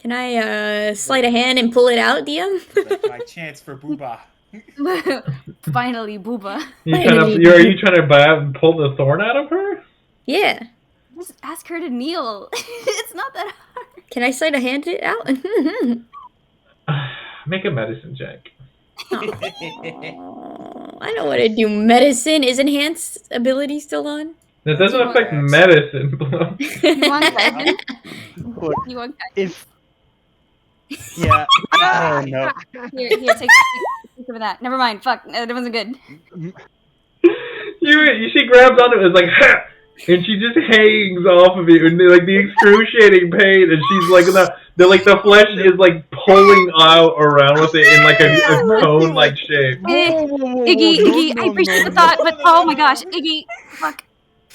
Can I sleight a hand and pull it out, DM? That's my chance for Booba. Finally, Booba. Are you trying to pull the thorn out of her? Yeah. Just ask her to kneel. It's not that hard. Can I sleight a hand it out? Make a medicine check. Oh, I don't want to do medicine. Is enhanced ability still on? That doesn't You want- affect medicine. You want guidance? Look, You want guidance? if yeah, oh no. Here, take some of that. Never mind. Fuck, that wasn't good. She grabs onto it, it's like, ha! And she just hangs off of you, and like the excruciating pain, and she's like the flesh is like pulling out around with it in like a cone-like shape. Iggy, I appreciate the thought, but oh my gosh, Iggy, fuck.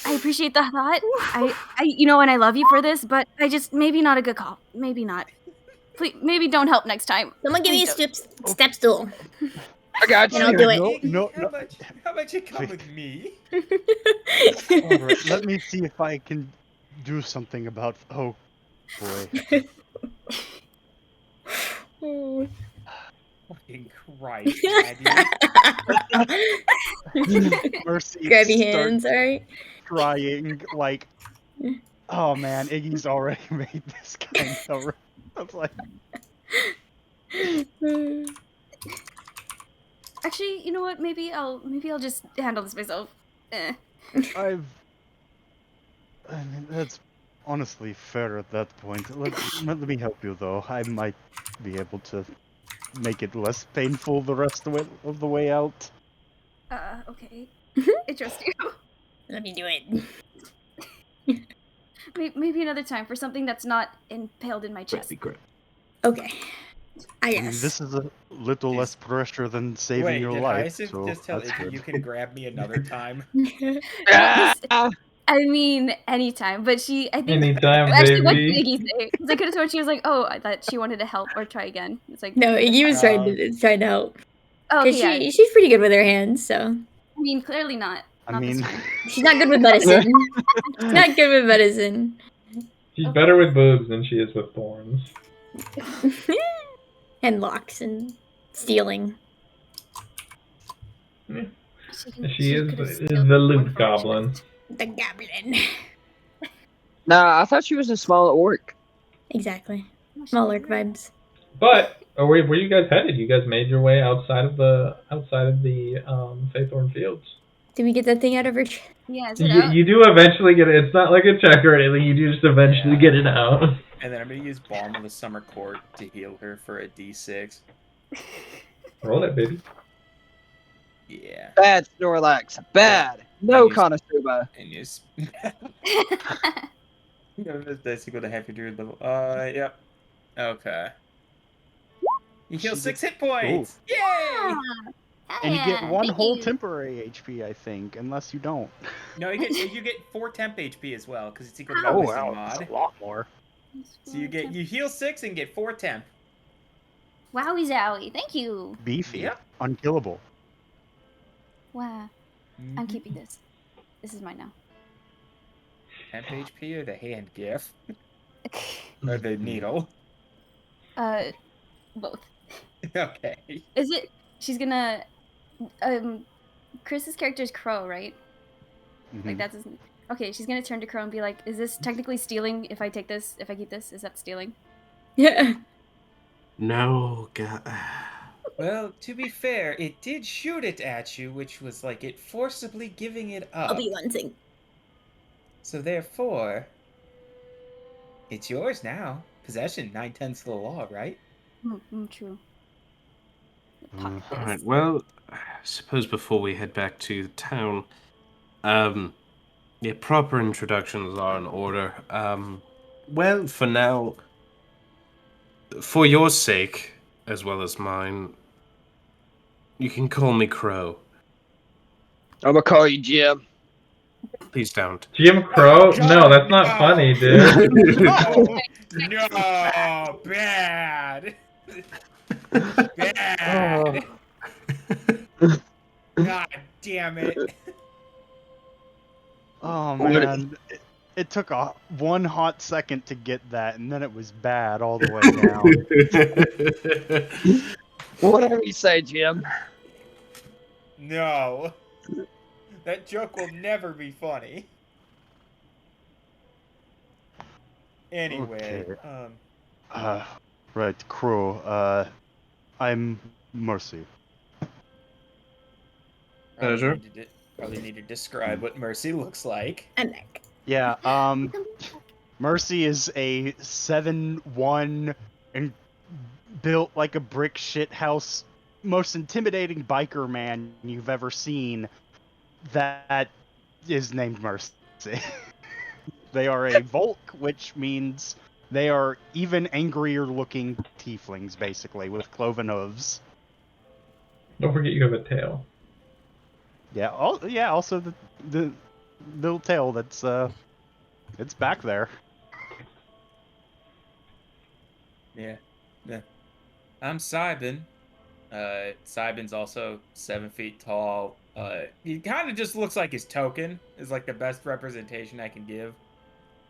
I appreciate the thought. And I love you for this, but I just, maybe not a good call. Maybe not. Please, maybe don't help next time. Someone give me a step stool. I got And I'll do it. No, How about you come with me? Alright, let me see if I can do something about. Oh boy. Fucking Christ, Mercy. Grab your start hands, alright? Crying like, oh man, Iggy's already made this kind of. I was like, Actually, you know what? Maybe I'll just handle this myself. I mean, that's honestly fair at that point. Let me help you though. I might be able to make it less painful the rest of the way out. Okay. I trust you. Let me do it. Maybe another time for something that's not impaled in my chest. Okay. I I mean, guess. this is a little less pressure than saving Wait, your did life, Hyacinth so just tell that's Iggy good. you can grab me another time? I mean, anytime, but I think... Anytime, Actually, what did baby. Iggy say? Because I could have sworn she was like, oh, I thought she wanted to help or try again. It's like... No, Iggy was trying to help. Oh, Because okay, yeah. she's pretty good with her hands, so. I mean, clearly not. I Not this mean, time. She's not good with medicine. She's not good with medicine. She's better with boobs than she is with thorns. And locks and stealing. She is could've the stealed more loot from her goblin. chest. The goblin. Nah, I thought she was a small orc. Exactly. Small orc vibes. But where you guys headed? You guys made your way outside of the Feythorn Fields. Did we get that thing out of her? Yeah, is it out? You do eventually get it. It's not like a check or anything. You do just eventually get it out. And then I'm gonna use Balm of the Summer Court to heal her for a D6. Roll it, baby. Yeah. Bad Snorlax. Bad. No Use- Konosuba. And use. That's equal to half your druid level. Yep. Okay. You heal 6 hit points! Yay! and you get one thank whole you. temporary HP, I think, unless you don't. No, you get 4 temp HP as well, because it's equal to my Oh wisdom wow, mod. that's a lot more. So you heal 6 and get 4 temp. Wowie zowie. Thank you. Beefy. Yep. Unkillable. Wow. Mm-hmm. I'm keeping this. This is mine now. Temp HP or the hand gif? Or the needle? Both. Okay. Is it? She's gonna. Chris's character is Crow, right? Like that's his. Okay, she's gonna turn to Crow and be like, "Is this technically stealing? If I take this, if I keep this, is that stealing?" Yeah. No, God. Well, to be fair, it did shoot it at you, which was like it forcibly giving it up. I'll be one thing. So therefore, it's yours now. Possession, 9/10 of the law, right? True. Mm. Pocket All right. this. Well, I suppose before we head back to town, yeah, proper introductions are in order. Well, for now, for your sake as well as mine, you can call me Crow. I'm gonna call you Jim. Please don't. Jim Crow? No, that's not funny, dude. No, bad. Bad. God damn it. Oh man, it took one hot second to get that, and then it was bad all the way down. Whatever you say, Jim. No. That joke will never be funny. Anyway, Okay. Right, Crow. I'm Mercy. Probably need to describe what Mercy looks like. I'm back. Yeah, Mercy is a 7'1" and built like a brick shit house, most intimidating biker man you've ever seen. That is named Mercy. They are a Volk, which means they are even angrier looking tieflings, basically, with cloven hooves. Don't forget you have a tail. Yeah, also the little tail that's it's back there. Yeah. I'm Cybin. Cybin's also 7 feet tall. He kind of just looks like his token is like the best representation I can give.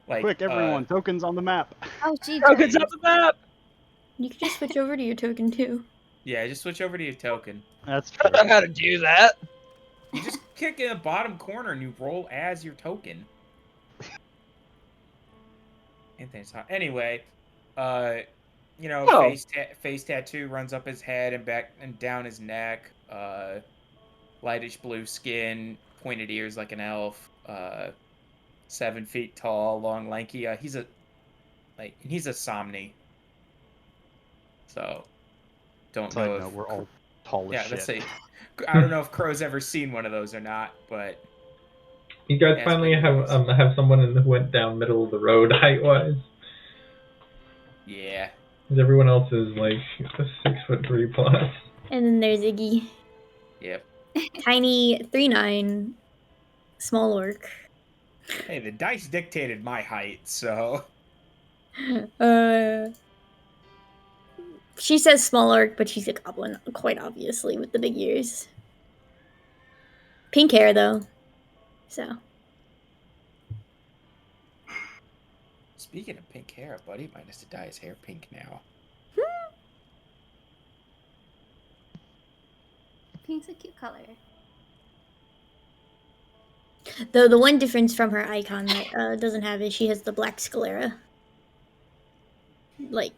Like, Quick, everyone, tokens on the map. Oh, gee. Tokens up the map. You could just switch over to your token too. Yeah, just switch over to your token. That's I true. don't know how to do that. You just kick in the bottom corner and you roll as your token. Anyway, face tattoo runs up his head and back and down his neck. Lightish blue skin, pointed ears like an elf. 7 feet tall, long, lanky. He's a Somni. So, don't Side know note, if we're all tall as shit. let's say. I don't know if Crow's ever seen one of those or not, but You guys finally have someone who went down middle of the road height-wise. yeah. Because everyone else is like 6'3" plus. And then there's Iggy. Yep. Tiny 3'9", small orc. Hey, the dice dictated my height, so. She says small orc, but she's a goblin, quite obviously, with the big ears. Pink hair, though. So. Speaking of pink hair, a buddy might have to dye his hair pink now. Pink's a cute color. Though the one difference from her icon that doesn't have is she has the black sclera. Like,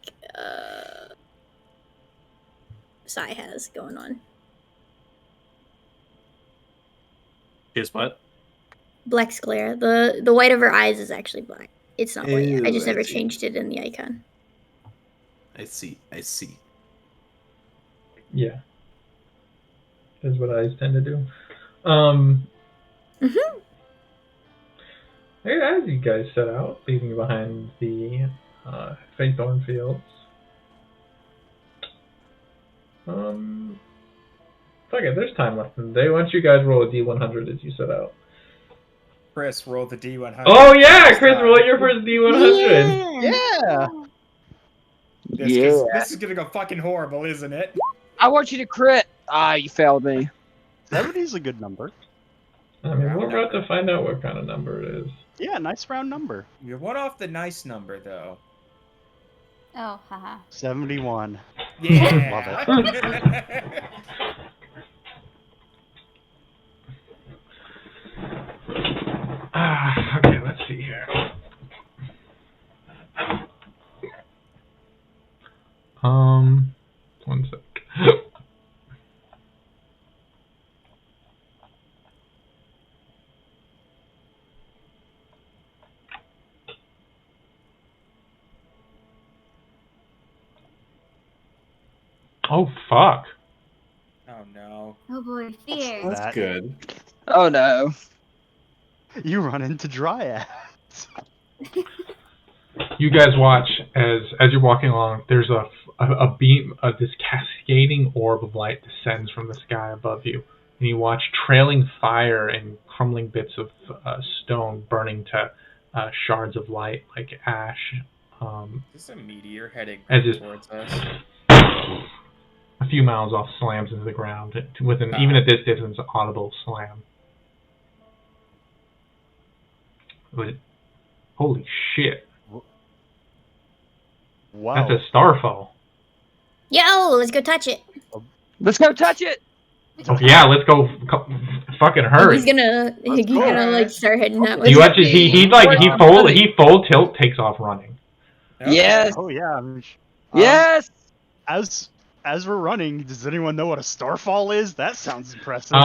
Sai has going on. Guess what? Black sclera. The white of her eyes is actually black. It's not white yet. I just Ew, never I see. changed it in the icon. I see. Yeah. That's what eyes tend to do. As you guys set out, leaving behind the Feythorn Fields. Fuck it, there's time left in the day. Why don't you guys roll a D100 as you set out? Chris roll the D100. Oh yeah, Chris, roll your first D100. Yeah. This is gonna go fucking horrible, isn't it? I want you to crit. Ah, you failed me. 70 is a good number. I mean, we're about to find out what kind of number it is. Yeah, nice round number. You're one off the nice number, though. Oh, haha. 71. Yeah. Love it. Okay, let's see here. One sec. Oh fuck. Oh no. Oh boy, fear. That- Good. Oh no. You run into dryads. You guys watch as you're walking along. There's a beam of this cascading orb of light descends from the sky above you, and you watch trailing fire and crumbling bits of stone burning to shards of light like ash. Is this a meteor heading As is- towards us? A few miles off, slams into the ground with an even at this distance audible slam. Holy shit! Wow. That's a Starfall. Yo, let's go touch it. Let's go touch it. Oh, yeah, let's go. Fucking hurry! He's gonna like start hitting that. You watch it, he full tilt takes off running. Okay. Yes. Oh yeah. Yes. As we're running, does anyone know what a starfall is? That sounds impressive.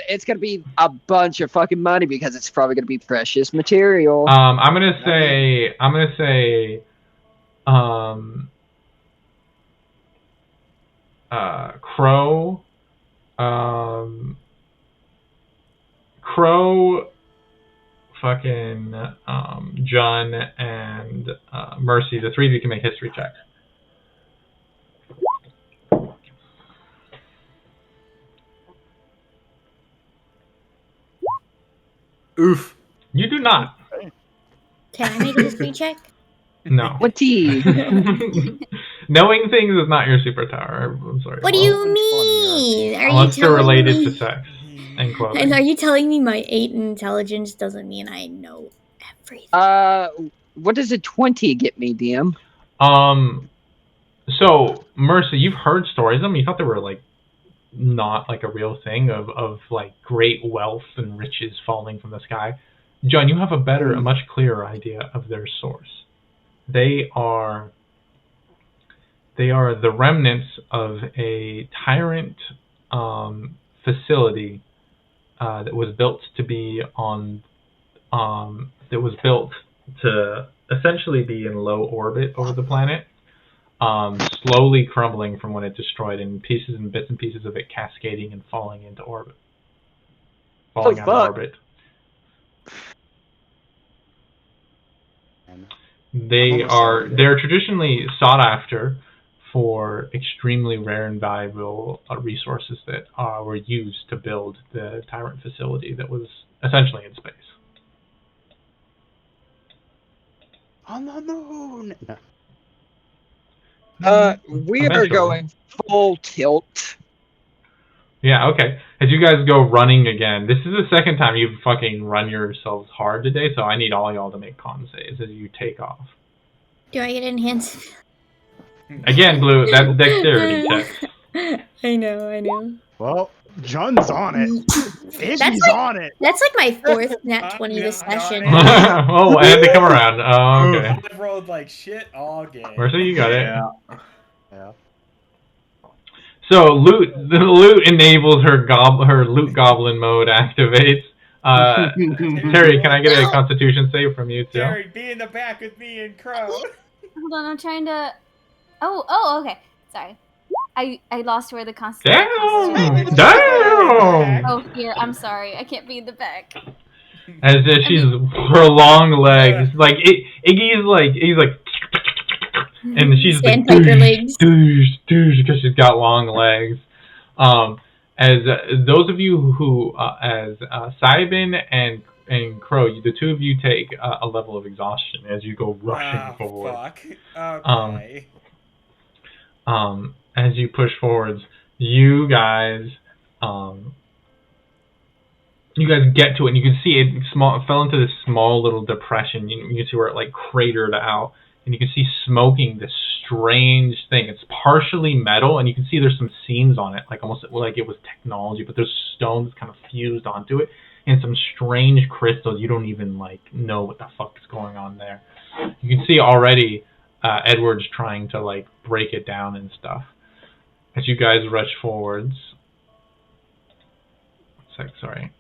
It's gonna be a bunch of fucking money because it's probably gonna be precious material. I'm gonna say, Crow, fucking, John, and, Mercy, the three of you can make history checks. Oof. You do not. Can I make a history check? No. What tea? Knowing things is not your superpower. I'm sorry. What do you mean? Are you Unless they're telling related me? to sex and clothing. And are you telling me my 8 intelligence doesn't mean I know everything? What does a 20 get me, DM? So Mercy, you've heard stories of them. You thought they were like not like a real thing of like great wealth and riches falling from the sky. John, you have a much clearer idea of their source. They are the remnants of a tyrant facility that was built to essentially be in low orbit over the planet, slowly crumbling from when it destroyed, and bits and pieces of it cascading and falling into orbit, falling out of orbit. They're traditionally sought after for extremely rare and valuable resources that were used to build the Tyrant facility that was essentially in space. On the moon. We are going full tilt. Yeah, okay. As you guys go running again, this is the second time you've fucking run yourselves hard today, so I need all y'all to make con saves as you take off. Do I get enhanced? Again, Blue, that's dexterity check. I know. Well, John's on it. Iggy's on it. That's like my 4th nat 20 this session. Oh, I had to come around. Oh, okay. I've rolled like shit all game. Mercy, you got it. Yeah. So the loot enables her loot goblin mode activates. Terry, can I get a Constitution save from you too? Terry, be in the back with me and Crow. Hold on, I'm trying to. Oh, okay. Sorry. I lost where the Constitution. Damn! Oh, here. I'm sorry. I can't be in the back. As if she's her long legs, like Iggy's like he's like, and she's like Sandpiper legs. because she's got long legs. As those of you who, as Saibin and and Crow, the two of you take a level of exhaustion as you go rushing forward. Fuck. Okay. As you push forwards, you guys get to it, and you can see it fell into this small little depression. You can see where it like cratered out, and you can see smoking this strange thing. It's partially metal, and you can see there's some seams on it, like almost like it was technology, but there's stones kind of fused onto it, and some strange crystals. You don't even like know what the fuck is going on there. You can see already Edward's trying to like break it down and stuff. As you guys rush forwards, sorry.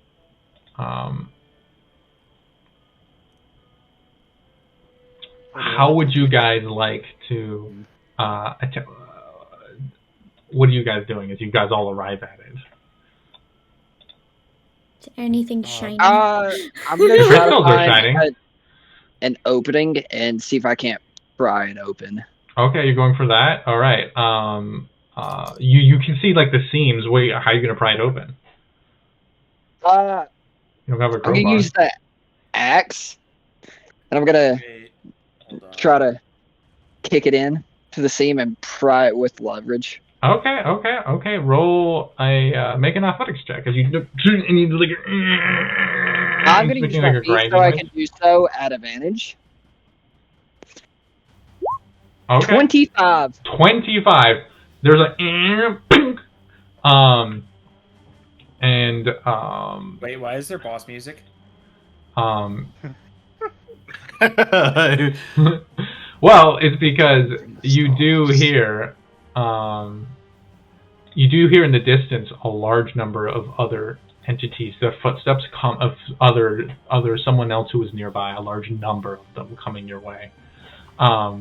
How would you guys like to what are you guys doing as you guys all arrive at it? Is there anything shiny? I'm gonna try Crystals to are shining. find an opening and see if I can't pry it open. Okay, you're going for that? Alright. You can see like the seams. How are you gonna pry it open? You don't have a I'm crowbar. gonna use the axe, and I'm gonna Wait, hold on. try to kick it in to the seam and pry it with leverage. Okay. Roll a make an athletics check as you look and you like. I'm gonna use my feet so I can do so at advantage. Okay. 25. 25. There's a Wait, why is there boss music? well, it's because you do hear in the distance a large number of other entities. The footsteps come of other someone else who is nearby. A large number of them coming your way. But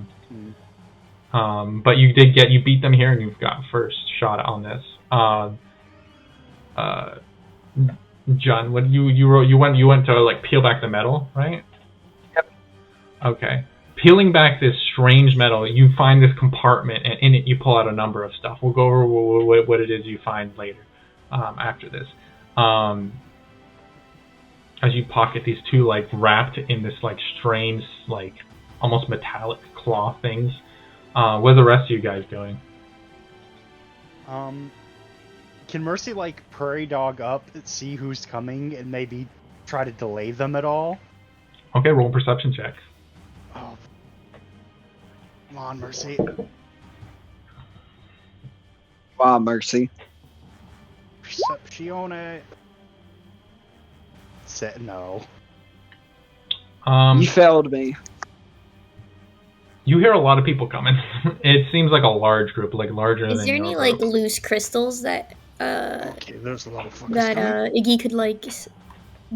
you beat them here, and you've got first shot on this. John, what you went to like peel back the metal, right? Yep. Okay. Peeling back this strange metal, you find this compartment, and in it you pull out a number of stuff. We'll go over what it is you find later, after this. As you pocket these two, like wrapped in this like strange, like almost metallic claw things. What are the rest of you guys doing? Can Mercy like prairie dog up, see who's coming, and maybe try to delay them at all? Okay, roll a perception check. Oh, come on, Mercy. Wow, mercy. Perception. No. You failed me. You hear a lot of people coming. It seems like a large group, like larger than Is there any your like group. loose crystals that Okay, there's a lot of fuckers that coming. Iggy could like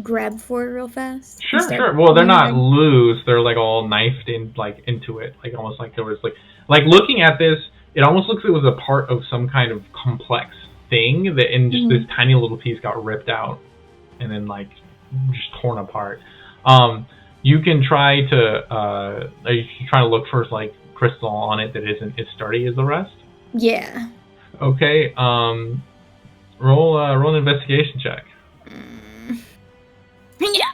grab for real fast? Sure. Well, they're not loose. They're like all knifed in, like into it, like almost like there was like looking at this. It almost looks like it was a part of some kind of complex thing that, in just this tiny little piece, got ripped out and then like just torn apart. You can try to look for like crystal on it that isn't as sturdy as the rest. Yeah. Okay. Roll an investigation check. Yeah.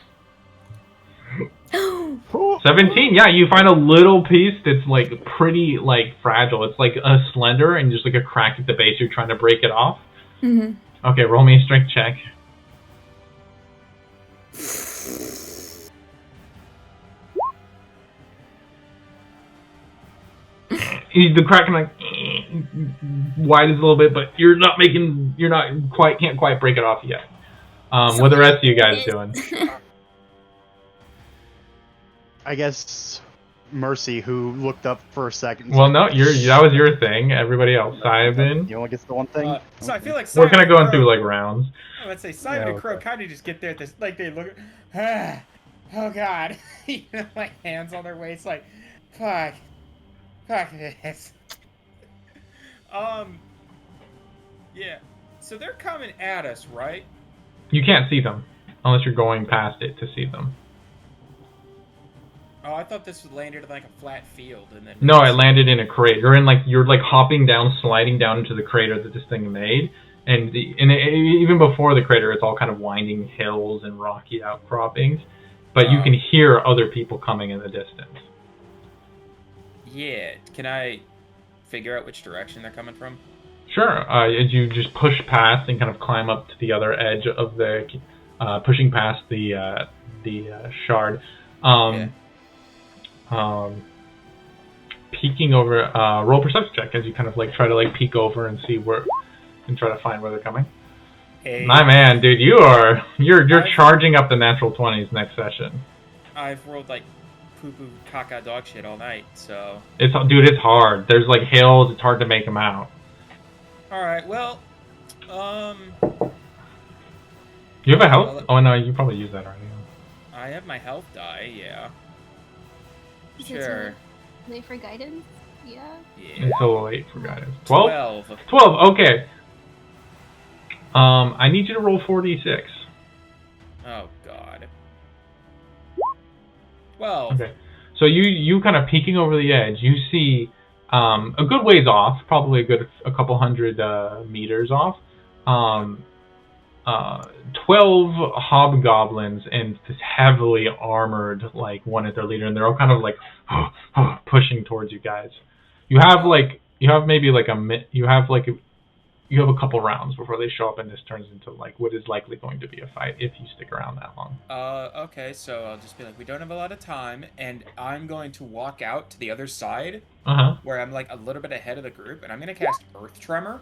17. Yeah, you find a little piece that's like pretty like fragile. It's like a slender and just like a crack at the base. You're trying to break it off. Mhm. Okay, roll me a strength check. The crack like widens a little bit, but can't quite break it off yet. What are the rest of you guys doing? I guess Mercy, who looked up for a second. Well, no, that was your thing. Everybody else, Simon. You only gets the one thing. So I feel like We're kind of Simon going and through Crow- like rounds. I would say Simon and Crow kind of just get there at this, like they look, oh god, you know, like hands on their waist, like, fuck this. Yeah. So they're coming at us, right? You can't see them unless you're going past it to see them. Oh, I thought this was landed in like a flat field, and then. No, it landed in a crate. You're like hopping down, sliding down into the crater that this thing made, and even before the crater, it's all kind of winding hills and rocky outcroppings. But you can hear other people coming in the distance. Yeah. Can I figure out which direction they're coming from? Sure. As you just push past and kind of climb up to the other edge of the, pushing past the shard. Peeking over, roll perception check as you kind of like try to like peek over and see where, and try to find where they're coming. Hey, My man, dude, you're charging up the natural 20s next session. I've rolled like poo-poo caca dog shit all night, so. It's hard. There's like hills. It's hard to make them out. All right. Well, You have a health? Oh no, you probably used that already. I have my health die. Yeah. Is it Sure. too late for guidance? Yeah. Yeah. It's a little late for guidance. 12? 12. 12, okay. I need you to roll 4d6. Oh God. 12. Okay. So you kind of peeking over the edge, you see a good ways off, probably a couple hundred meters off, 12 hobgoblins and this heavily armored like one at their leader, and they're all kind of like pushing towards you guys. You have a couple rounds before they show up, and this turns into like what is likely going to be a fight if you stick around that long. Okay, so I'll just be like, we don't have a lot of time, and I'm going to walk out to the other side, where I'm like a little bit ahead of the group, and I'm gonna cast Earth Tremor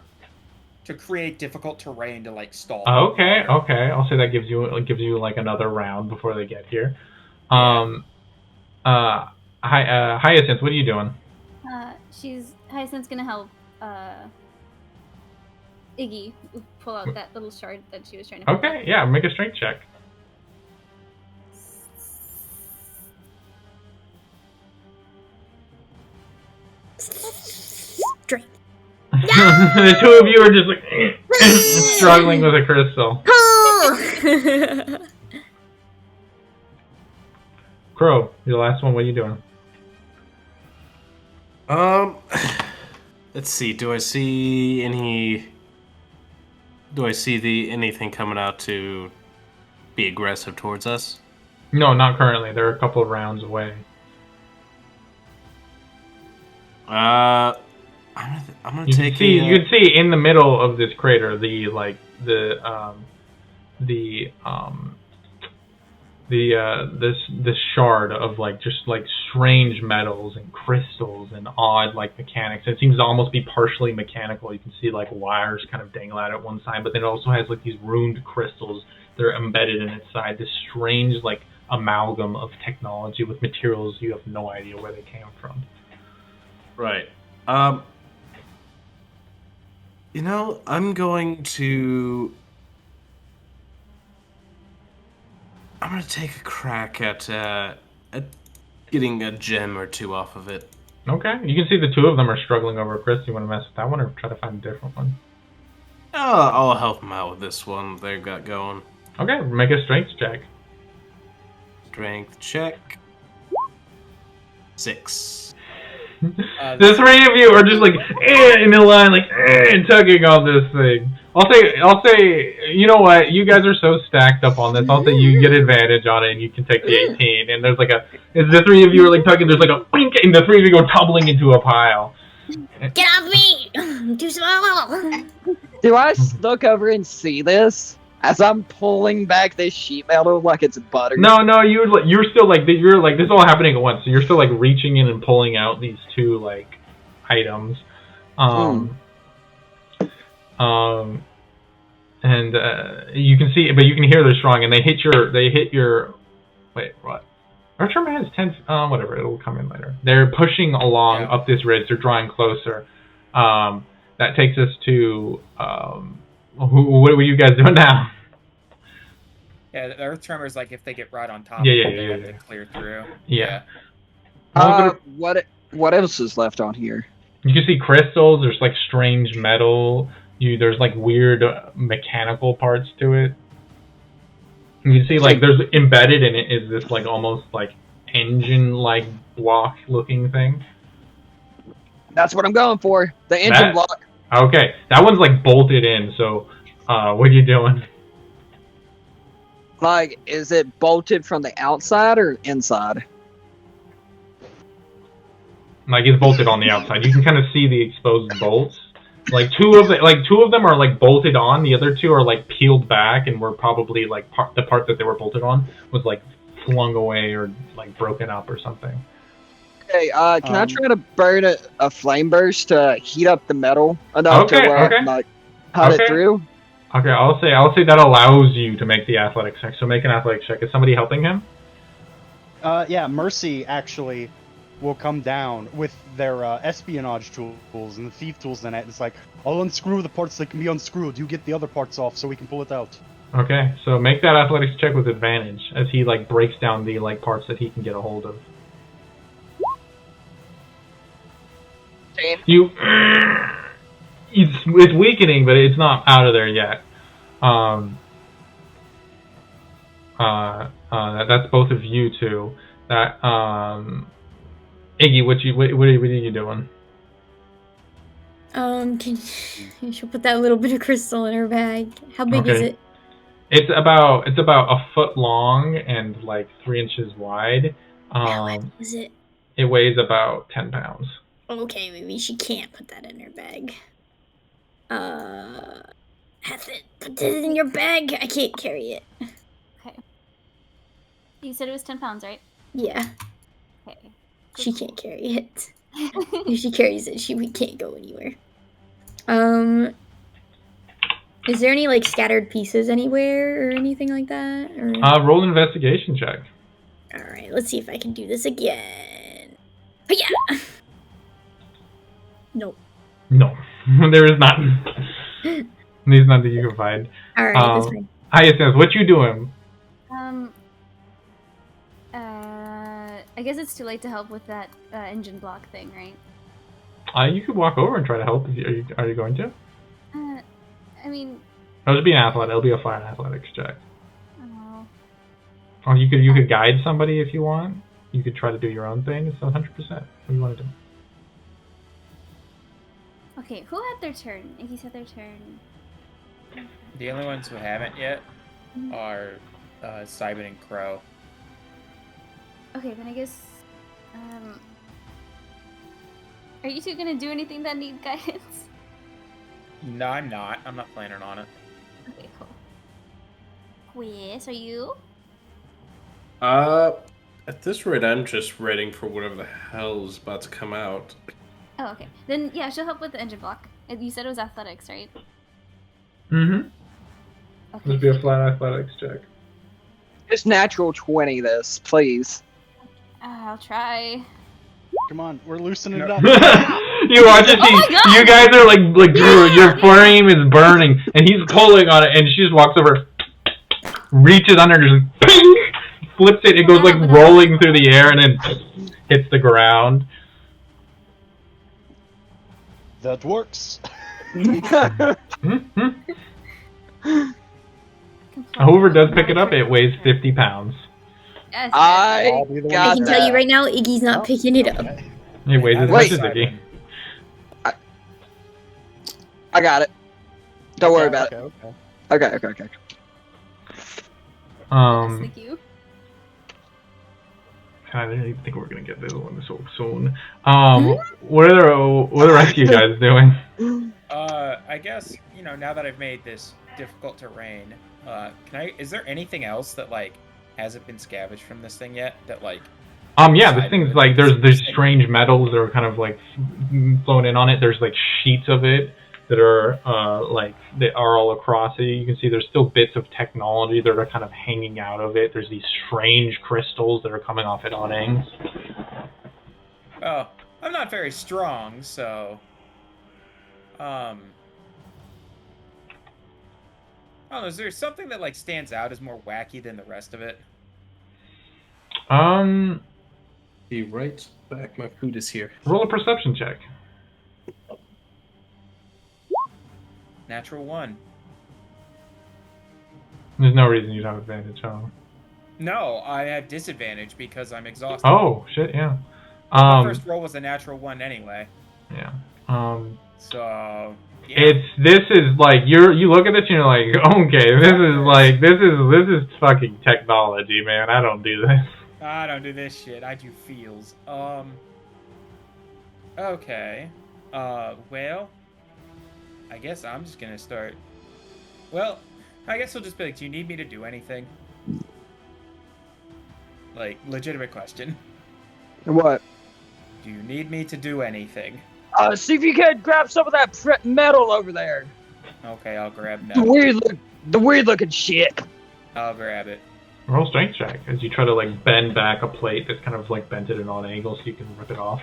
to create difficult terrain to like stall. Okay. I'll say that gives you like another round before they get here. Hyacinth, what are you doing? Hyacinth's gonna help Iggy pull out that little shard that she was trying to pull Okay, yeah, make a strength check. Strength. The two of you are just like struggling with a crystal. Crow, you're the last one. What are you doing? Let's see. Do I see anything coming out to be aggressive towards us? No, not currently. They're a couple of rounds away. I'm gonna You take. can see in the middle of this crater this shard of just strange metals and crystals and odd mechanics. It seems to almost be partially mechanical. You can see wires kind of dangle out at one side, but then it also has these runed crystals that are embedded in its side. This strange amalgam of technology with materials you have no idea where they came from. Right. I'm going to take a crack at getting a gem or two off of it. Okay. You can see the two of them are struggling over a crystal. You want to mess with that one or try to find a different one? I'll help them out with this one they've got going. Okay, make a strength check. Strength check. 6. The three of you are just in a line, tugging on this thing. I'll say, you know what? You guys are so stacked up on this. I'll say you get advantage on it, and you can take the 18. And there's as the three of you are tugging, there's a blink, and the three of you go tumbling into a pile. Get off me! I'm too small. Do I look over and see this as I'm pulling back this sheet metal like it's butter? No, you're still this is all happening at once. So you're still reaching in and pulling out these two items, and you can see, but you can hear they're strong, and they hit your. Wait, what? Archer has 10. Whatever, it'll come in later. They're pushing along up this ridge. They're drawing closer. That takes us to what are you guys doing now? Yeah, the Earth Tremor is if they get right on top. They have to clear through. Yeah. What else is left on here? You can see crystals. There's strange metal. There's weird mechanical parts to it. You can see there's embedded in it is this almost engine block looking thing. That's what I'm going for. The engine block. Okay, that one's like bolted in. So, what are you doing? Like, is it bolted from the outside or inside? Like it's bolted on the outside. You can kind of see the exposed bolts. Like two of them are like bolted on. The other two are like peeled back and were probably like the part that they were bolted on was like flung away or like broken up or something. Okay, can I try to burn a flame burst to heat up the metal enough to where I can like cut it through? Okay, I'll say that allows you to make the athletics check. So make an athletics check. Is somebody helping him? Yeah, Mercy actually will come down with their espionage tools and the thief tools in it. It's like, I'll unscrew the parts that can be unscrewed. You get the other parts off so we can pull it out. Okay, so make that athletics check with advantage as he like breaks down the like parts that he can get a hold of. It's weakening, but it's not out of there yet. That's both of you two. That Iggy, what are you doing? You should put that little bit of crystal in her bag. How big is it? It's about a foot long and like 3 inches wide. How heavy is it? It weighs about 10 pounds. Okay, maybe she can't put that in her bag. Have it. Put it in your bag. I can't carry it. Okay. You said it was 10 pounds, right? Yeah. Okay. She can't carry it. If she carries it, we can't go anywhere. Is there any like scattered pieces anywhere or anything like that? Or... Roll an investigation check. All right, let's see if I can do this again. But yeah. Nope. No, there is not. There's nothing you can find. All right, that's fine. Hyacinth, what you doing? I guess it's too late to help with that engine block thing, right? You could walk over and try to help. Are you going to? I mean. It'll just be an athletic. It'll be a fine athletics check. Oh. Or you could guide somebody if you want. You could try to do your own thing. It's 100%. What do you want to do? Okay, who had their turn? Iggy's had their turn. The only ones who haven't yet are Simon and Crow. Okay, then I guess. Are you two gonna do anything that need guidance? No, I'm not. I'm not planning on it. Okay, cool. Quiz, are you? At this rate, I'm just waiting for whatever the hell is about to come out. Oh, okay. Then, yeah, she'll help with the engine block. You said it was athletics, right? Mm-hmm. Okay. It'll be a flat athletics check. Just natural 20 this, please. I'll try. Come on, we're loosening it up. You watch it, you guys are like your flame is burning, and he's pulling on it, and she just walks over, reaches under, just ping, flips it, it goes like rolling through the air, and then hits the ground. That works. Whoever does pick it up, it weighs 50 pounds. Yes, I can tell you right now, Iggy's not picking it up. It weighs as much as Iggy. I got it. Don't worry about it. Okay. Thank you. I didn't even think we were gonna get this one so soon. What are the rest of you guys doing? I guess now that I've made this difficult terrain, is there anything else that like hasn't been scavenged from this thing yet? That like. Yeah, this thing's like there's strange metals that are kind of like flown in on it. There's like sheets of it that are they are all across it. You can see there's still bits of technology that are kind of hanging out of it. There's these strange crystals that are coming off it awnings. Oh, I'm not very strong, so oh, is there something that like stands out as more wacky than the rest of it? Be right back. My food is here. Roll a perception check. Natural 1. There's no reason you'd have advantage, huh? No, I have disadvantage because I'm exhausted. Oh shit, yeah. My first roll was a natural 1 anyway. Yeah. So Yeah. This is like you look at this and you're like, okay, this is fucking technology, man. I don't do this. I don't do this shit. I do feels. Okay. Well, I guess I'm just gonna start. Well, I guess I'll just be like, do you need me to do anything? Like, legitimate question. What? Do you need me to do anything? See if you can grab some of that metal over there. Okay, I'll grab The that. weird looking shit. I'll grab it. Roll strength check as you try to like bend back a plate that's kind of like bent at an odd angle so you can rip it off.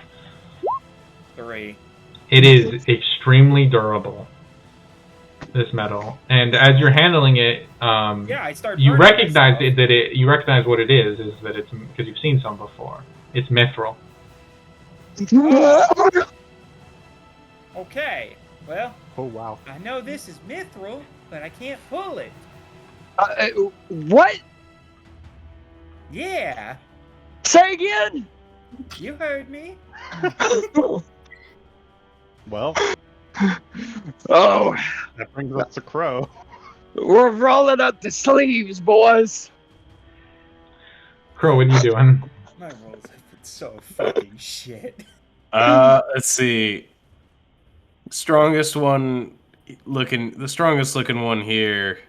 3. It is extremely durable, this metal, and as you're handling it, Yeah, I start. you burning recognize myself. you recognize what it is that it's because you've seen some before. It's mithril. Okay. Well, Oh wow. I know this is mithril, but I can't pull it. What? Yeah, Say again? you heard me. Well, Oh, that brings us to Crow. we're rolling up the sleeves, boys. Crow, what are you doing? My rolls have been so fucking shit. Let's see. The strongest looking one here.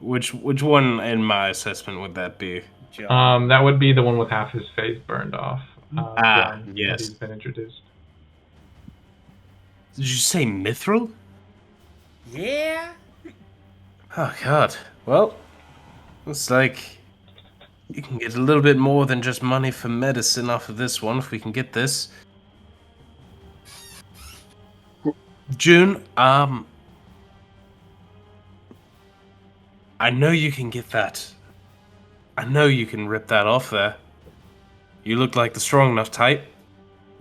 Which one in my assessment would that be? John. That would be the one with half his face burned off. Yes. He's been introduced. Did you say mithril? Yeah. Oh god. Well, looks like you can get a little bit more than just money for medicine off of this one if we can get this. June, I know you can get that. I know you can rip that off there. You look like the strong enough type.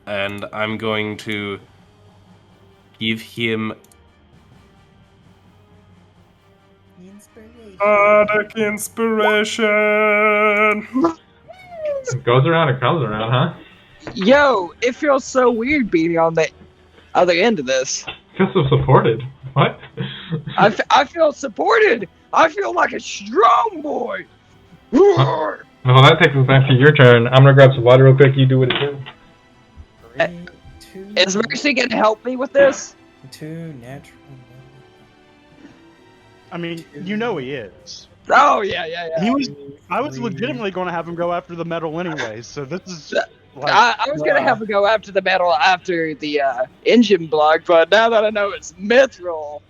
And I'm going to give him Bardic Inspiration. It goes around, it comes around, huh? Yo, it feels so weird being on the other end of this. Feel so supported. What? I feel supported. I feel like a strong boy. Well, that takes us back to your turn. I'm gonna grab some water real quick. You do what it do. 3, 2. Is Mercy gonna help me with this? 2 natural. I mean, you know he is. Oh yeah. I was legitimately going to have him go after the metal anyway, so this is like... I was gonna have to go after the metal after the engine block, but now that I know it's mithril.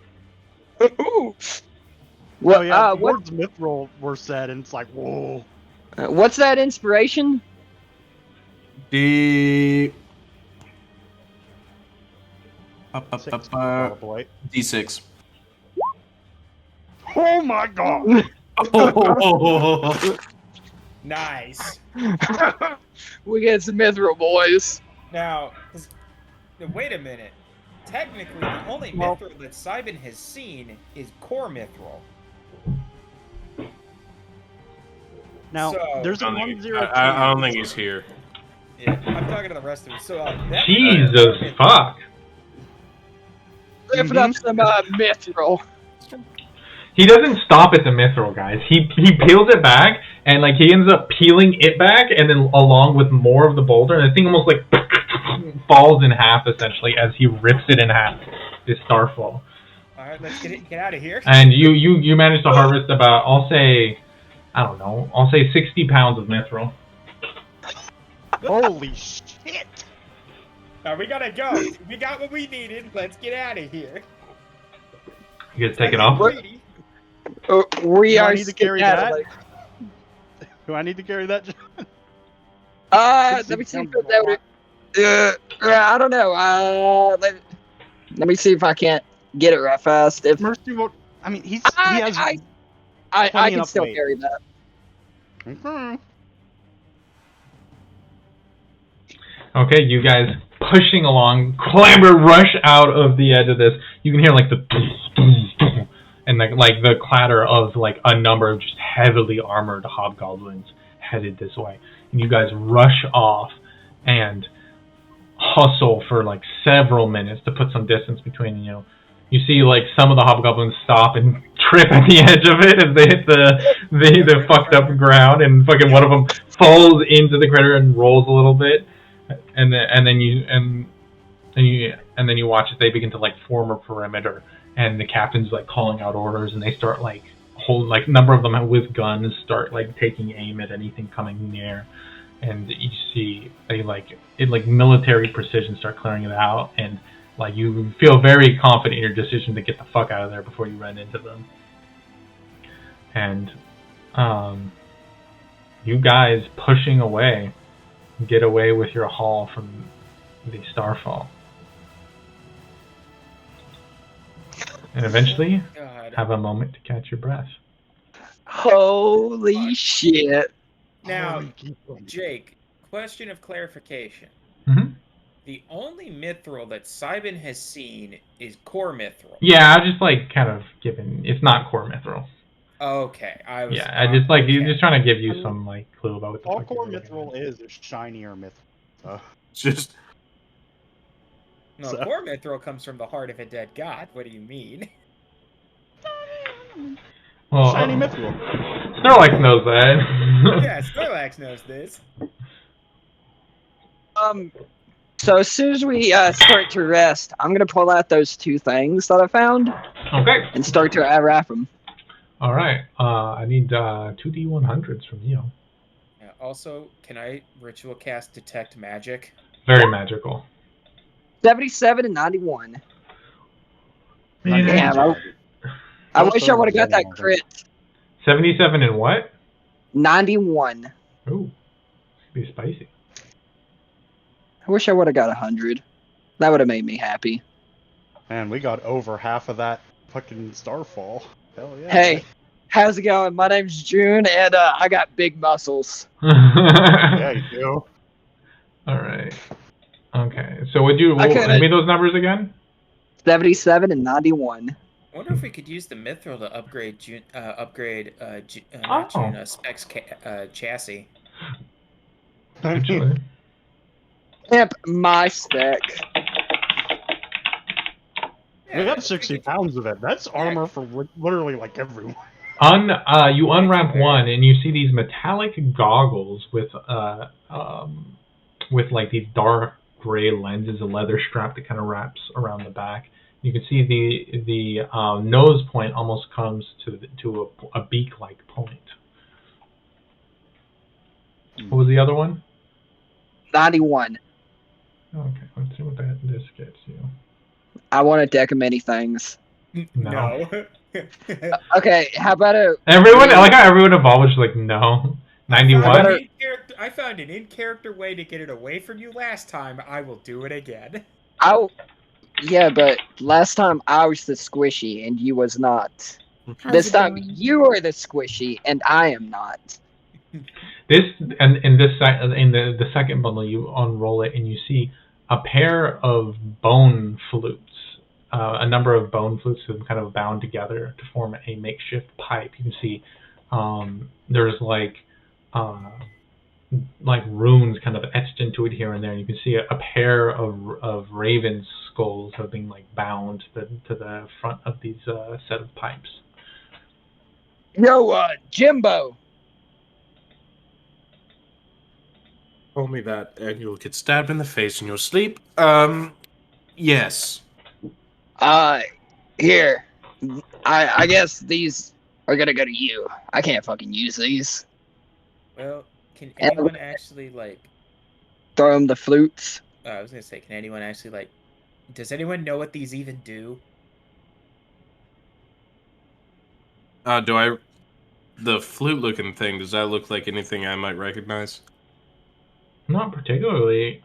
Well, yeah, the what, words mithril were said, and it's like, whoa. what's that inspiration? D. Six, probably. D6. Oh my god! Nice. We get some mithril, boys. Now, wait a minute. Technically, the only mithril that Simon has seen is core mithril. Now, So- there's a I 1-0 I don't think he's here. Yeah, I'm talking to the rest of it. So, that Jesus fuck. Ripping up some mithril. He doesn't stop at the mithril, guys. He peels it back, and like he ends up peeling it back, and then along with more of the boulder, and the thing almost like falls in half essentially as he rips it in half. This Starfall. All right, let's get out of here. And you managed to harvest about, I'll say 60 pounds of mithril. Holy shit! Now we gotta go. We got what we needed. Let's get out of here. You guys take it off? Brady. We Do I are need to carry that? skedaddling. Do I need to carry that? Let me see if that would. I don't know. Let me see if I can't get it right fast. If Mercy won't... I mean, he has... I plenty can enough still weight. carry that. Okay. Okay, you guys pushing along, rush out of the edge of this. You can hear like the and like the clatter of like a number of just heavily armored hobgoblins headed this way. And you guys rush off and hustle for like several minutes to put some distance between you. You see, like, some of the hobgoblins stop and trip at the edge of it as they hit the fucked up ground, and fucking one of them falls into the crater and rolls a little bit, and then you watch as they begin to like form a perimeter, and the captain's like calling out orders, and they start like holding, like, a number of them with guns start like taking aim at anything coming near, and you see they like military precision start clearing it out, and like you feel very confident in your decision to get the fuck out of there before you run into them. And you guys pushing away get away with your haul from the Starfall. And eventually have a moment to catch your breath. Holy shit. Now, Jake, question of clarification. Mm-hmm. The only mithril that Simon has seen is core mithril. Yeah, I just like kind of giving. It's not core mithril. Okay, I just like you're just trying to give you some like clue about what the All fuck core you're looking mithril is shinier mithril. Just No, core mithril comes from the heart of a dead god. What do you mean? at. Well, Shiny mithril. Snorlax knows that. Yeah, Snorlax knows this. So as soon as we start to rest, I'm gonna pull out those 2 things that I found. Okay. And start to wrap them. All right. I need 2d100s from you. Also, can I ritual cast detect magic? Very magical. 77 and 91. Man, Damn, I wish I would have got that crit. 77 and what? 91. Ooh, be spicy. I wish I would have got 100. That would have made me happy. Man, we got over half of that fucking Starfall. Hell yeah. Hey, how's it going? My name's June, and I got big muscles. Yeah, you do. All right. Okay. So would you give me those numbers again? 77 and 91. I wonder if we could use the mithril to upgrade Spec's chassis. Actually. Yep, my spec. We got 60 pounds of it. That's armor for literally like everyone. You unwrap one, and you see these metallic goggles with like these dark gray lenses, a leather strap that kind of wraps around the back. You can see the nose point almost comes to a beak-like point. What was the other one? 91. Okay, let's see what this gets you. I want a deck of many things. No. Okay, how about everyone? I like how everyone involved was like, no. 91? I found an in-character way to get it away from you last time. I will do it again. Yeah, but last time I was the squishy and you was not. This time you are the squishy and I am not. In the second bundle, you unroll it and you see a pair of bone flutes. A number of bone flutes have kind of bound together to form a makeshift pipe. You can see there's like runes kind of etched into it here and there. And you can see a pair of raven skulls have been like bound to the front of these set of pipes. Yo, Jimbo. Only that, and you'll get stabbed in the face in your sleep. Yes. Here. I guess these are gonna go to you. I can't fucking use these. Well, can anyone actually, like... Throw them the flutes? I was gonna say, can anyone actually, like... Does anyone know what these even do? The flute-looking thing, does that look like anything I might recognize? Not particularly.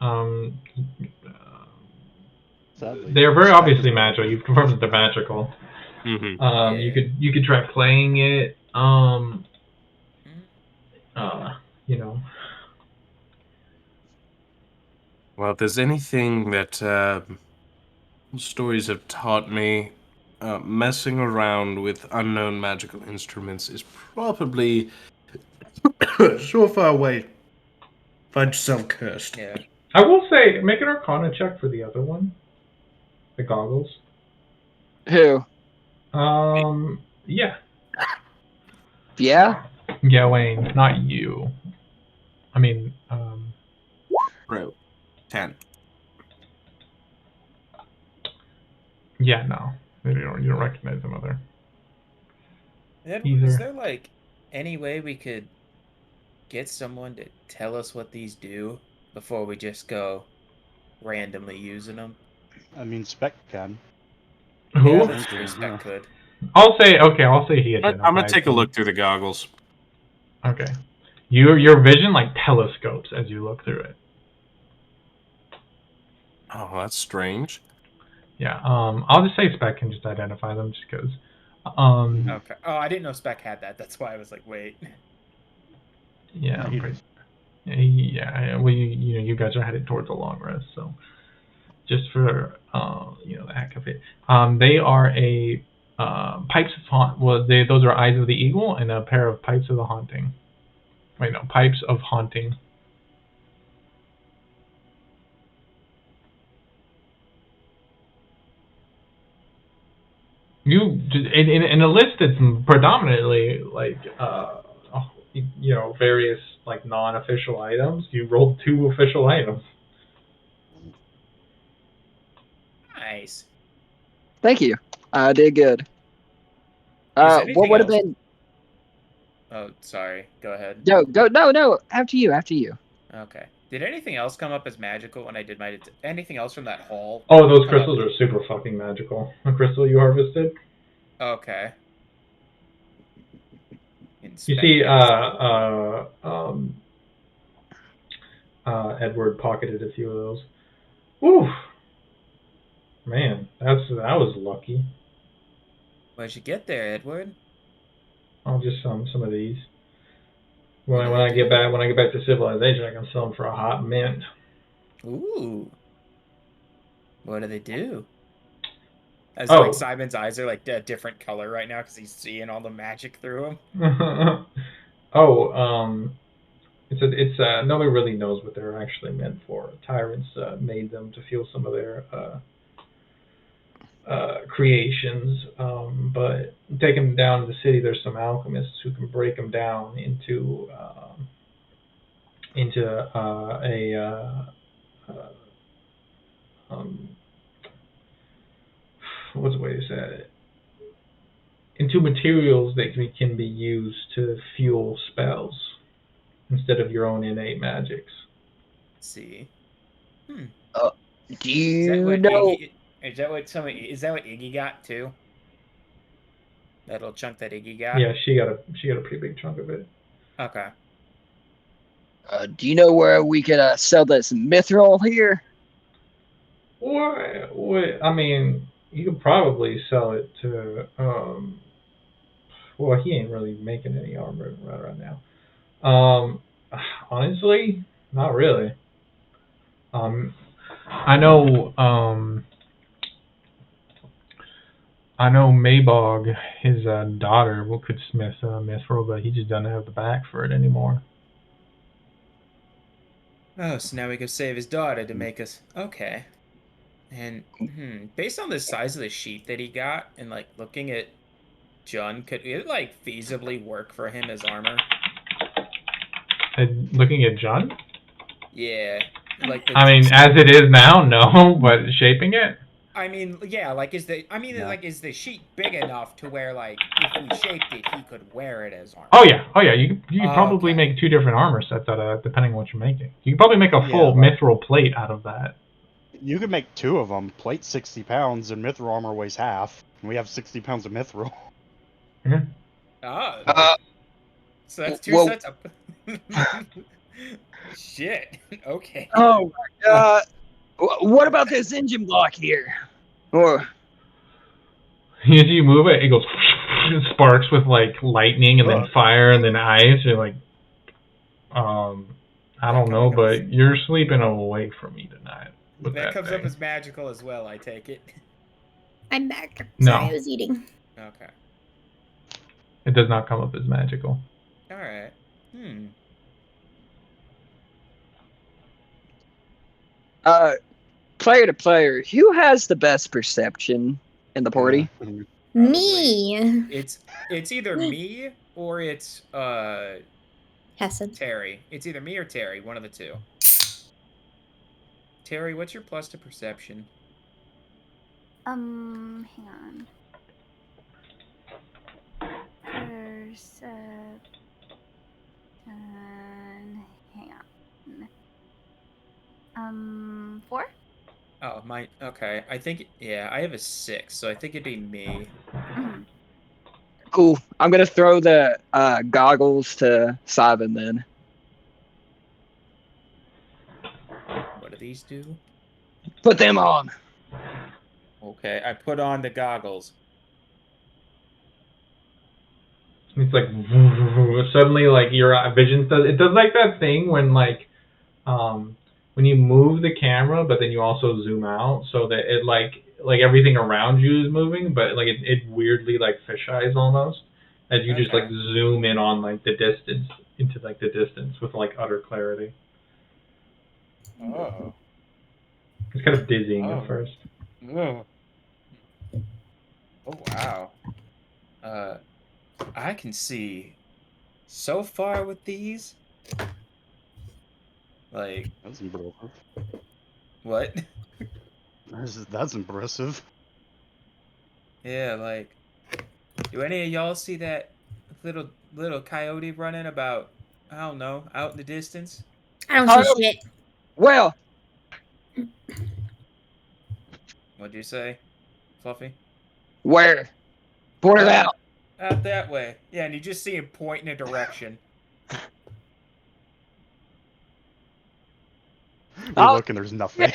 They're very obviously magical. You've confirmed that they're magical. Mm-hmm. You could try playing it. You know. Well, if there's anything that stories have taught me, messing around with unknown magical instruments is probably a surefire way. Find yourself cursed. Yeah. I will say, make an Arcana check for the other one. The goggles. Who? Yeah. Yeah? Yeah, Wayne, not you. I mean, Right. 10. yeah, no. You don't recognize the mother. Then, Either. is there like any way we could get someone to tell us what these do before we just go randomly using them? I mean, Spec can. Who? Yeah, that's Thank true. you, Spec yeah. could. I'll say he identifies I'm gonna take a them. look through the goggles. Okay. Your vision like telescopes as you look through it. Oh, that's strange. Yeah. I'll just say Spec can just identify them just because. Okay. Oh, I didn't know Spec had that. That's why I was like, wait. Yeah. he pretty- does. Yeah. Well, you guys are headed towards a long rest, so just for the heck of it. They are a pipes of haunt. Well, those are eyes of the eagle and a pair of pipes of the haunting. Wait, no, pipes of haunting. You in a list that's predominantly like various like non-official items. You rolled 2 official items. Nice. Thank you. I did good. Is What anything would have else? been? Oh, sorry. Go ahead. No. After you. Okay. Did anything else come up as magical when I did my... Anything else from that hall? Oh, those come up crystals are super fucking magical. The crystal you harvested. Okay. You see, Edward pocketed a few of those. Woo, man, that was lucky. Where'd you get there, Edward? I'll just some of these. What do When I they get do? back to civilization, I can sell them for a hot mint. Ooh. What do they do? As Oh. like Simon's eyes are like a different color right now because he's seeing all the magic through them. It's nobody really knows what they're actually meant for. Tyrants made them to fuel some of their creations, but taking them down to the city, there's some alchemists who can break them down into what's the way to say it? Into materials that can be used to fuel spells instead of your own innate magics. Let's see. Do Is that you what know? Iggy? Is that what Iggy got too? That little chunk that Iggy got. Yeah, she got a pretty big chunk of it. Okay. Do you know where we could sell this mithril here? What? I mean, you could probably sell it to. Well, he ain't really making any armor right now. Honestly, not really. I know. I know Maybog, his daughter, could smith mithril, but he just doesn't have the back for it anymore. Oh, so now we can save his daughter to make us okay. And based on the size of the sheet that he got, and like looking at John, could it like feasibly work for him as armor? And looking at John? Yeah. Like I mean, as it is now, no, but shaping it? I mean, yeah, like is the is the sheet big enough to where like if we shaped it, he could wear it as armor? Oh yeah. You could probably Okay. make 2 different armor sets out of that, depending on what you're making. You could probably make a full mithril plate out of that. You could make 2 of them. Plate 60 pounds, and mithril armor weighs half. And we have 60 pounds of mithril. Yeah. Oh. So that's 2 sets of... Shit. Okay. Oh my god. What about this engine block here? Or As you move it, it goes it sparks with like lightning and then fire and then ice. You're like, I don't know, but you're sleeping away from me tonight. With that comes thing. up as magical as well, I take it. I'm back. No. Sorry, I was eating. Okay. It does not come up as magical. Alright. Player to player, who has the best perception in the party? Mhm. Me. It's either me or it's Hessen. Terry. It's either me or Terry, one of the two. Terry, what's your plus to perception? Hang on. Perception. Hang on. 4? Oh, okay. I think I have a 6, so I think it'd be me. Mhm. Cool. I'm gonna throw the goggles to Simon then. What do these do? Put them on. Okay, I put on the goggles. It's like suddenly like your vision does like that thing when like when you move the camera but then you also zoom out so that it like everything around you is moving but like it weirdly like fisheyes almost as you just like Okay. zoom in on like the distance into like the distance with like utter clarity. Oh. It's kind of dizzying Oh. at first. Oh. Oh wow. I can see so far with these. Like, That's impressive. what? That's impressive. Yeah, like, do any of y'all see that little coyote running about, I don't know, out in the distance? I don't Oh, see shit. well, What'd you say, Fluffy? where? Point it Out, out. out that way. Yeah, and you just see him point in a direction. We Oh, look and there's nothing.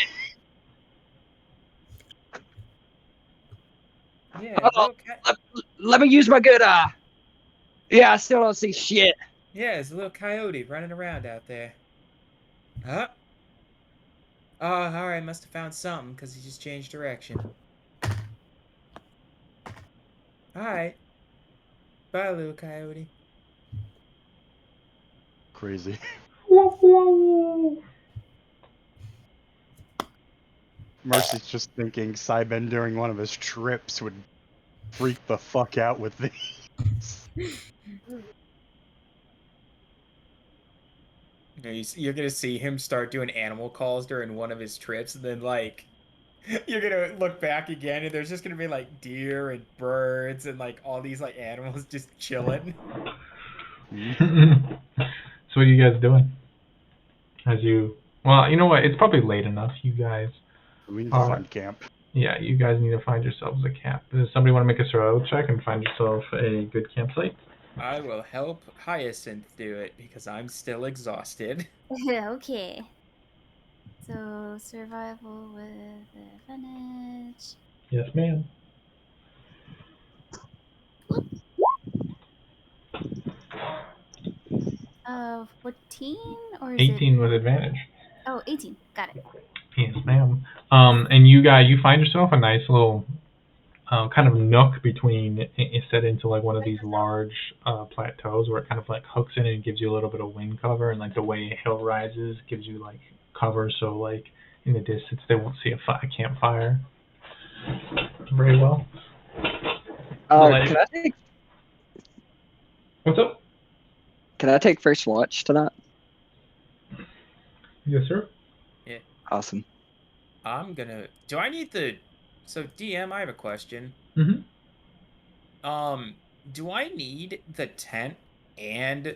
Yeah, Oh, little cat. let me use my good eye. Yeah, I still don't see shit. Yeah, there's a little coyote running around out there. Huh? Oh, alright, must have found something because he just changed direction. Alright. Bye, little coyote. Crazy. Mercy's just thinking Simon during one of his trips would freak the fuck out with these. You're gonna see him start doing animal calls during one of his trips, and then like you're gonna look back again, and there's just gonna be like deer and birds and like all these like animals just chilling. So what are you guys doing? Well, you know what? It's probably late enough. You guys, We need to find camp. yeah, you guys need to find yourselves a camp. Does somebody want to make a survival check and find yourself a good campsite? I will help Hyacinth do it because I'm still exhausted. Okay. So, survival with advantage. Yes, ma'am. 14? Or is 18 with advantage. Oh, 18. Got it. Yes, ma'am. And you find yourself a nice little kind of nook between, it's set into like one of these large plateaus where it kind of like hooks in and gives you a little bit of wind cover, and like the way a hill rises gives you like cover, so like in the distance they won't see a campfire very well. Can I take? What's up? Can I take first watch tonight? Yes, sir. Yeah. Awesome. Do I need the? So DM, I have a question. Mm-hmm. Do I need the tent and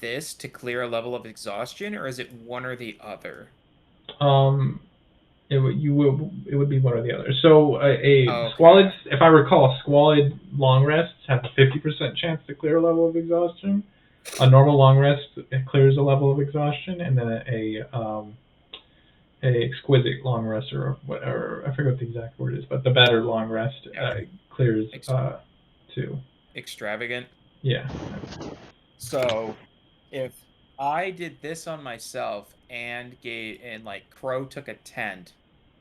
this to clear a level of exhaustion, or is it one or the other? It would be one or the other. So Okay. squalid, if I recall, squalid long rests have a 50% chance to clear a level of exhaustion. A normal long rest clears a level of exhaustion, and then a exquisite long rest or whatever, I forget what the exact word is, but the better long rest clears 2. Extravagant. Yeah. So, if I did this on myself and like Crow took a tent,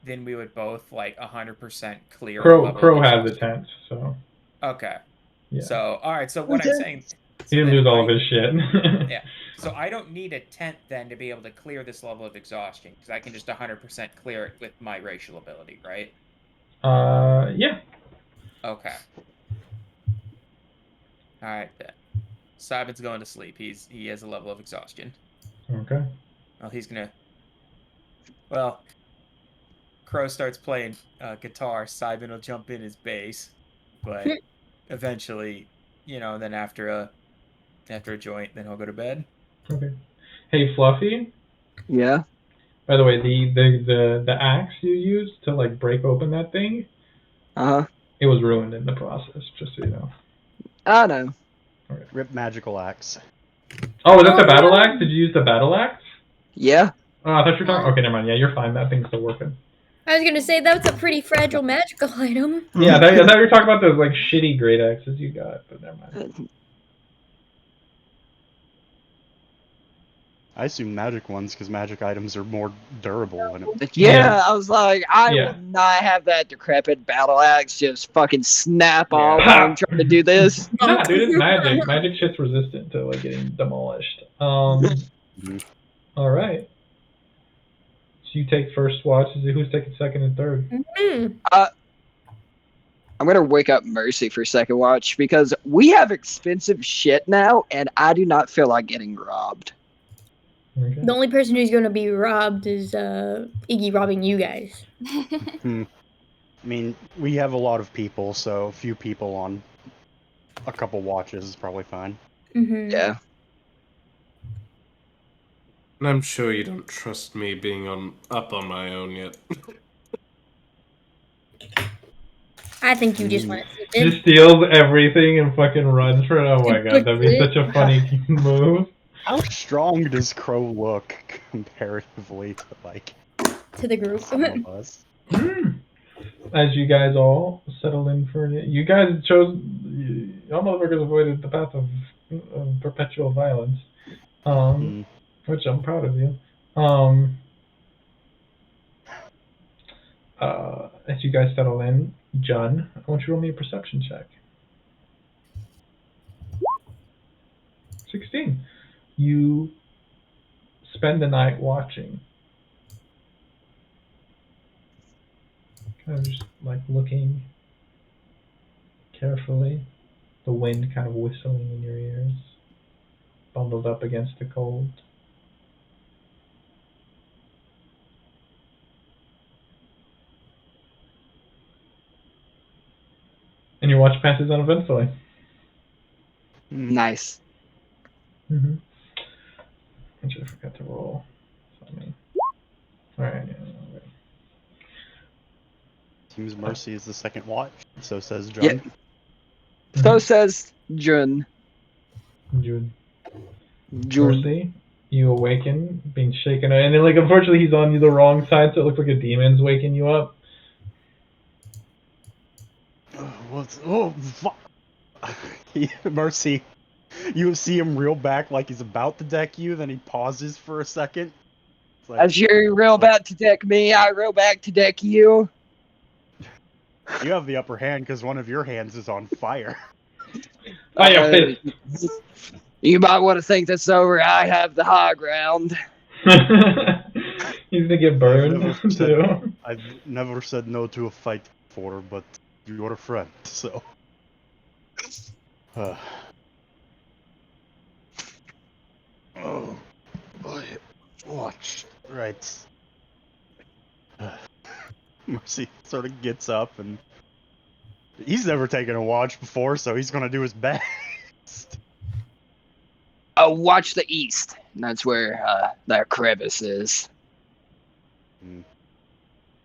then we would both like 100% clear. Crow has a tent, so. Okay. Yeah. So all right. So what I'm saying. He didn't lose all of his shit. Yeah. So I don't need a tent then to be able to clear this level of exhaustion because I can just 100% clear it with my racial ability, right? Yeah. Okay. All right then. Simon's going to sleep. He has a level of exhaustion. Okay. Well, he's gonna. Well, Crow starts playing guitar. Simon will jump in his bass, but eventually, then after a joint, then he'll go to bed. Okay. Hey, Fluffy. Yeah. By the way, the axe you used to like break open that thing, Uh-huh. it was ruined in the process. Just so you know. I know. Rip magical axe. Oh, was that the Oh, battle no. axe? Did you use the battle axe? Yeah. Oh, I thought you were talking. Okay, never mind. Yeah, you're fine. That thing's still working. I was gonna say that's a pretty fragile magical item. Yeah, I thought you were talking about those like shitty great axes you got, but never mind. I assume magic ones because magic items are more durable and Yeah, I was like, I Yeah. will not have that decrepit battle axe just fucking snap off Ha! when I'm trying to do this. Nah, dude, it's magic. Magic shit's resistant to like getting demolished. Mhm. All right. So you take first watch. Who's taking second and third? Mm. I'm gonna wake up Mercy for second watch because we have expensive shit now, and I do not feel like getting robbed. Okay. The only person who's gonna be robbed is Iggy robbing you guys. I mean, we have a lot of people, so a few people on a couple watches is probably fine. Mm-hmm. Yeah. And I'm sure you don't trust me being up on my own yet. I think you just want to sleep in. Just steals everything and fucking runs for it. Oh my god, that'd be such a funny move. How strong does Crow look comparatively to like To the group. some of us? As you guys all settle in for it, you guys chose. Y'all motherfuckers avoided the path of perpetual violence, which I'm proud of you. As you guys settle in, John, I want you to roll me a perception check. 16. You spend the night watching. Kind of just like looking carefully. The wind kind of whistling in your ears. Bundled up against the cold. And your watch passes uneventfully. Nice. Actually, I forgot to roll something. Alright, yeah. Seems Mercy is the second watch, so says John. Yeah. So says Jun. June. Jun. Mercy, you awaken, being shaken, and then, like, unfortunately, he's on the wrong side, so it looks like a demon's waking you up. Mercy, you see him reel back like he's about to deck you, then he pauses for a second. It's like, As you reel back to deck me, I reel back to deck you. you have the upper hand because one of your hands is on fire. Fire fist! You might want to think this over. I have the high ground. He's gonna get burned, too. I've never said no to a fight before, but you're a friend, so. Oh, boy. Watch. Right. Mercy sort of gets up and he's never taken a watch before, so he's gonna do his best. Oh, watch the east. That's where that crevice is.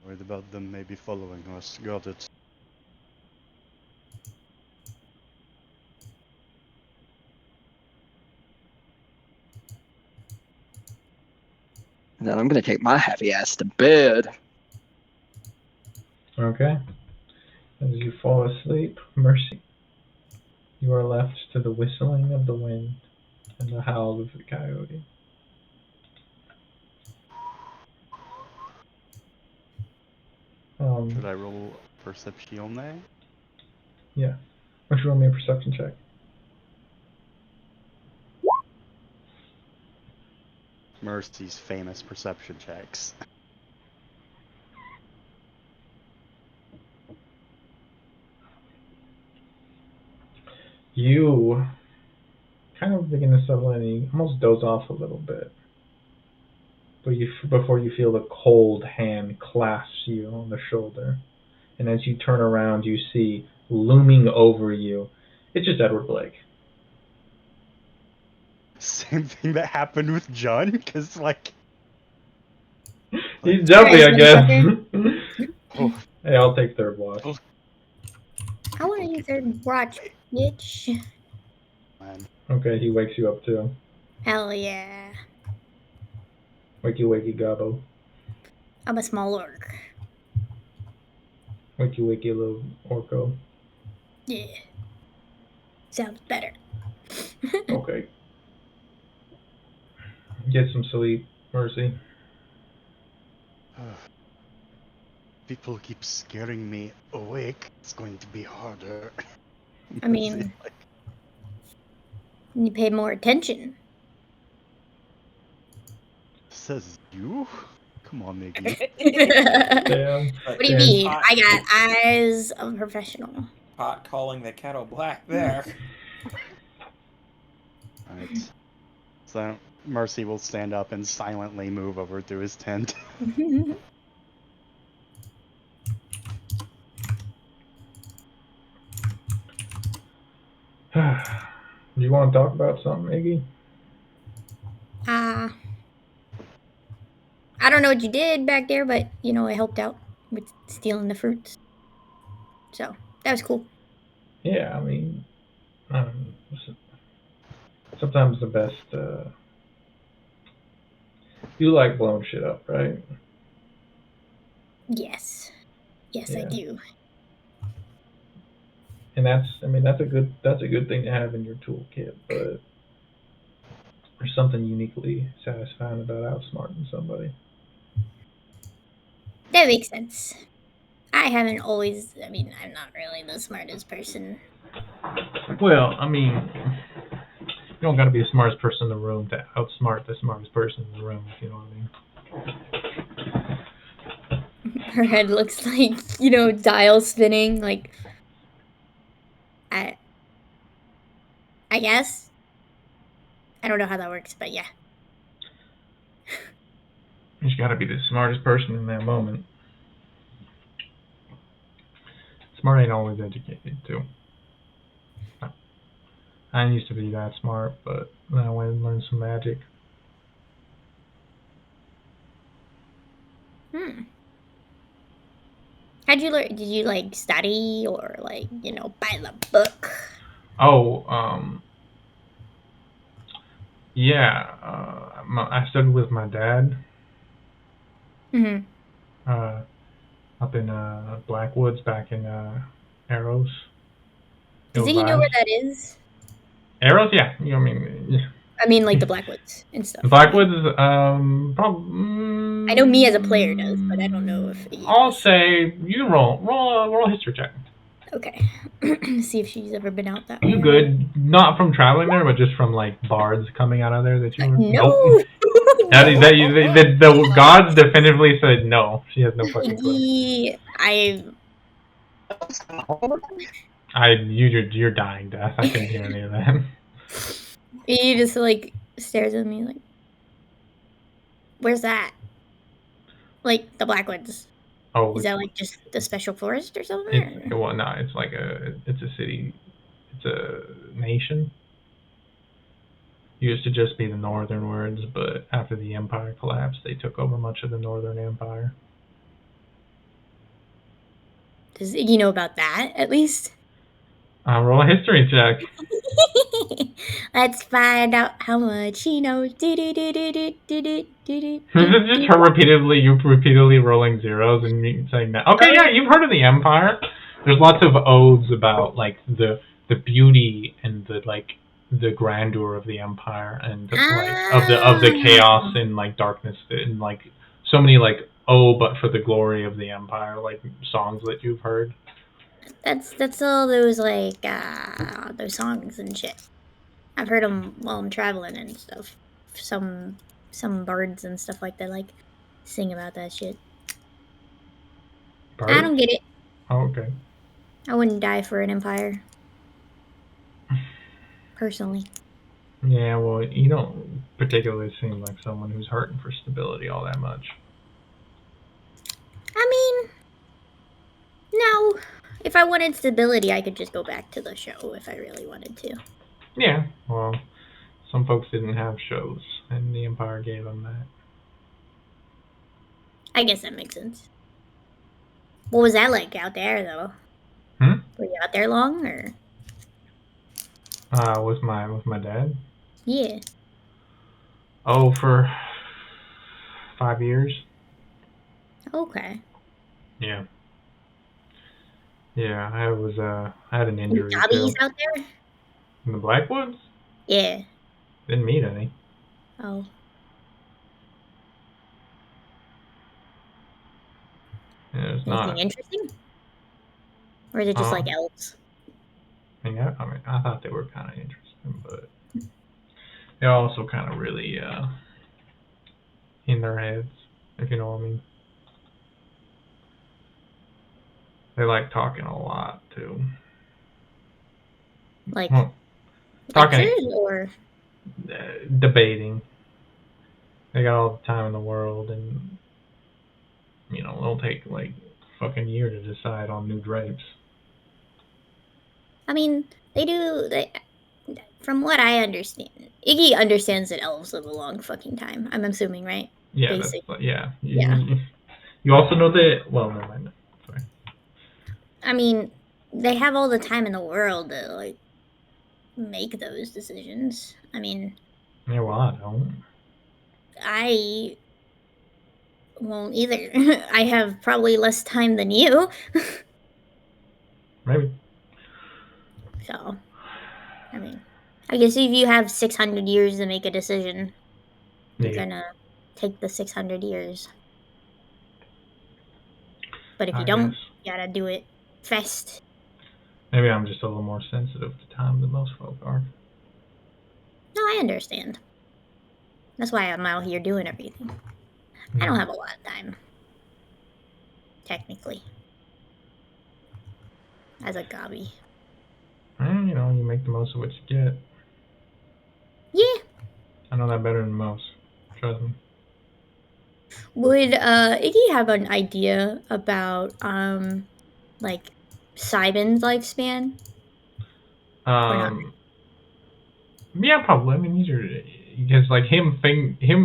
Worried about them maybe following us. Got it. And then I'm gonna take my happy ass to bed. Okay. As you fall asleep, Mercy, you are left to the whistling of the wind and the howl of the coyote. Should I roll Perception? Yeah. Why don't you roll me a perception check? Mercy's famous perception checks. and settle in, you almost doze off a little bit. But before you feel the cold hand clasp you on the shoulder. And as you turn around, you see looming over you, it's just Edward Blake. Same thing that happened with John, because like He's jumpy, I guess. Oh. Hey, I'll take third watch. Oh. I want to use third watch, bitch. Man. Okay, he wakes you up too. Hell yeah. Wakey wakey gobbo. I'm a small orc. Wakey wakey little orco. Yeah. Sounds better. Okay. Get some sleep, Mercy. People keep scaring me awake. It's going to be harder. I mean, you pay more attention. Says you? Come on, Miggy. Damn. What do you mean? I got eyes of a professional. Pot calling the kettle black there. Alright. So Mercy will stand up and silently move over to his tent. Do you want to talk about something, Iggy? I don't know what you did back there, but you know, I helped out with stealing the fruits. So that was cool. Yeah, I mean, sometimes the best. You like blowing shit up, right? Yes, I Yeah. do. And that's a good thing to have in your toolkit, but there's something uniquely satisfying about outsmarting somebody. That makes sense. I haven't always. I mean, I'm not really the smartest person. Well, I mean, you don't got to be the smartest person in the room to outsmart the smartest person in the room, if you know what I mean. Her head looks like, you know, dial spinning. Like, I guess. I don't know how that works, but yeah. You just got to be the smartest person in that moment. Smart ain't always educated, too. I used to be that smart, but then I went and learned some magic. How'd you learn? Did you like study or like, you know, buy the book? Oh, yeah. I studied with my dad. Mm-hmm. Up in Blackwoods, back in Arrows. Does he know where that is? Arrows, yeah. You know, I mean, like the Blackwoods and stuff. The Blackwoods, probably. I know me as a player does, but I don't know if. I'll say you roll a history check. Okay. See if she's ever been out that way. You good? Not from traveling there, but just from like bards coming out of there that you. No. Nope. The gods definitively said no. She has no fucking clue. You're dying death. I couldn't hear any of that. He just like stares at me like, "Where's that?" Like the Blackwoods. Oh, is that like just the special forest or something? Well, no, it's like it's a city, it's a nation. Used to just be the northern words, but after the empire collapsed, they took over much of the northern empire. Does Iggy know about that at least? Roll a history check. Let's find out how much he knows. This is just her repeatedly rolling zeros and me saying that. Okay, yeah, you've heard of the Empire. There's lots of odes about like the beauty and the grandeur of the Empire and of the chaos and like darkness and like so many like but for the glory of the Empire like songs that you've heard. That's all those like those songs and shit. I've heard them while I'm traveling and stuff. Some bards and stuff like that like sing about that shit. Birds? I don't get it. Oh, okay. I wouldn't die for an empire. Personally. Yeah, well, you don't particularly seem like someone who's hurting for stability all that much. I mean, no. If I wanted stability, I could just go back to the show if I really wanted to. Yeah, well, some folks didn't have shows, and the Empire gave them that. I guess that makes sense. What was that like out there, though? Were you out there long, or? With my dad. Yeah. Oh, for 5 years. Okay. Yeah. Yeah, I had an Any injury gobbies too. out there? In the Blackwoods? Yeah. Didn't meet any. Oh. Yeah, it's Anything not. interesting? Or is it just like elves? I thought they were kind of interesting, but they're also kind of really in their heads, if you know what I mean. They like talking a lot too. Like talking, lectures or debating. They got all the time in the world, and it'll take like fucking year to decide on new drapes. I mean, they do. From what I understand, Iggy understands that elves live a long fucking time. I'm assuming, right? Yeah, Basic. yeah. Yeah. You also know that. Well, never mind. Sorry. I mean, they have all the time in the world to like make those decisions. I mean, Yeah, well, I don't. I won't either. I have probably less time than you. Maybe. So, I mean, I guess if you have 600 years to make a decision, you're gonna take the 600 years. But if you don't, you gotta do it fast. Maybe I'm just a little more sensitive to time than most folk are. No, I understand. That's why I'm out here doing everything. I don't have a lot of time. Technically. As a gobby. You make the most of what you get. Yeah. I know that better than most. Trust me. Would Iggy have an idea about like Cybin's lifespan? Or not? Yeah, probably. I mean, because like him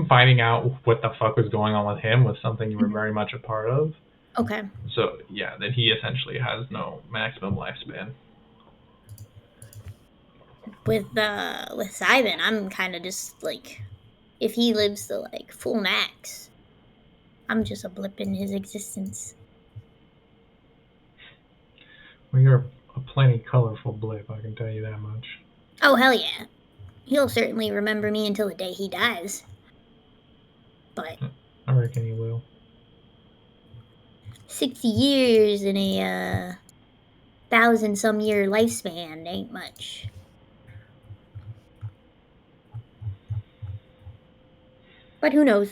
finding out what the fuck was going on with him was something you were very much a part of. Okay. So yeah, that he essentially has no maximum lifespan. With Cybin, I'm kind of just like, if he lives to like full max, I'm just a blip in his existence. Well, you're a plenty colorful blip, I can tell you that much. Oh, hell yeah. He'll certainly remember me until the day he dies. But I reckon he will. 60 years in a 1,000-some-year lifespan ain't much. But who knows?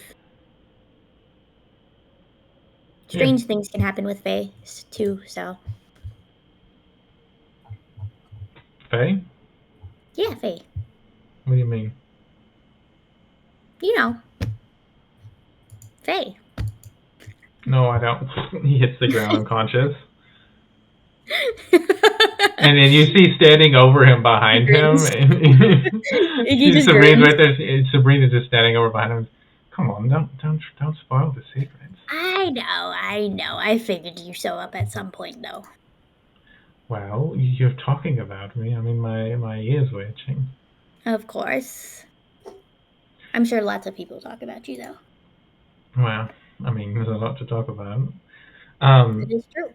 Strange things can happen with Faye, too, so. Faye? Yeah, Faye. What do you mean? You know. Faye. No, I don't. He hits the ground unconscious. And then you see standing over him behind him. Sabrina's right there. Sabrina's just standing over behind him. Come on, don't spoil the secrets. I know. I figured you'd show up at some point, though. Well, you're talking about me. I mean, my ears were itching. Of course. I'm sure lots of people talk about you, though. Well, I mean, there's a lot to talk about. That is true.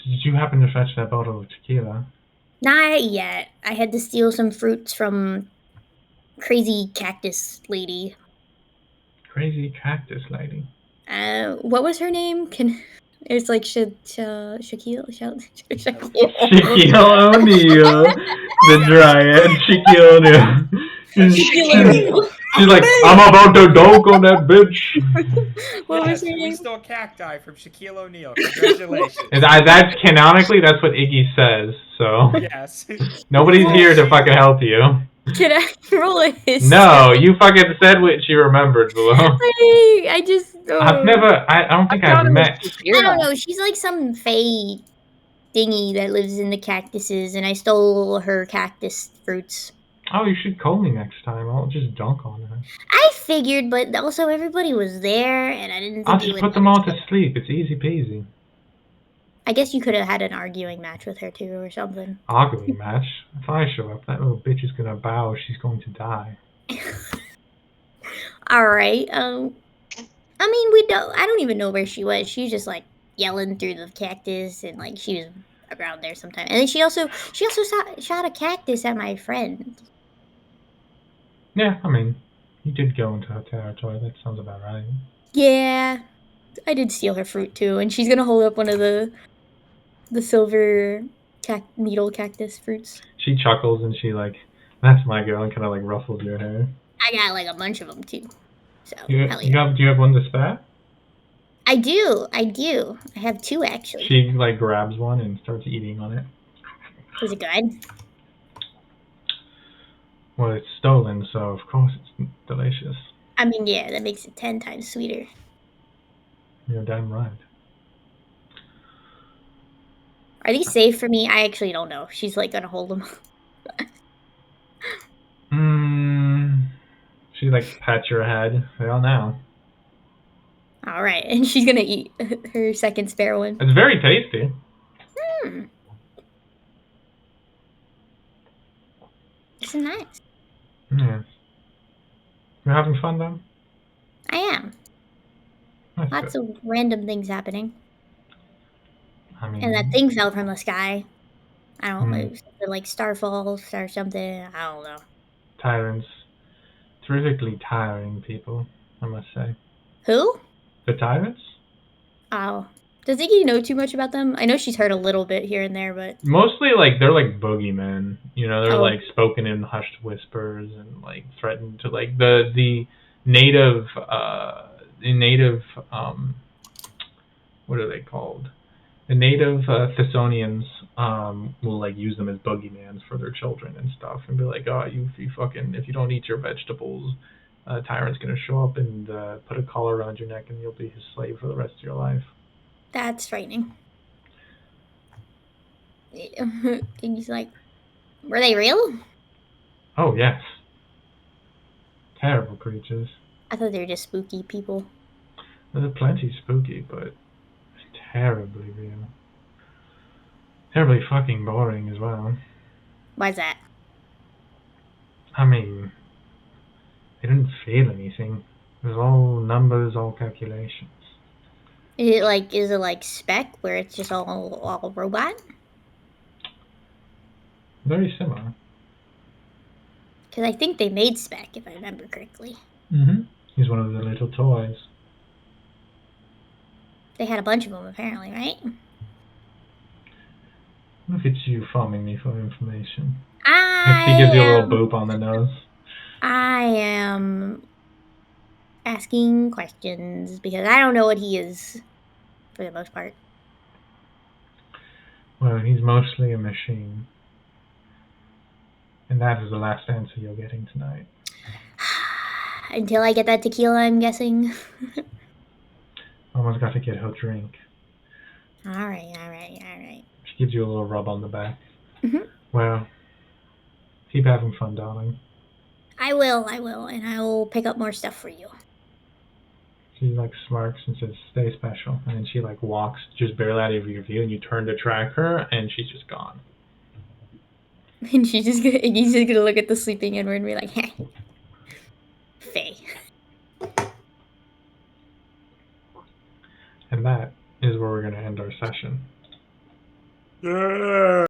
Did you happen to fetch that bottle of tequila? Not yet. I had to steal some fruits from crazy cactus lady. Crazy cactus lady. What was her name? It's like Shaquille O'Neal, the dryad. Shaquille O'Neal. Shaquille O'Neal. She's like, I'm about to dunk on that bitch. What was Yes, her we name? stole cacti from Shaquille O'Neal. Congratulations. And that's canonically, that's what Iggy says. So Yes. nobody's here to fucking help you. Can I roll a history? No, you fucking said what she remembered, Blue. I just. I don't think I've met. I don't know. She's like some fae thingy that lives in the cactuses, and I stole her cactus fruits. Oh, you should call me next time. I'll just dunk on her. I figured, but also everybody was there, and I didn't I'll think you just would. put them all to sleep. It's easy peasy. I guess you could have had an arguing match with her too, or something. Arguing match. If I show up, that little bitch is gonna bow. She's going to die. All right. I mean, we don't. I don't even know where she was. She was just like yelling through the cactus, and like she was around there sometime. And then she also shot a cactus at my friend. Yeah, I mean, you did go into her territory. That sounds about right. Yeah, I did steal her fruit too, and she's gonna hold up one of the silver needle cactus fruits. She chuckles and she like, that's my girl, and kind of like ruffles your hair. I got like a bunch of them too. So Do hell yeah. you have one to spare? I do. I have two actually. She like grabs one and starts eating on it. Is it good? Well, it's stolen, so of course it's delicious. I mean, yeah, that makes it 10 times sweeter. You're damn right. Are these safe for me? I actually don't know. She's like gonna hold them. She like pats your head. Well, now. All right, and she's gonna eat her second spare one. It's very tasty. It's nice. Yes. You're having fun though? I am. That's Lots good. of random things happening. I mean, And that thing fell from the sky. I don't know, Hmm. it was something like Starfall or something. I don't know. Tyrants. Terrifically tiring people, I must say. Who? The tyrants? Oh. Does Iggy know too much about them? I know she's heard a little bit here and there, but Mostly, like, they're like boogeymen. You know, they're Oh. like spoken in hushed whispers and like threaten to like the native what are they called? The native Thessonians will like use them as boogeymen for their children and stuff, and be like, oh, you fucking, if you don't eat your vegetables, tyrant's gonna show up and put a collar around your neck, and you'll be his slave for the rest of your life. that's frightening. Iggy's like, were they real? Oh yes, terrible creatures. I thought they were just spooky people. They're plenty spooky, but terribly real. Terribly fucking boring as well. Why's that? I mean, they didn't feel anything. It was all numbers, all calculations. Is it like Spec, where it's just all robot? Very similar. Because I think they made Spec, if I remember correctly. Mm-hmm. He's one of the little toys. They had a bunch of them, apparently, right? Look at you farming me for information. I He gives you a little am, boop on the nose. I am asking questions because I don't know what he is, for the most part. Well, he's mostly a machine. And that is the last answer you're getting tonight. Until I get that tequila, I'm guessing. Almost got to get her drink. All right. She gives you a little rub on the back. Mhm. Well, keep having fun, darling. I will, and I will pick up more stuff for you. She like smirks and says, "Stay special." And then she like walks just barely out of your view, and you turn to track her, and she's just gone. And Iggy's just gonna look at the sleeping Edward and be like, "Heh, Faye." And that is where we're going to end our session. Yeah.